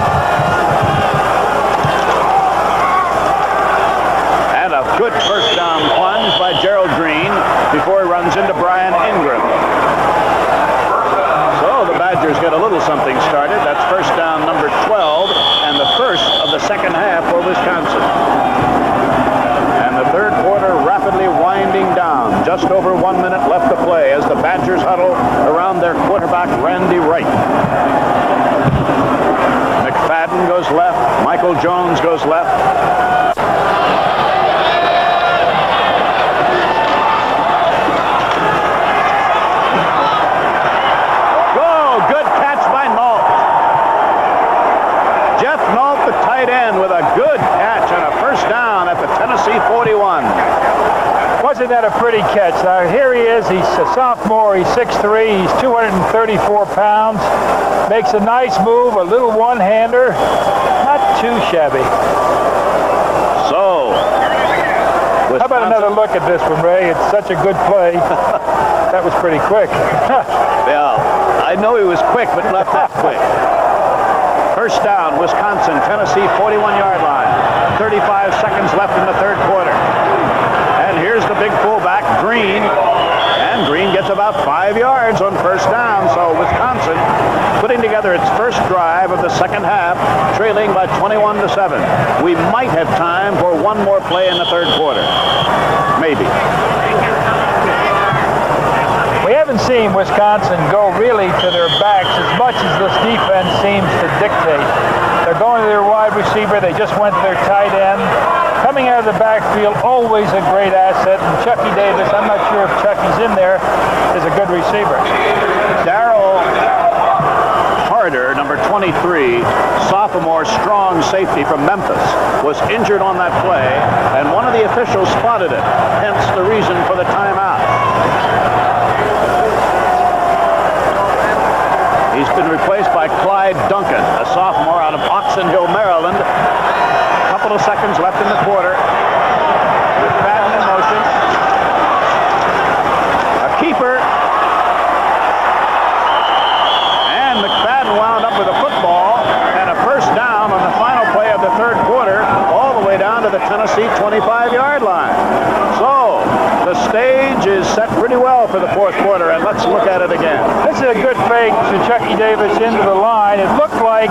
And a good first down plunge by Gerald Green before he runs into Brian Ingram. So the Badgers get a little something started. That's first down number 12 and the first of the second half for Wisconsin. And the third quarter rapidly winding down. Just over 1 minute left to play as the Badgers huddle around their quarterback, Randy Wright. McFadden goes left. Michael Jones goes left. Good catch by Nault. Jeff Nault, the tight end, with a good catch and a first down at the Tennessee 41. Wasn't that a pretty catch? Now here he is. He's a sophomore. He's 6'3". He's 234 pounds. Makes a nice move, a little one-hander. Not too shabby. So, how about another look at this one, Ray? It's such a good play. That was pretty quick. Yeah, I know he was quick, but not that quick. First down, Wisconsin, Tennessee 41-yard line. 35 seconds left in the third quarter. And here's the big fullback, Green. And Green gets about 5 yards on first down. So Wisconsin putting together its first drive of the second half, trailing by 21-7. We might have time for one more play in the third quarter. Maybe. We haven't seen Wisconsin go really to their backs as much as this defense seems to dictate. They're going to their wide receiver. They just went to their tight end. Coming out of the backfield, always a great asset. And Chucky Davis, I'm not sure if Chucky's in there, is a good receiver. Darryl Harder, number 23, sophomore strong safety from Memphis, was injured on that play, and one of the officials spotted it, hence the reason for the timeout. He's been replaced by Clyde Duncan, a sophomore out of Oxon Hill, Maryland. A couple of seconds left in the quarter. McFadden in motion. A keeper. And McFadden wound up with a football and a first down on the final play of the third quarter, all the way down to the Tennessee 25-yard line. So the stage is set pretty well for the fourth quarter, and let's look at it again. This is a good fake to Chucky Davis into the line. It looked like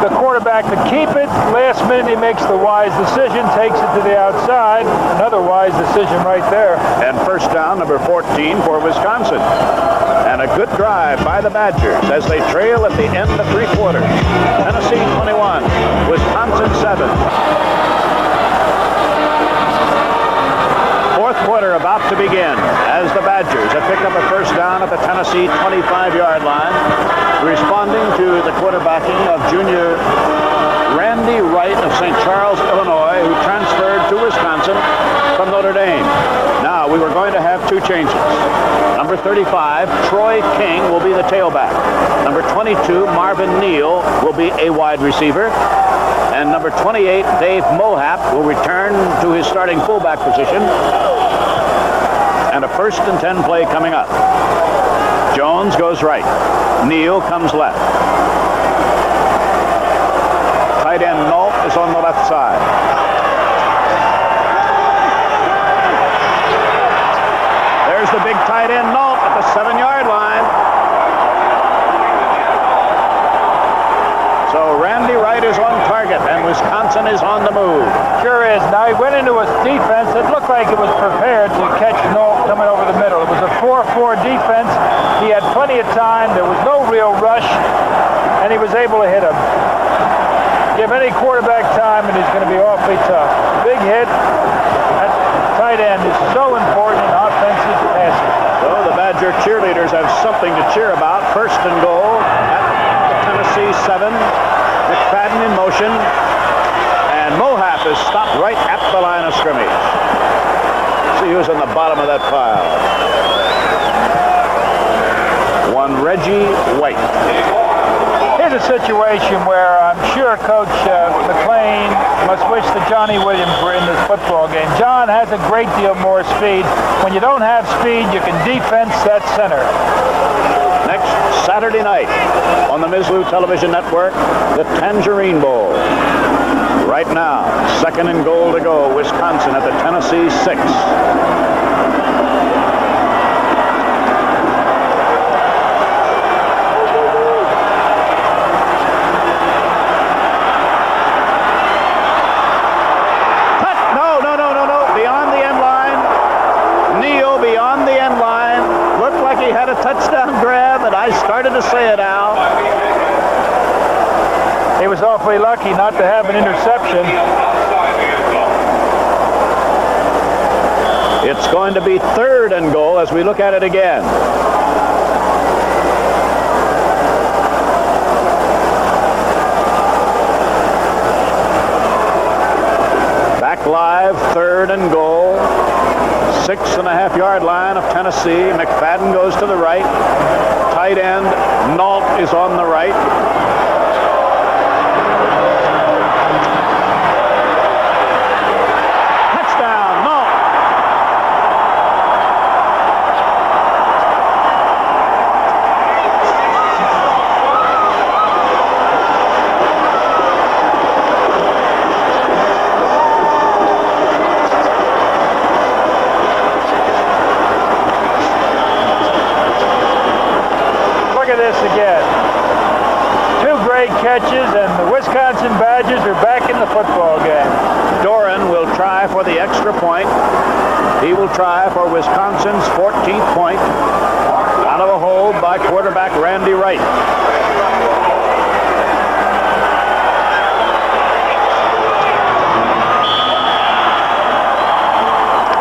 the quarterback could keep it. Last minute he makes the wise decision, takes it to the outside. Another wise decision right there. And first down, number 14 for Wisconsin. And a good drive by the Badgers as they trail at the end of three quarters. Tennessee 21, Wisconsin 7. Fourth quarter about to begin as the Badgers have picked up a first down at the Tennessee 25-yard line, responding to the quarterbacking of junior Randy Wright of St. Charles, Illinois, who transferred to Wisconsin from Notre Dame. Now, we were going to have two changes. Number 35, Troy King, will be the tailback. Number 22, Marvin Neal, will be a wide receiver. And number 28, Dave Mohap, will return to his starting fullback position. And a 1st and 10 play coming up. Jones goes right. Neal comes left. Tight end Nault is on the left side. There's the big tight end Nault at the 7-yard line. So Randy Wright is on target, and Wisconsin Wisconsin is on the move. Sure is. Now he went into a defense that looked like it was prepared to catch Knoll coming over the middle. It was a 4-4 defense. He had plenty of time. There was no real rush, and he was able to hit him. Give any quarterback time, and he's going to be awfully tough. Big hit. That tight end is so important in offensive passing. So the Badger cheerleaders have something to cheer about. First and goal at the Tennessee 7. McFadden in motion. And Mohap is stopped right at the line of scrimmage. See who's on the bottom of that pile. One Reggie White. Here's a situation where I'm sure Coach McLean must wish that Johnny Williams were in this football game. John has a great deal more speed. When you don't have speed, you can defense that center. Next Saturday night on the Mizlou Television Network, the Tangerine Bowl. Right now, second and goal to go, Wisconsin at the Tennessee 6. Touchdown grab, and I started to say it, Al. He was awfully lucky not to have an interception. It's going to be third and goal as we look at it again. Back live, third and goal. 6.5-yard line of Tennessee. McFadden goes to the right. Tight end Nault is on the right. Touchdown, Nault. Again. Two great catches, and the Wisconsin Badgers are back in the football game. Doran will try for the extra point. He will try for Wisconsin's 14th point out of a hold by quarterback Randy Wright.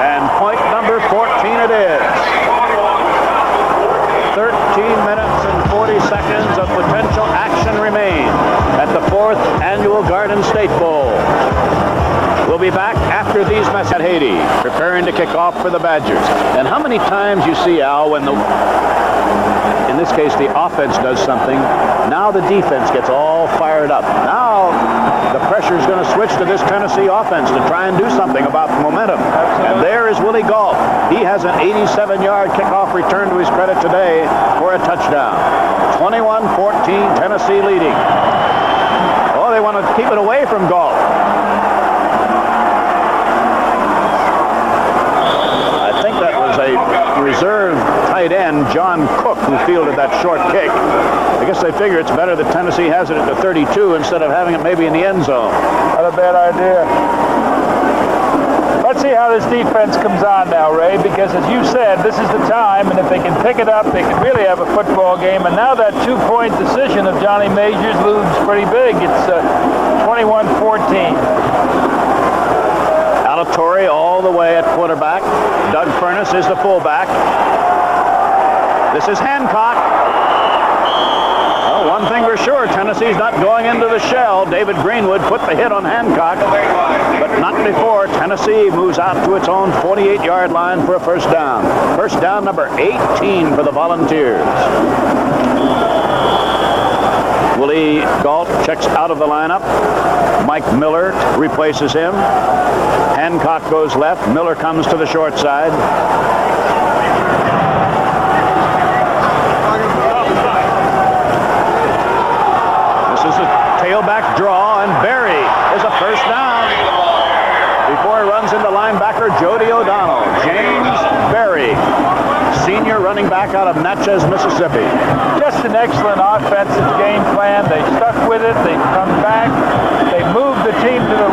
And point number 14 it is. 13 minutes and 40 seconds of potential action remain at the 4th annual Garden State Bowl. We'll be back after these messages at Haiti, preparing to kick off for the Badgers. And how many times you see, Al, when in this case, the offense does something, now the defense gets all fired up. Now the pressure is going to switch to this Tennessee offense to try and do something about the momentum. Absolutely. And there is Willie Gault. He has an 87-yard kickoff return to his credit today for a touchdown. 21-14, Tennessee leading. Oh, they want to keep it away from Gault. I think that was a reserve tight end, John Cook, who fielded that short kick. I guess they figure it's better that Tennessee has it at the 32 instead of having it maybe in the end zone. Not a bad idea. Let's see how this defense comes on now, Ray, because as you said, this is the time, and if they can pick it up, they can really have a football game. And now that two-point decision of Johnny Majors looms pretty big. It's 21-14. Alatorre all the way at quarterback. Doug Furness is the fullback. This is Hancock. Well, one thing for sure, Tennessee's not going into the shell. David Greenwood put the hit on Hancock, but not before Tennessee moves out to its own 48-yard line for a first down. First down number 18 for the Volunteers. Willie Gault checks out of the lineup. Mike Miller replaces him. Hancock goes left. Miller comes to the short side. This is a tailback draw, and Berry is a first down before he runs into linebacker Jody O'Donnell. James Berry, senior running back out of Natchez, Mississippi. Just an excellent offensive game plan. They stuck with it. They come back. They moved the team to the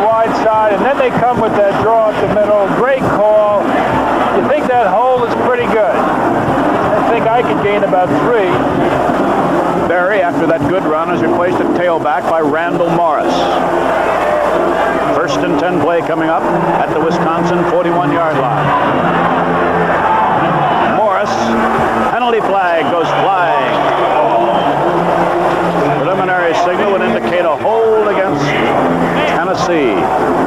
about 3. Barry, after that good run, is replaced at tailback by Randall Morris. 1st and 10 play coming up at the Wisconsin 41-yard line. Morris, penalty flag goes flying. Preliminary signal would indicate a hold against Tennessee.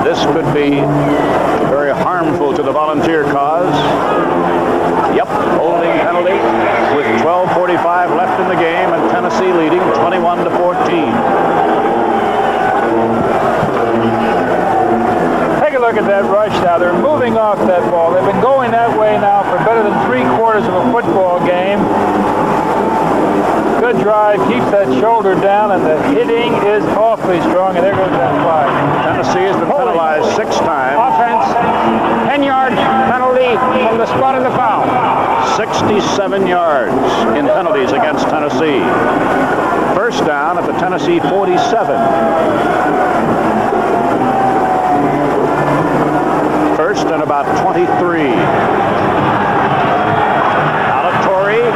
This could be very harmful to the Volunteer cause. Yep, holding penalty with 12:45 left in the game and Tennessee leading 21-14. Take a look at that rush now. They're moving off that ball. They've been going that way now for better than 3/4 of a football game. Good drive, keeps that shoulder down, and the hitting is awfully strong, and there goes that flag. Tennessee has been penalized 6 times. Offense, 10-yard penalty from the spot of the foul. 67 yards in penalties against Tennessee. First down at the Tennessee 47. First and about 23. Alatorre.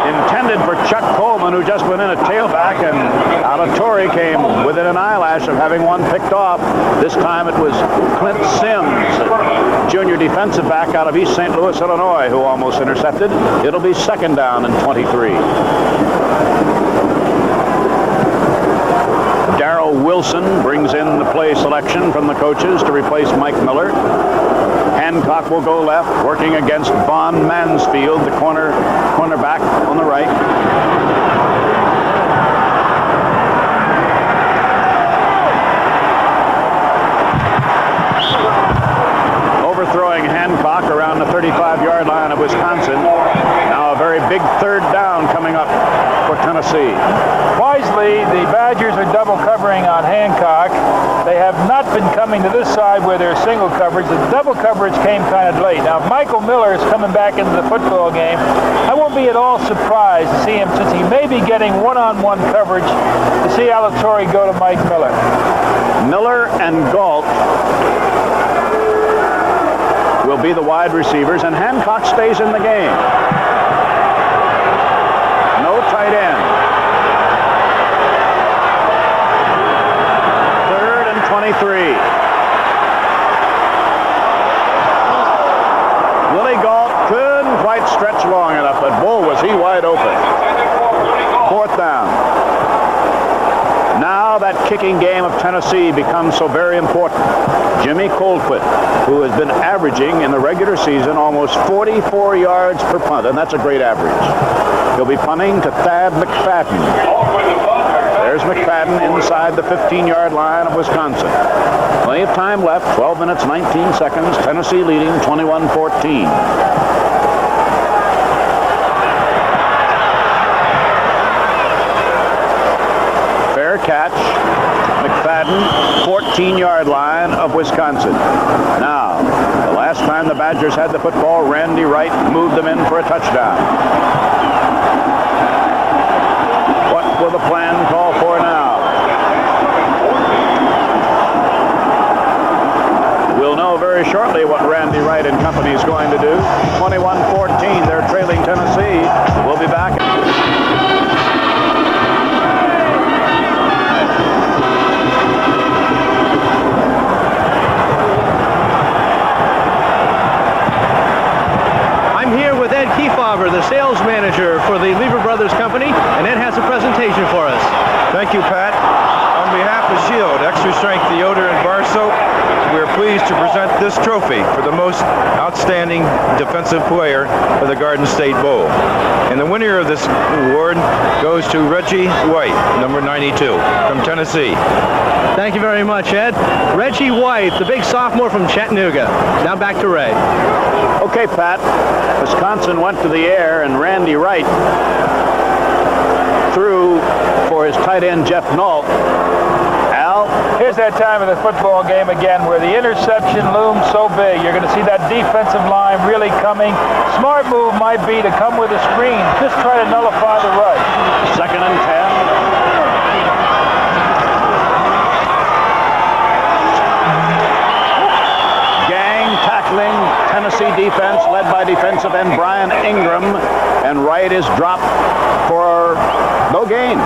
Intended for Chuck Coleman, who just went in at tailback, and Alatorre came within an eyelash of having one picked off. This time it was Clint Sims, junior defensive back out of East St. Louis, Illinois, who almost intercepted. It'll be 2nd down and 23. Darrell Wilson brings in the play selection from the coaches to replace Mike Miller. Hancock will go left, working against Vaughn Mansfield, the cornerback on the right. Overthrowing Hancock around the 35-yard line of Wisconsin. Now a very big 3rd down coming up for Tennessee. Wisely, the Badgers are double covering on Hancock. They have not been coming to this side where they're single coverage. The double coverage came kind of late. Now, if Michael Miller is coming back into the football game, I won't be at all surprised to see him, since he may be getting one-on-one coverage, to see Alatorre go to Mike Miller. Miller and Galt will be the wide receivers, and Hancock stays in the game. No tight end. 3rd and 23. Willie Galt couldn't quite stretch long enough, but boy, was he wide open. 4th down. Now that kicking game of Tennessee becomes so very important. Jimmy Colquitt, who has been averaging in the regular season almost 44 yards per punt, and that's a great average. He'll be punting to Thad McFadden. There's McFadden inside the 15-yard line of Wisconsin. Plenty of time left, 12 minutes, 19 seconds. Tennessee leading 21-14. Fair catch. McFadden, 14-yard line of Wisconsin. Now, the last time the Badgers had the football, Randy Wright moved them in for a touchdown. What will the plan call for now? We'll know very shortly what Randy Wright and company is going to do. 21-14, they're trailing Tennessee. We'll be back. Ed Kefauver, the sales manager for the Lever Brothers Company, and Ed has a presentation for us. Thank you, Pat. On behalf of Shield, Extra Strength Deodorant and Bar Soap, we are pleased to present this trophy for the most outstanding defensive player for the Garden State Bowl. And the winner of this award goes to Reggie White, number 92, from Tennessee. Thank you very much, Ed. Reggie White, the big sophomore from Chattanooga. Now back to Ray. Okay, Pat. Wisconsin went to the air, and Randy Wright threw for his tight end, Jeff Nault. Al? Here's that time of the football game again where the interception looms so big. You're going to see that defensive line really coming. Smart move might be to come with a screen. Just try to nullify the rush. 2nd and 10. Tackling defensive end Brian Ingram, and Wright is dropped for no gain,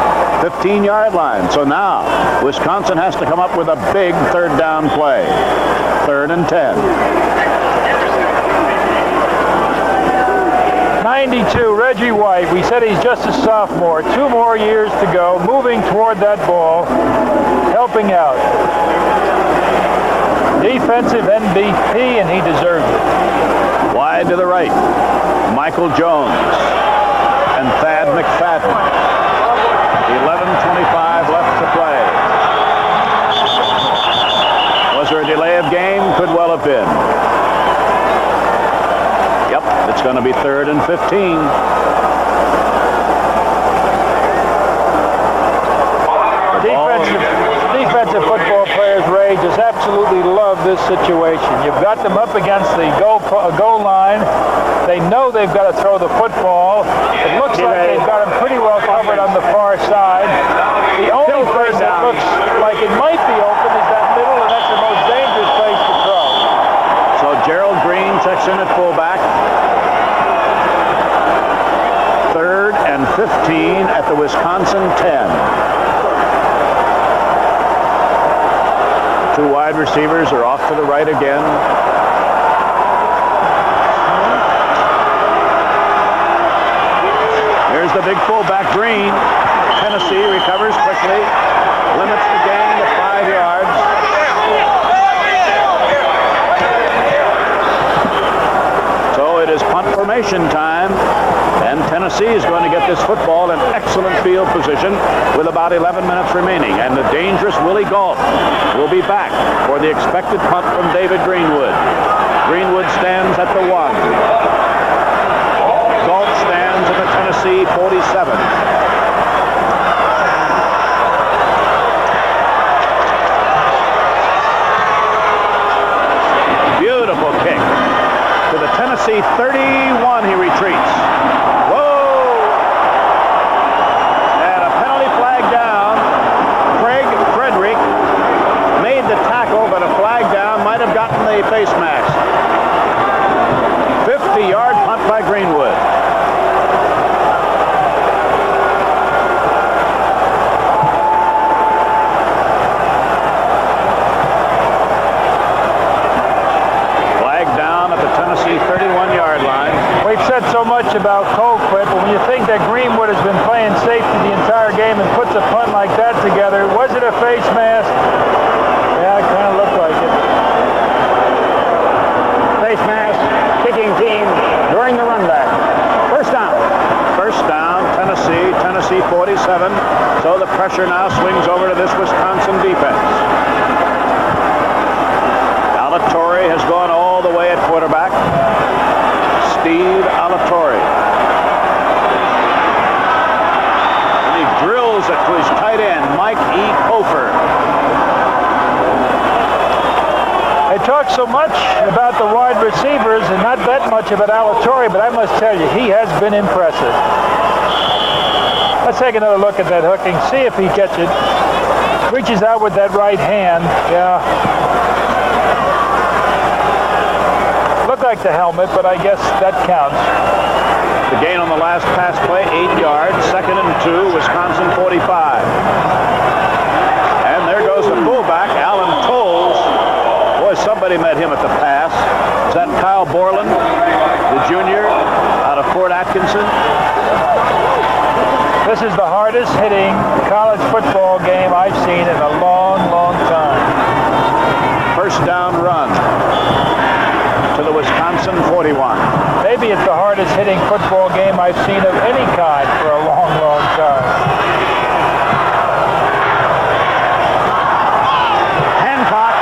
15-yard line. So now Wisconsin has to come up with a big third down play. 3rd and 10. 92, Reggie White. We said he's just a sophomore. 2 more years to go. Moving toward that ball, helping out. Defensive MVP, and he deserves it. Wide to the right, Michael Jones and Thad McFadden. 11:25 left to play. Was there a delay of game? Could well have been. Yep, it's going to be 3rd and 15. Defensive football players, Ray, just absolutely love this situation. You've got them up against the goal line. They know they've got to throw the football. It looks like they've got them pretty well covered on the far side. The only place that looks like it might be open is that middle, and that's the most dangerous place to throw. So Gerald Green checks in at fullback. 3rd and 15 at the Wisconsin 10. 2 wide receivers are off to the right again. Here's the big fullback, Green. Tennessee recovers quickly, limits the gain to 5 yards. So it is punt formation time, and Tennessee is going to get this football in excellent field position with about 11 minutes remaining, and the dangerous Willie Gault will be back for the expected punt from David Greenwood. Greenwood stands at the 1. Gault stands at the Tennessee 47. Beautiful kick. To the Tennessee 31, he retreats. Whoa! And a penalty flag down. Craig Frederick made the tackle, but a flag down might have gotten the face mask. 50-yard punt by Greenwood. So much about Colquitt, but when you think that Greenwood has been playing safety the entire game and puts a punt like that together, was it a face mask? Yeah, it kind of looked like it. Face mask, kicking team during the run back. First down. First down, Tennessee 47. So the pressure now swings over to this Wisconsin defense. Alatorre has gone all the way at quarterback. Steve Alatorre. And he drills it to his tight end, Mike E. Cofer. They talk so much about the wide receivers and not that much about Alatorre, but I must tell you, he has been impressive. Let's take another look at that hooking, see if he gets it. Reaches out with that right hand. Yeah. Looked like the helmet, but I guess that counts. The gain on the last pass play, 8 yards. 2nd and 2, Wisconsin 45. And there goes the fullback, Alan Tolles. Boy, somebody met him at the pass. Is that Kyle Borland, the junior out of Fort Atkinson? This is the hardest hitting college football game I've seen in a long, long time. First down run to the Wisconsin 41. Maybe it's the hardest hitting football game I've seen of any kind for a long, long time. Hancock.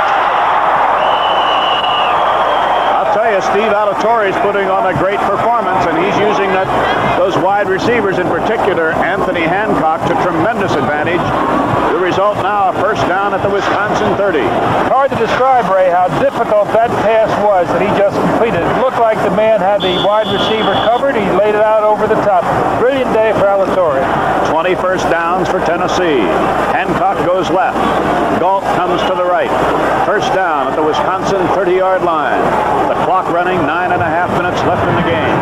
I'll tell you, Steve Alatorre is putting on a great performance, and he's using those wide receivers, in particular Anthony Hancock, to tremendous advantage. The result now, a first down at the Wisconsin 30. Hard to describe, Ray, how difficult that pass was that he just completed. It looked like the man had the wide receiver covered. He laid it out over the top. Brilliant day for Alatorre. 20 first downs for Tennessee. Hancock goes left. Gault comes to the right. First down at the Wisconsin 30-yard line. The clock running, 9.5 minutes left in the game.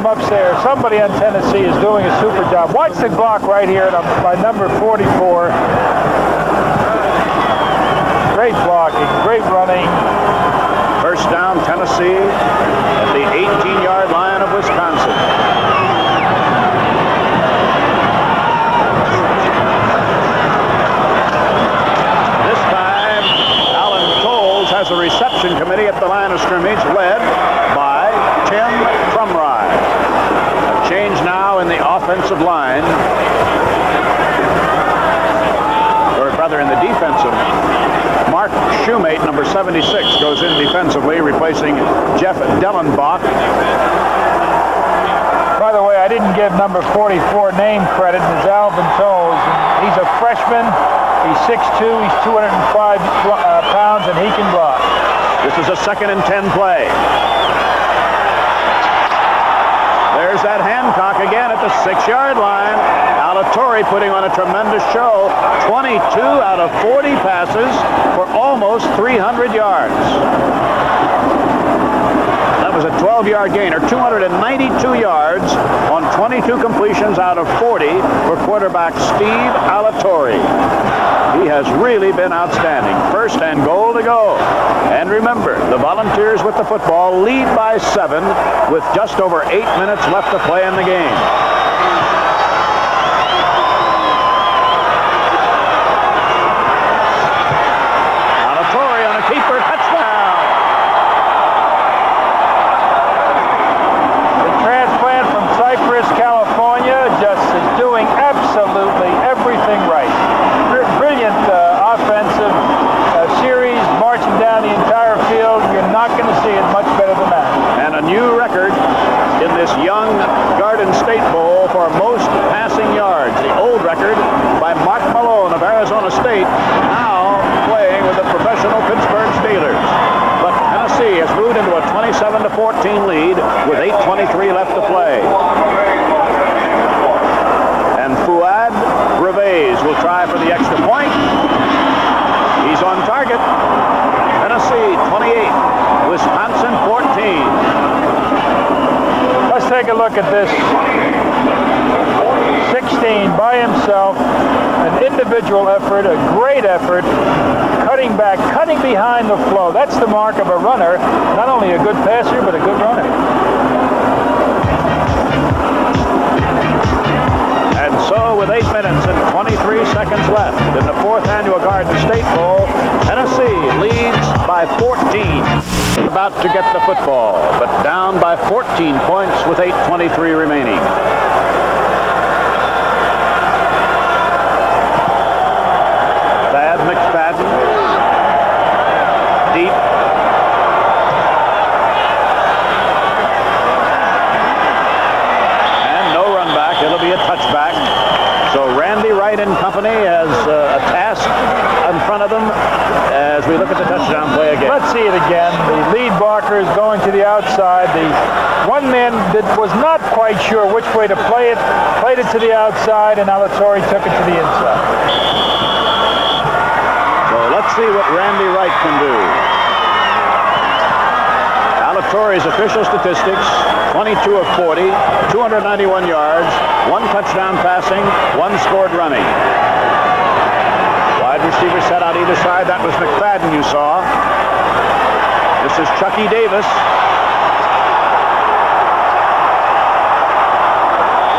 from upstairs. Somebody on Tennessee is doing a super job. Watch the block right here by number 44. Great blocking, great running. First down, Tennessee at the 18-yard line of Wisconsin. This time, Alan Tolles has a reception committee at the line of scrimmage led by Tim Trumride. A change now in the offensive line, or rather in the defensive. Mark Shoemate, number 76, goes in defensively, replacing Jeff Dellenbach. By the way, I didn't give number 44 name credit. It's Alvin Tolles. He's a freshman. He's 6'2", he's 205 pounds, and he can block. This is a 2nd and 10 play. There's that Hancock again at the 6-yard line. Alatorre putting on a tremendous show. 22 out of 40 passes for almost 300 yards. That was a 12-yard gainer. 292 yards on 22 completions out of 40 for quarterback Steve Alatorre. He has really been outstanding. 1st and goal to go. And remember, the Volunteers with the football lead by 7 with just over 8 minutes left to play in the game. Alatorre on a keeper, touchdown. The transplant from Cypress, California, just is doing absolutely everything right. Brilliant offensive series, marching down the entire field. You're not going to see it much better than that. And a new record in this young Garden State Bowl for most passing yards. The old record by Mark Malone of Arizona State, now playing with the professional Pittsburgh Steelers. But Tennessee has moved into a 27-14 lead with 8:23 left to play. And Fuad Reves will try for the extra point. He's on target. Tennessee 28, Wisconsin 14. Let's take a look at this. 16 by himself, an individual effort, a great effort, cutting back, cutting behind the flow. That's the mark of a runner, not only a good passer, but a good runner. And so, with 8 minutes and 23 seconds left in the 4th annual Garden State Bowl, Tennessee leads by 14. About to get the football, but down by 14 points with 8:23 remaining. Thad McFadden, deep. And no run back. It'll be a touchback. So Randy Wright and company has a task in front of them as we look at the touchdown play again. Let's see it again. The lead blocker is going to the outside. The one man that was not quite sure which way to play it, played it to the outside, and Alatorre took it to the inside. So let's see what Randy Wright can do. Alatorre's official statistics, 22 of 40, 291 yards, 1 touchdown passing, 1 scored running. Wide receiver set out either side. That was McFadden you saw. This is Chucky Davis.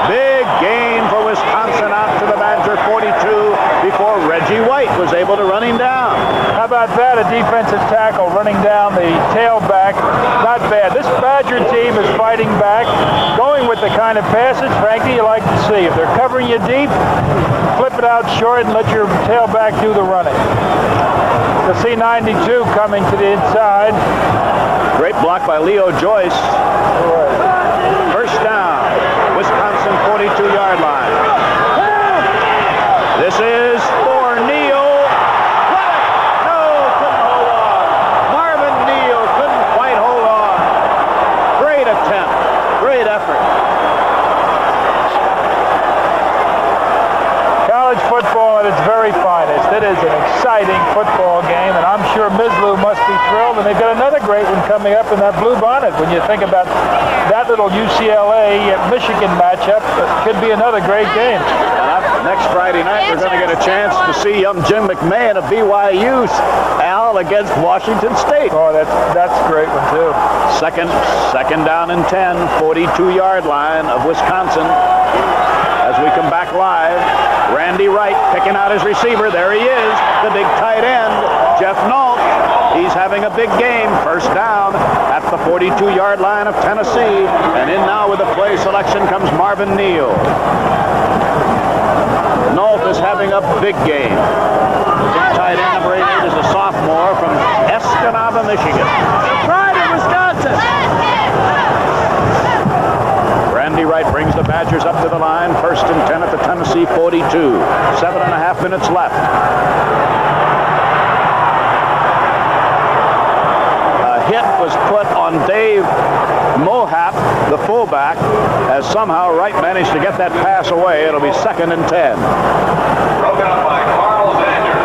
Big gain for Wisconsin out to the Badger 42 before Reggie White was able to run him down. How about that? A defensive tackle running down the tailback. Not bad. This Badger team is fighting back, going with the kind of passes, frankly, you like to see. If they're covering you deep, flip it out short and let your tailback do the running. The C-92 coming to the inside. Great block by Leo Joyce. First down, Wisconsin 42-yard line. This is for Neal. No, couldn't hold on. Marvin Neal couldn't quite hold on. Great attempt. Great effort. College football at its very finest. It is an exciting football game, and I'm sure Mislew must be thrilled, and they've got another great great one coming up in that blue bonnet. When you think about that little UCLA-Michigan matchup, it could be another great game. Next Friday night, we're going to get a chance to see young Jim McMahon of BYU, Al, against Washington State. Oh, that's a great one, too. Second down and 10, 42-yard line of Wisconsin. As we come back live, Randy Wright picking out his receiver. There he is, the big tight end, Jeff Nault. He's having a big game. First down at the 42-yard line of Tennessee. And in now with the play selection comes Marvin Neal. Nault is having a big game. Big tight end number 88 is a sophomore from Escanaba, Michigan. Pride of Wisconsin! Randy Wright brings the Badgers up to the line. First and 10 at the Tennessee 42. 7.5 minutes left. A hit was put on Dave Mohap, the fullback, as somehow Wright managed to get that pass away. It'll be 2nd and 10. Broken up by Carl Zander.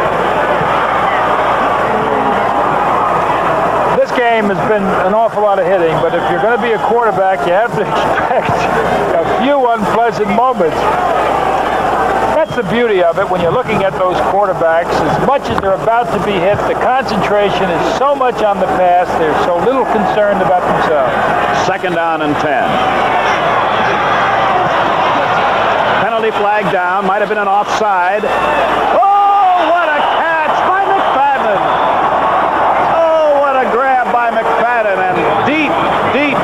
This game has been an awful lot of hitting, but if you're going to be a quarterback, you have to expect a few unpleasant moments. That's the beauty of it when you're looking at those quarterbacks. As much as they're about to be hit, the concentration is so much on the pass, they're so little concerned about themselves. 2nd down and 10. Penalty flag down. Might have been an offside. Oh, what a catch by McFadden. Oh, what a grab by McFadden. And deep.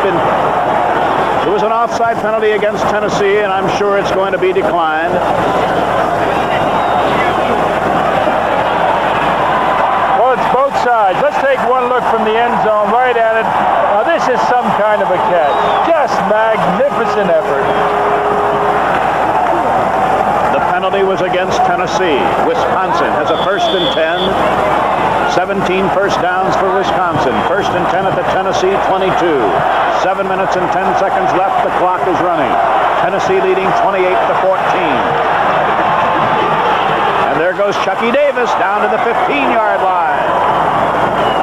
It was an offside penalty against Tennessee, and I'm sure it's going to be declined. Well, it's both sides. Let's take one look from the end zone right at it. Now, this is some kind of a catch. Just magnificent effort. The penalty was against Tennessee. Wisconsin has a 1st and 10. 17 first downs for Wisconsin. 1st and 10 at the Tennessee 22. 7 minutes and 10 seconds left. The clock is running. Tennessee leading 28-14. And there goes Chucky Davis down to the 15-yard line.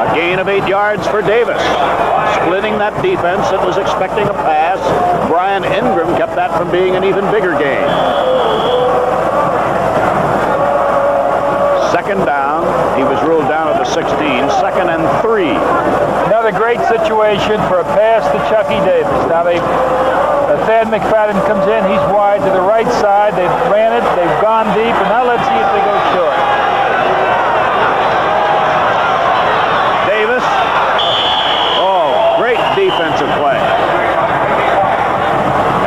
A gain of 8 yards for Davis. Splitting that defense that was expecting a pass. Brian Ingram kept that from being an even bigger gain. 2nd down. He was ruled down at the 16. 2nd and 3. Another great situation for a pass to Chucky Davis. Now Thad McFadden comes in. He's wide to the right side. They've ran it. They've gone deep. And now let's see if they go short. Davis. Oh, great defensive play.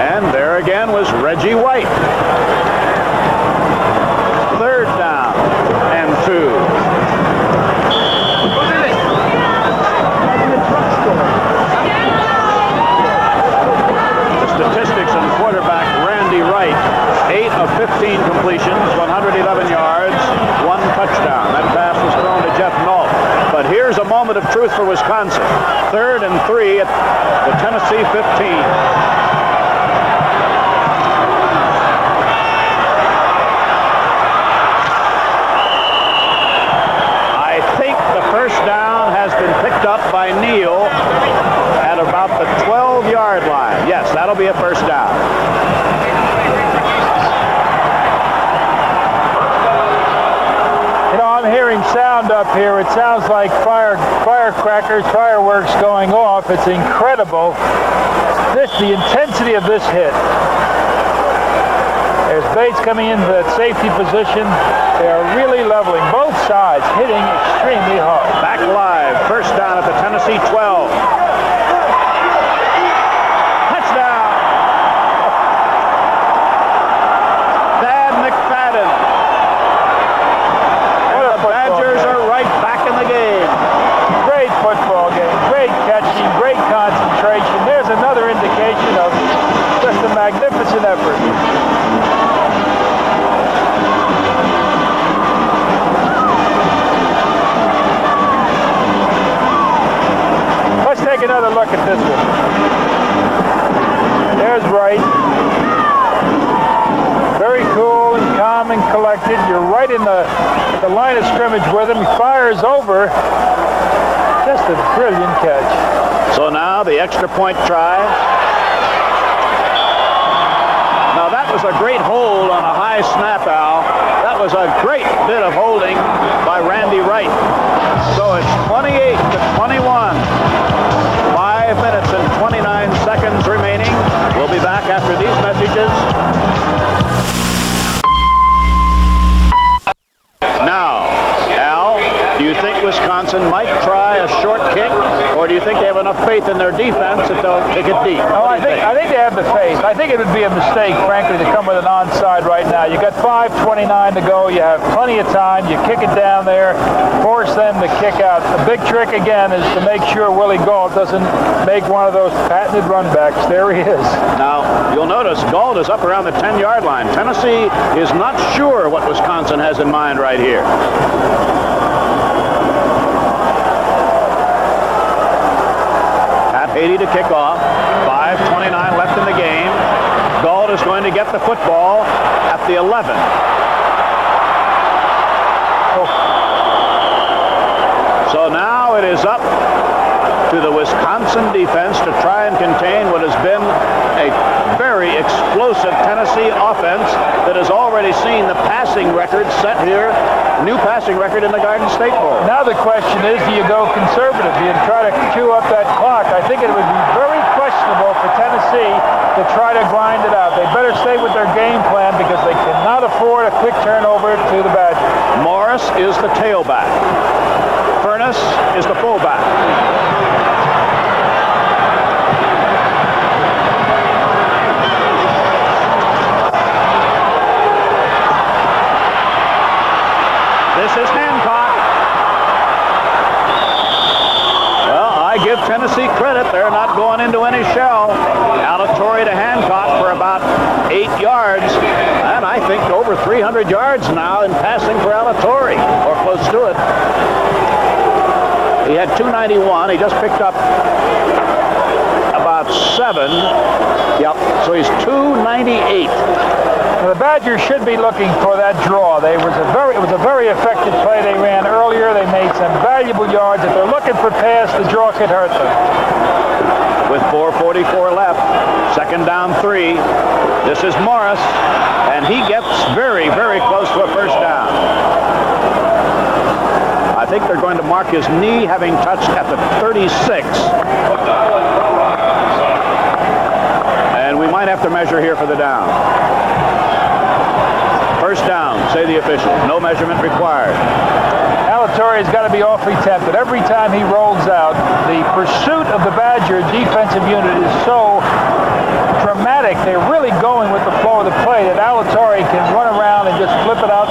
And there again was Reggie White. 3rd down and 2. Statistics on quarterback Randy Wright. 8 of 15 completions, 111 yards, 1 touchdown. That pass was thrown to Jeff Nault. But here's a moment of truth for Wisconsin. 3rd and 3 at the Tennessee 15. First down has been picked up by Neal at about the 12-yard line. Yes, that'll be a first down. You know, I'm hearing sound up here. It sounds like firecrackers, fireworks going off. It's incredible. The intensity of this hit. There's Bates coming into that safety position. They are really leveling. Both sides hitting extremely hard. Back live. First down at the Tennessee 12. Touchdown. Thad McFadden. And the Badgers are right back in the game. Great football game. Great catching. Great concentration. There's another indication of just a magnificent effort. Take another look at this one. There's Wright. Very cool and calm and collected. You're right in the line of scrimmage with him. He fires over. Just Just a brilliant catch. So now the extra point try. Now that was a great hold on a high snap, Al. That was a great bit of holding by Randy Wright. So it's 28 to 21. 5 minutes and 29 seconds remaining. We'll be back after these messages. Now, Al, do you think Wisconsin might try a short kick, or do you think they have enough faith in their defense that they'll kick it deep? Oh, I think they have the faith. I think it would be a mistake, frankly, to come with an onside right now. You got 5:29 to go. You have plenty of time. You kick it down there, force them to kick out. The big trick again is to make sure Willie Gault doesn't make one of those patented runbacks. There he is. Now, you'll notice Gault is up around the 10-yard line. Tennessee is not sure what Wisconsin has in mind right here. Pat Haiti to kick off. 5:29 left in the game. Gault is going to get the football at the 11. So now it is up to the Wisconsin defense to try and contain what has been a very explosive Tennessee offense that has already seen the passing record set here, new passing record in the Garden State Bowl. Now the question is, do you go conservative? Do you try to chew up that clock? I think it would be very questionable for Tennessee to try to grind it out. They better stay with their game plan because they cannot afford a quick turnover to the Badgers. Morris is the tailback. Furness is the fullback. This is Hancock. Well, I give Tennessee credit. They're not going into any shell. Alatorre to Hancock for about 8 yards. And I think over 300 yards now in passing for Alatorre, or close to it. He had 291. He just picked up about 7. Yep, so he's 298. The Badgers should be looking for that draw. It was a very effective play they ran earlier. They made some valuable yards. If they're looking for pass, the draw could hurt them. With 4:44 left, second down 3. This is Morris, and he gets very, very close to a first down. I think they're going to mark his knee having touched at the 36. And we might have to measure here for the down. First down, say the officials. No measurement required. Alatorre's got to be awfully tempted. Every time he rolls out, the pursuit of the Badger defensive unit is so dramatic. They're really going with the flow of the play that Alatorre can run around and just flip it out,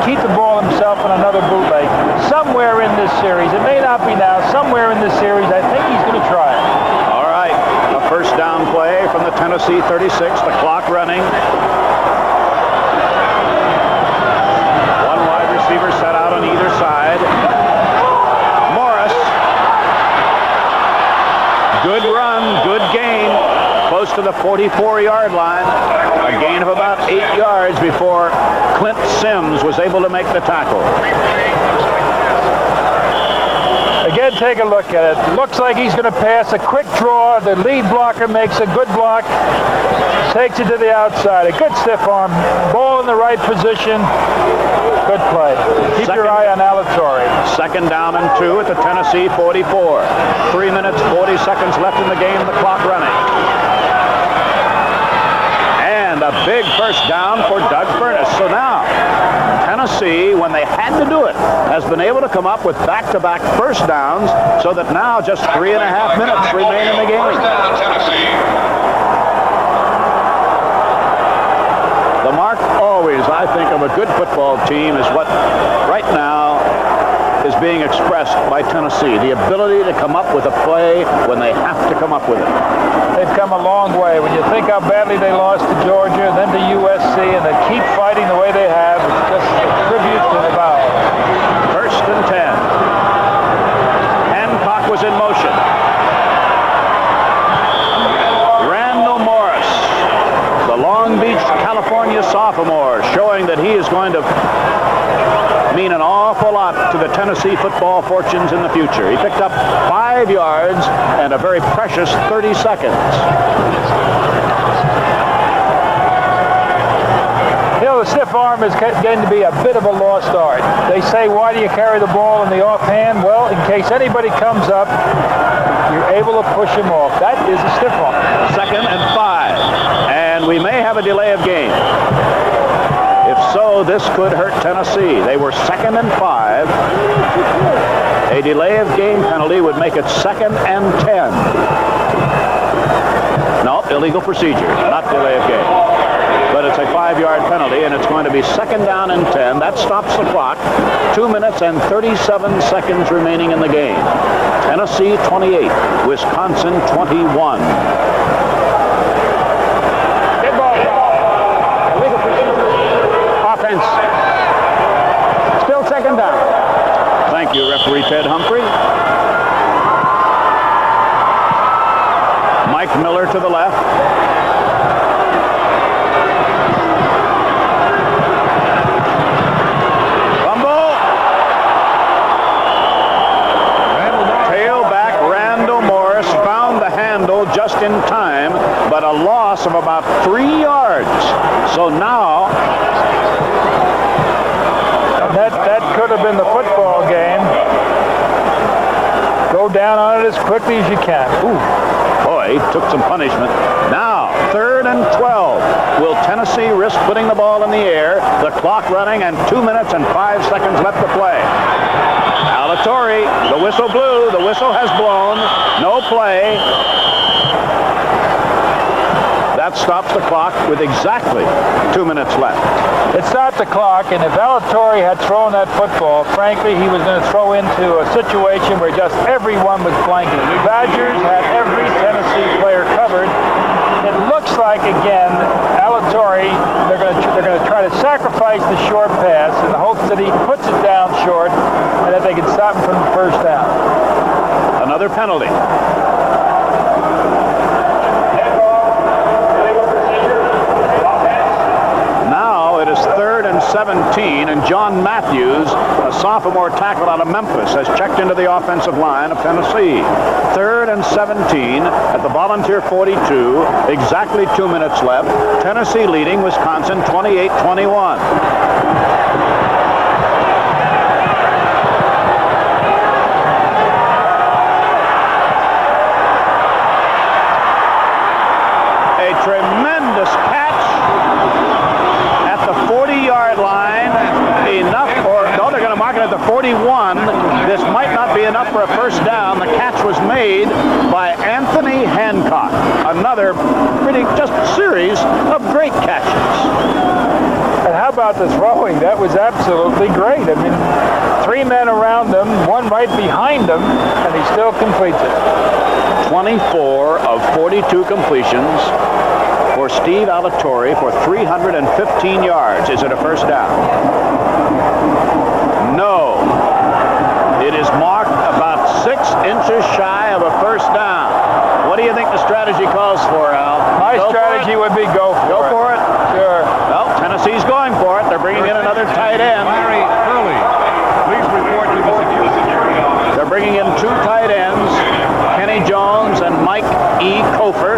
keep the ball himself on another bootleg. Somewhere in this series, it may not be now, somewhere in this series, I think he's going to try it. All right, a first down play from the Tennessee 36, the clock running. One wide receiver set out on either side. Morris. Good run, good gain. Close to the 44-yard line. A gain of about 8 yards before Clint Sims was able to make the tackle. Again, take a look at it. Looks like he's going to pass a quick draw. The lead blocker makes a good block. Takes it to the outside. A good stiff arm. Ball in the right position. Good play. Keep your eye on Alatorre. Second down and 2 at the Tennessee 44. 3 minutes, 40 seconds left in the game. The clock running. And a big first down for Doug Furness. So now, Tennessee, when they had to do it, has been able to come up with back-to-back first downs so that now just 3.5 minutes remain in the game. The mark always, I think, of a good football team is what right now is being expressed by Tennessee. The ability to come up with a play when they have to come up with it. They've come a long way. When you think how badly they lost to Georgia, then to USC, and they keep fighting the way they have, it's just a tribute to the Vow. First and 10. Hancock was in motion. Randall Morris, the Long Beach, California sophomore, showing that he is going to mean an awful lot to the Tennessee football fortunes in the future. He picked up 5 yards and a very precious 30 seconds. You know, the stiff arm is getting to be a bit of a lost art. They say, why do you carry the ball in the offhand? Well, in case anybody comes up, you're able to push him off. That is a stiff arm. 2nd and 5. And we may have a delay of game. If so, this could hurt Tennessee. They were 2nd and 5. A delay of game penalty would make it 2nd and 10. No, illegal procedure, not delay of game. But it's a 5-yard penalty, and it's going to be 2nd down and 10. That stops the clock. 2 minutes and 37 seconds remaining in the game. Tennessee 28, Wisconsin 21. Good ball. Illegal procedure. Offense. Still 2nd down. Thank you, referee Ted Humphrey. Mike Miller to the left. Just in time, but a loss of about 3 yards. So now that could have been the football game. Go down on it as quickly as you can. Ooh, boy, he took some punishment. Now 3rd and 12. Will Tennessee risk putting the ball in the air? The clock running and 2 minutes and 5 seconds left to play. Alatorre, the whistle blew. The whistle has blown. No play. That stops the clock with exactly 2 minutes left. It stopped the clock, and if Alatorre had thrown that football, frankly, he was going to throw into a situation where just everyone was blanking. The Badgers had every Tennessee player covered. It looks like, again, Alatorre, they're going to try to sacrifice the short pass in the hopes that he puts it down short and that they can stop him from the first down. Another penalty. It is 3rd and 17, and John Matthews, a sophomore tackle out of Memphis, has checked into the offensive line of Tennessee. 3rd and 17 at the Volunteer 42, exactly 2 minutes left. Tennessee leading Wisconsin 28-21. A tremendous catch. 40-yard line, enough, or no, they're going to mark it at the 41. This might not be enough for a first down. The catch was made by Anthony Hancock. Another pretty just series of great catches. And how about the throwing? That was absolutely great. I mean, 3 men around them, 1 right behind them, and he still completes it. 24 of 42 completions for Steve Alatorre for 315 yards. Is it a first down? No. It is marked about 6 inches shy of a first down. What do you think the strategy calls for, Al? My strategy would be go for it. Sure. Well, Tennessee's going for it. They're bringing in another tight end. Larry Hurley, please report to the security office. They're bringing in 2 tight ends, Kenny Jones and Mike E. Kofer.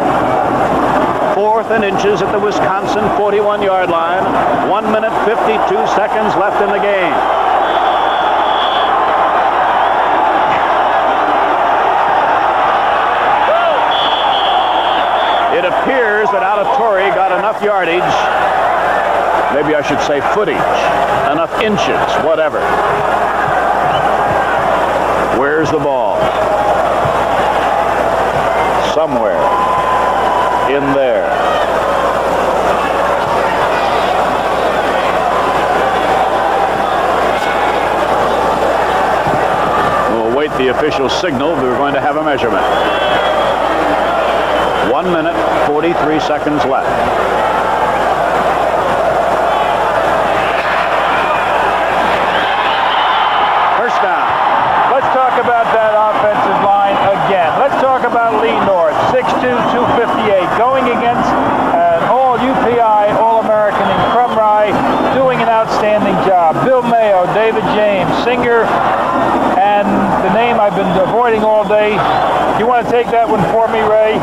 4th and inches at the Wisconsin 41-yard line. 1 minute, 52 seconds left in the game. It appears that Alatorre got enough yardage, maybe I should say footage, enough inches, whatever. Where's the ball? Somewhere in there. We'll await the official signal. We're going to have a measurement. 1 minute, 43 seconds left. First down. Let's talk about that offensive line again. Let's talk about Lee North, 6'2", 258, going against an all-UPI, All-American in Crumry, doing an outstanding job. Bill Mayo, David take that one for me, Ray?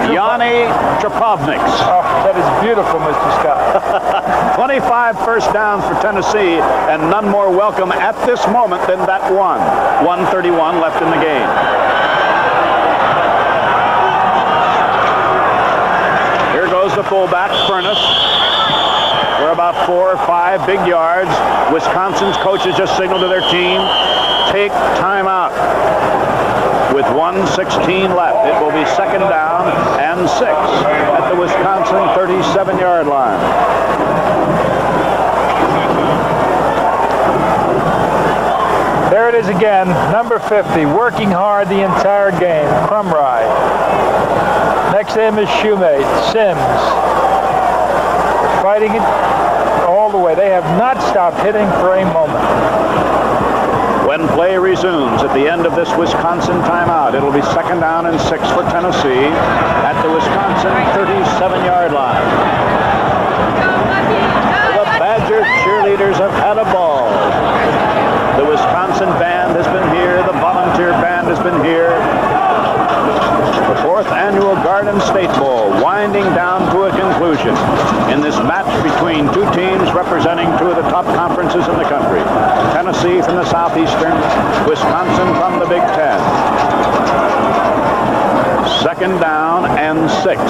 Yanni Trapovniks. Oh, that is beautiful, Mr. Scott. 25 first downs for Tennessee, and none more welcome at this moment than that one. 1:31 left in the game. Here goes the fullback, Furness. We're about 4 or 5 big yards. Wisconsin's coaches just signaled to their team, take timeout. With 1:16 left, it will be second down and 6 at the Wisconsin 37-yard line. There it is again, number 50, working hard the entire game, Crumrye. Next to him is Shoemate, Sims. Fighting it all the way. They have not stopped hitting for a moment. When play resumes at the end of this Wisconsin timeout, it'll be second down and 6 for Tennessee at the Wisconsin 37-yard line. The Badger cheerleaders have had a ball. The Wisconsin band has been here. The volunteer band has been here. The 4th annual Garden State Bowl winding down to a conclusion in this match between two teams representing two of the top conferences in the country. Tennessee from the Southeastern, Wisconsin from the Big Ten. Second down and 6.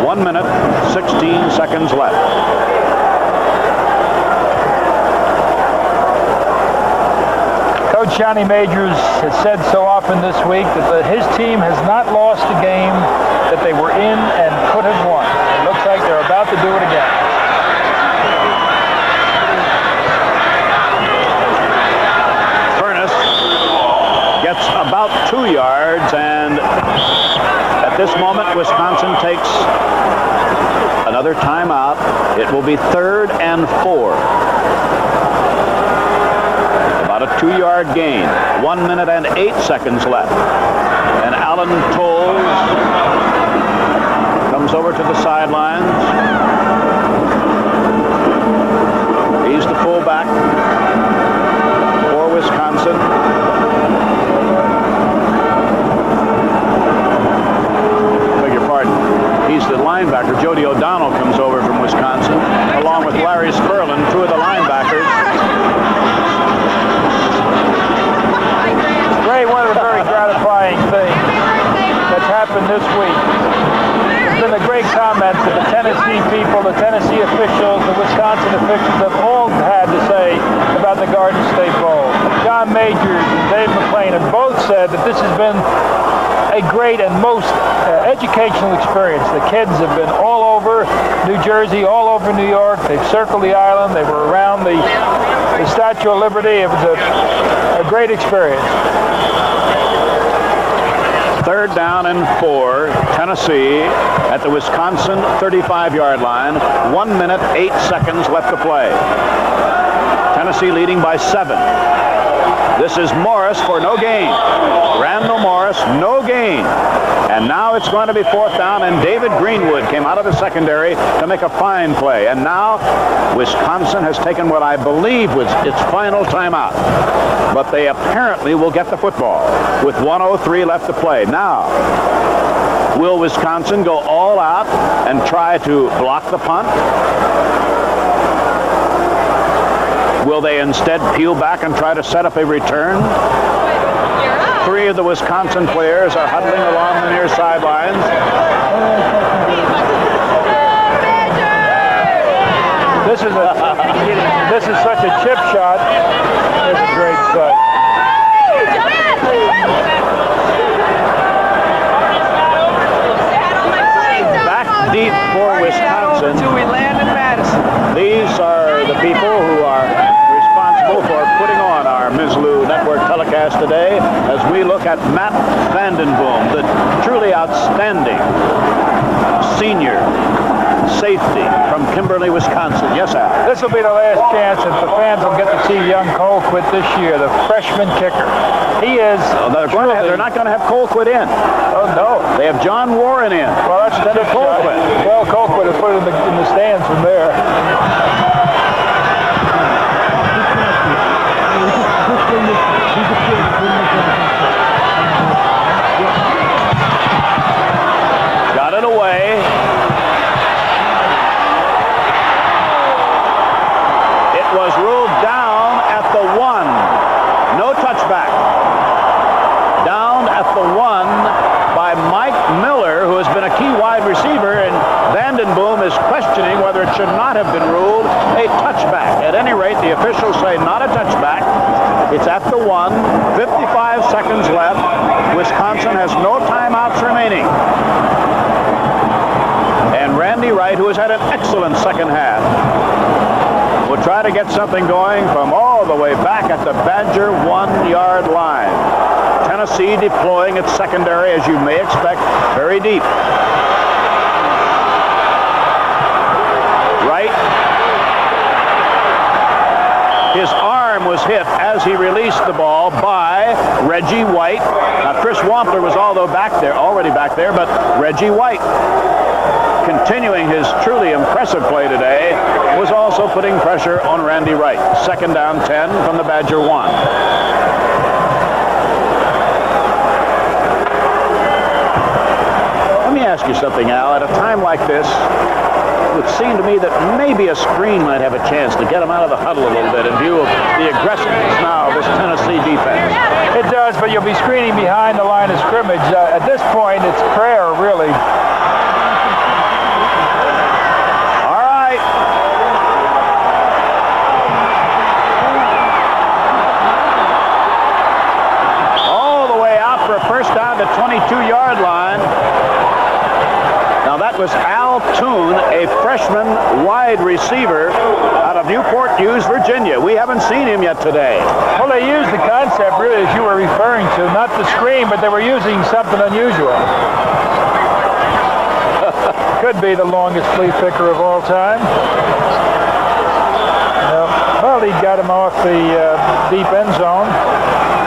1 minute, 16 seconds left. Coach Johnny Majors has said so often this week that his team has not lost a game that they were in and could have won. It looks like they're about to do it again. Furness gets about 2 yards, and at this moment, Wisconsin takes another timeout. It will be 3rd and 4. A 2-yard gain. 1 minute and 8 seconds left. And Alan Tolles comes over to the sidelines. He's the fullback for Wisconsin. Beg your pardon. He's the linebacker. Jody O'Donnell comes over from Wisconsin, along with Larry Sperlin, 2 of the linebackers. Ray, one of the very gratifying things that's happened this week has been the great comments that the Tennessee people, the Tennessee officials, the Wisconsin officials have all had to say about the Garden State Bowl. John Majors and Dave McClain have both said that this has been a great and most educational experience. The kids have been all over New Jersey, all over New York. They've circled the island. They were around the Statue of Liberty. It was a great experience. 3rd down and 4. Tennessee at the Wisconsin 35-yard line. 1 minute, 8 seconds left to play. Tennessee leading by 7. This is Morris for no gain. Randall Morris, no gain. And now it's going to be 4th down, and David Greenwood came out of the secondary to make a fine play. And now Wisconsin has taken what I believe was its final timeout. But they apparently will get the football with 1:03 left to play. Now, will Wisconsin go all out and try to block the punt? Will they instead peel back and try to set up a return? 3 of the Wisconsin players are huddling along the near sidelines. This is such a chip shot. It's a great sight. Back deep for Wisconsin. Until we land in Madison. These are the people who are responsible for putting on our Mizzlou Network telecast today as we look at Matt Vandenboom, the truly outstanding senior safety from Kimberly, Wisconsin. Yes, Al? This will be the last chance that the fans will get to see young Colquitt this year, the freshman kicker. He is... they're not going to have Colquitt in. Oh, no. They have John Warren in. Well, that's instead of Colquitt. Well, Colquitt is put in the stands from there. questioning whether it should not have been ruled a touchback. At any rate, the officials say not a touchback. It's at the 1, 55 seconds left. Wisconsin has no timeouts remaining. And Randy Wright, who has had an excellent second half, will try to get something going from all the way back at the Badger 1-yard line. Tennessee deploying its secondary, as you may expect, very deep. Wright. His arm was hit as he released the ball by Reggie White. Now, Chris Wampler was already back there, but Reggie White, continuing his truly impressive play today, was also putting pressure on Randy Wright. Second down 10 from the Badger 1. Let me ask you something, Al. At a time like this, it would seem to me that maybe a screen might have a chance to get them out of the huddle a little bit in view of the aggressiveness now of this Tennessee defense. It does, but you'll be screening behind the line of scrimmage. At this point, it's prayer, really. First down to 22-yard line. Now that was Al Toon, a freshman wide receiver out of Newport News, Virginia. We haven't seen him yet today. Well, they used the concept, really, as you were referring to, not the screen, but they were using something unusual. Could be the longest flea flicker of all time. Well, he got him off the deep end zone.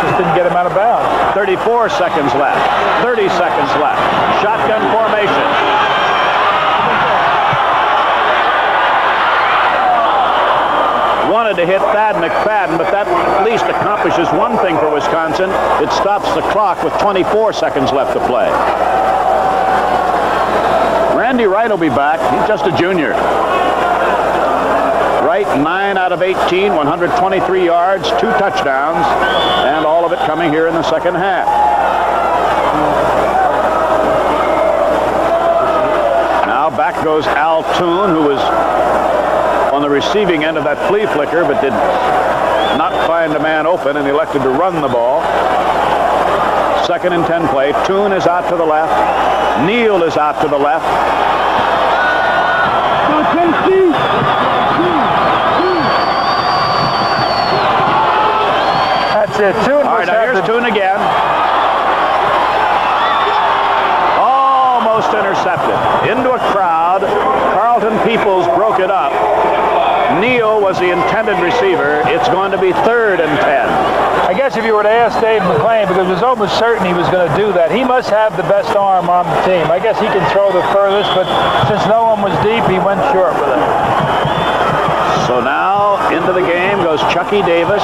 Just didn't get him out of bounds. 34 seconds left. 30 seconds left. Shotgun formation. Wanted to hit Thad McFadden, but that at least accomplishes one thing for Wisconsin. It stops the clock with 24 seconds left to play. Randy Wright will be back. He's just a junior. Wright, 9 out of 18, 123 yards, 2 touchdowns, and all of it coming here in the second half. Now back goes Al Toon, who was on the receiving end of that flea flicker, but did not find a man open and elected to run the ball. Second and 10 play. Toon is out to the left. Neal is out to the left. That's it. Toon. All right, now here's Toon again. Almost intercepted. Into a crowd. Carlton Peoples broke it up. Neal was the intended receiver. It's going to be 3rd and 10. I guess if you were to ask Dave McClain, because it was almost certain he was going to do that, he must have the best arm on the team. I guess he can throw the furthest, but since no one was deep, he went short with it. So now into the game goes Chucky Davis,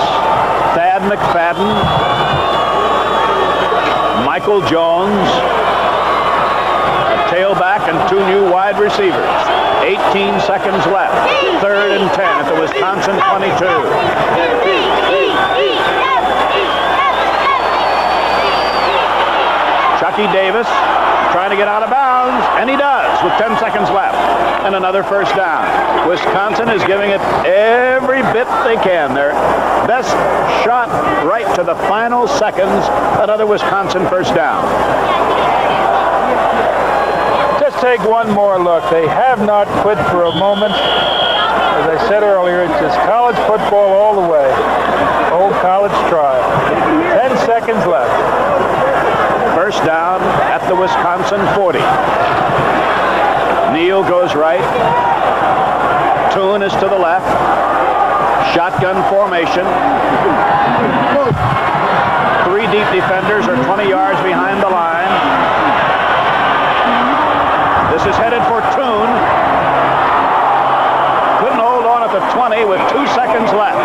Thad McFadden, Michael Jones, a tailback, and 2 new wide receivers. 18 seconds left. 3rd and 10 at the Wisconsin 22. Chucky Davis trying to get out of bounds, and he does with 10 seconds left. And another first down. Wisconsin is giving it every bit they can. Their best shot right to the final seconds. Another Wisconsin first down. Just take one more look. They have not quit for a moment. As I said earlier, it's just college football all the way. Old college trial. 10 seconds left. First down at the Wisconsin 40. Neal goes right. Toon is to the left. Shotgun formation. 3 deep defenders are 20 yards behind the line. This is headed for Toon. Couldn't hold on at the 20 with 2 seconds left.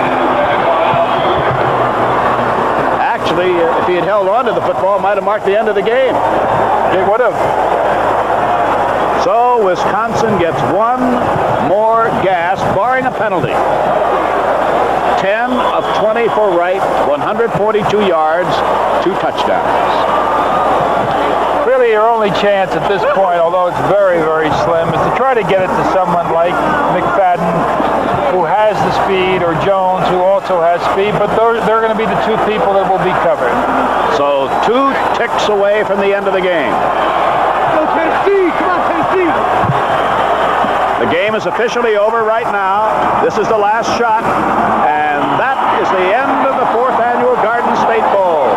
Actually, if he had held on to the football, it might have marked the end of the game. It would have. So Wisconsin gets 1 more gas, barring a penalty. 10 of 20 for Wright, 142 yards, 2 touchdowns. Really, your only chance at this point, although it's very, very slim, is to try to get it to someone like McFadden, who has the speed, or Jones, who also has speed, but they're going to be the two people that will be covered. So 2 ticks away from the end of the game. Go Tennessee! Come on, Tennessee! The game is officially over right now. This is the last shot, and that is the end of the 4th annual Garden State Bowl.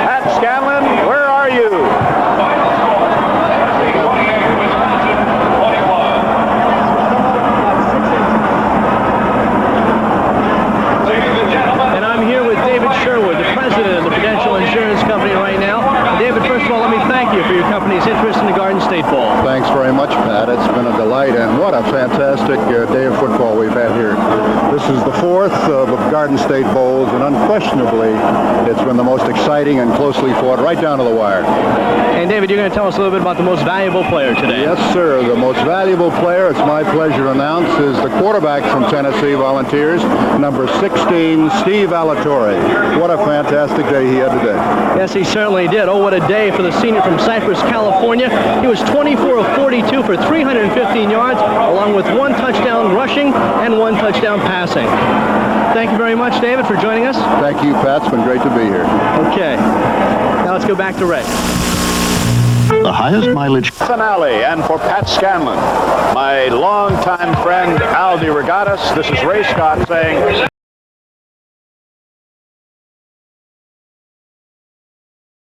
Pat Scanlon, where are you? And I'm here with David Sherwood, the president of the Prudential Insurance Company right now. David, first of all, let me thank you for your company's interest in the Garden State Bowl. Thanks very much, Pat. It's been a delight, and what a fantastic day of football we've had here. This is the 4th of the Garden State Bowls, and unquestionably, it's been the most exciting and closely fought right down to the wire. And David, you're going to tell us a little bit about the most valuable player today. Yes, sir. The most valuable player, it's my pleasure to announce, is the quarterback from Tennessee Volunteers, number 16, Steve Alatorre. What a fantastic day he had today. Yes, he certainly did. Oh, what a day for the senior from Cypress, California. He was 24 of 42 for 315 yards, along with 1 touchdown rushing and 1 touchdown passing. Thank you very much, David, for joining us. Thank you, Pat. It's been great to be here. Okay. Now let's go back to Ray. The highest mileage finale, and for Pat Scanlon, my longtime friend Al DeRogatis, this is Ray Scott saying